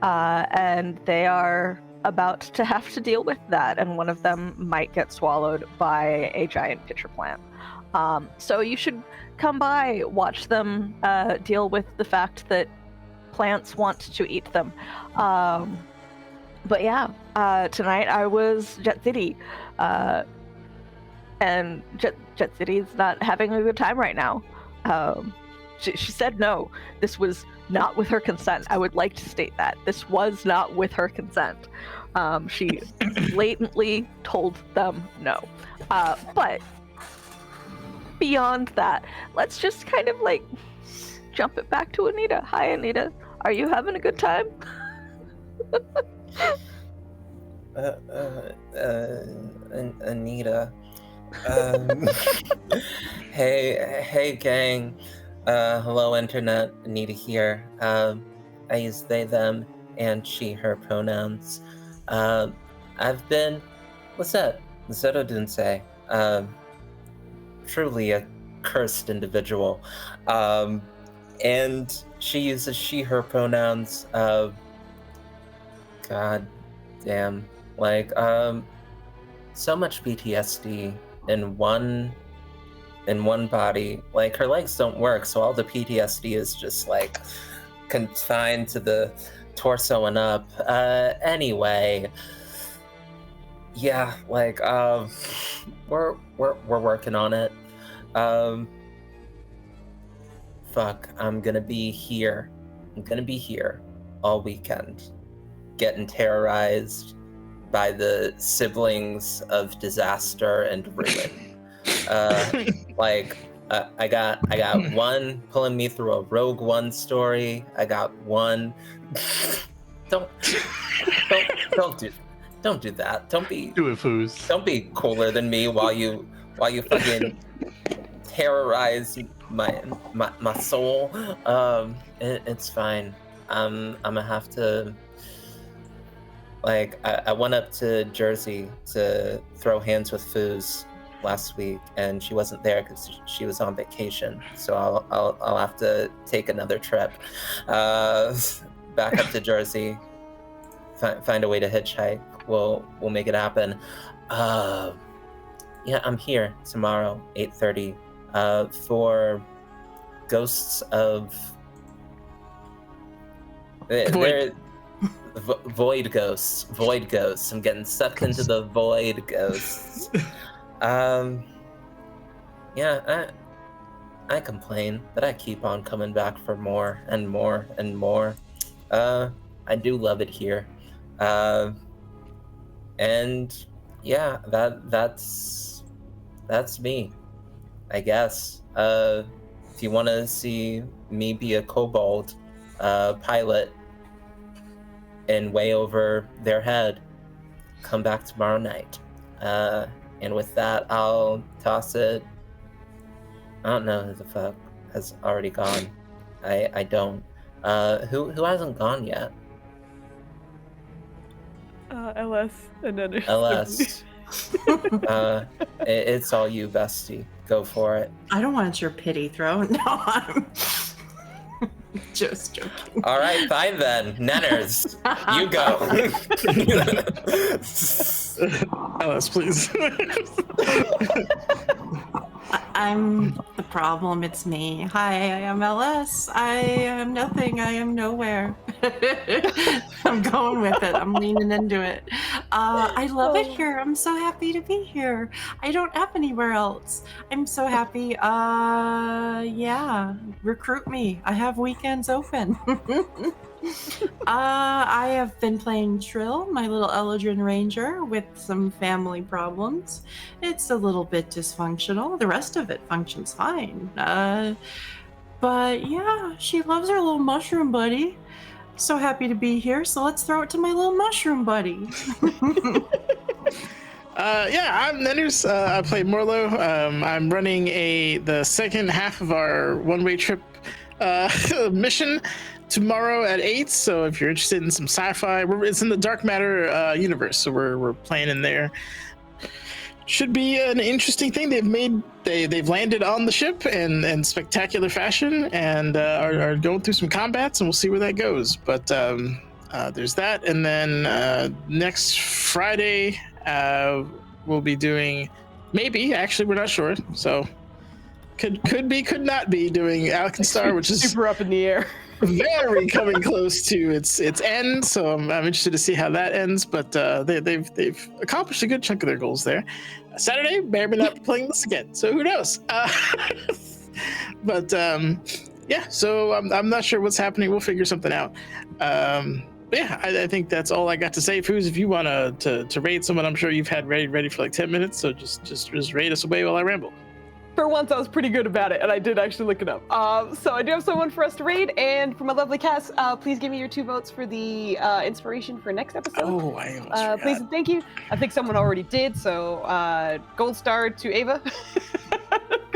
And they are about to have to deal with that. And one of them might get swallowed by a giant pitcher plant. So you should come by, watch them deal with the fact that plants want to eat them. But yeah, tonight I was Jet City, and Jet City is not having a good time right now. She said no. This was not with her consent. I would like to state that. This was not with her consent. She blatantly told them no. But beyond that, let's just kind of like jump it back to Anita. Hi, Anita. Are you having a good time? Anita. Hey, gang. Hello, internet. Anita here. I use they, them, and she, her pronouns. I've been. What's that? Zoto didn't say. Truly a cursed individual. And she uses she, her pronouns. God damn. Like, so much PTSD in one body. Like, her legs don't work, so all the PTSD is just like confined to the torso and up. Anyway, yeah, like we're working on it. Fuck, I'm gonna be here all weekend, getting terrorized by the siblings of disaster and ruin. I got one pulling me through a Rogue One story. I got one. Don't do that. Don't be. Do it, Foos. Don't be cooler than me while you fucking terrorize my soul. It's fine. I'm gonna have to. Like, I went up to Jersey to throw hands with Foos last week, and she wasn't there because she was on vacation. So I'll have to take another trip back up to Jersey. Find a way to hitchhike. We'll make it happen. Yeah, I'm here tomorrow, 8:30, for Ghosts of. Void ghosts. I'm getting sucked into the void ghosts. Yeah, I complain, but I keep on coming back for more and more and more. I do love it here. And yeah, that's me, I guess. If you want to see me be a kobold pilot and way over their head, come back tomorrow night. And with that, I'll toss it. I don't know who the fuck has already gone. I don't. Who hasn't gone yet? LS and then LS. It's all you, bestie. Go for it. I don't want your pity throw. No, I'm just joking. All right, fine then. Nenners, you go. LS, please. I'm the problem. It's me. Hi, I am LS. I am nothing. I am nowhere. I'm going with it. I'm leaning into it. I love it here. I'm so happy to be here. I don't have anywhere else. I'm so happy. Yeah, recruit me. I have weekends open. I have been playing Trill, my little Eldrin Ranger, with some family problems. It's a little bit dysfunctional. The rest of it functions fine. But yeah, she loves her little mushroom buddy. So happy to be here, so let's throw it to my little mushroom buddy. Yeah, I'm Nenners. I play Morlo. I'm running the second half of our one-way trip mission tomorrow at 8. So if you're interested in some sci-fi, it's in the Dark Matter universe, so we're playing in there. Should be an interesting thing. They've landed on the ship in spectacular fashion and are going through some combats, and we'll see where that goes. But there's that, and then next Friday we'll be doing, maybe, actually we're not sure, so could be, could not be, doing Alkenstar, which is super up in the air. very coming close to its end. So I'm interested to see how that ends. But they've accomplished a good chunk of their goals there. Saturday, may or may not be playing this again, so who knows? But yeah, so I'm not sure what's happening. We'll figure something out. But yeah, I think that's all I got to say. Foos, if you want to raid someone, I'm sure you've had ready for like 10 minutes. So just raid us away while I ramble. For once, I was pretty good about it, and I did actually look it up. So I do have someone for us to raid, and for my lovely cast, please give me your 2 votes for the inspiration for next episode. Oh, I almost forgot. Please and thank you. I think someone already did, so gold star to Ava.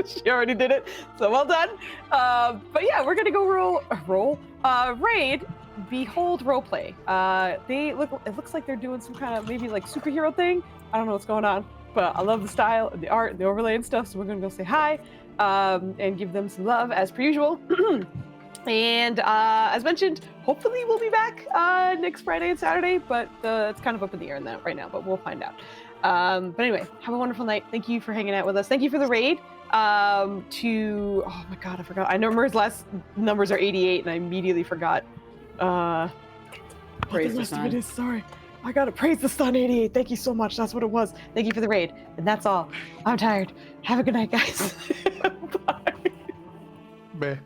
She already did it, so well done. But yeah, we're gonna go raid Behold Roleplay. It looks like they're doing some kind of maybe like superhero thing. I don't know what's going on. But I love the style and the art and the overlay and stuff, so we're gonna go say hi and give them some love as per usual. And as mentioned, hopefully we'll be back next Friday and Saturday, but it's kind of up in the air in that right now, but we'll find out. But anyway, have a wonderful night. Thank you for hanging out with us. Thank you for the raid. Oh my god, I forgot. I know Mur's last numbers are 88, and I immediately forgot. Praise the rest of sun. it is. Sorry. I gotta praise the sun 88. Thank you so much. That's what it was. Thank you for the raid. And that's all. I'm tired. Have a good night, guys. Bye. Meh.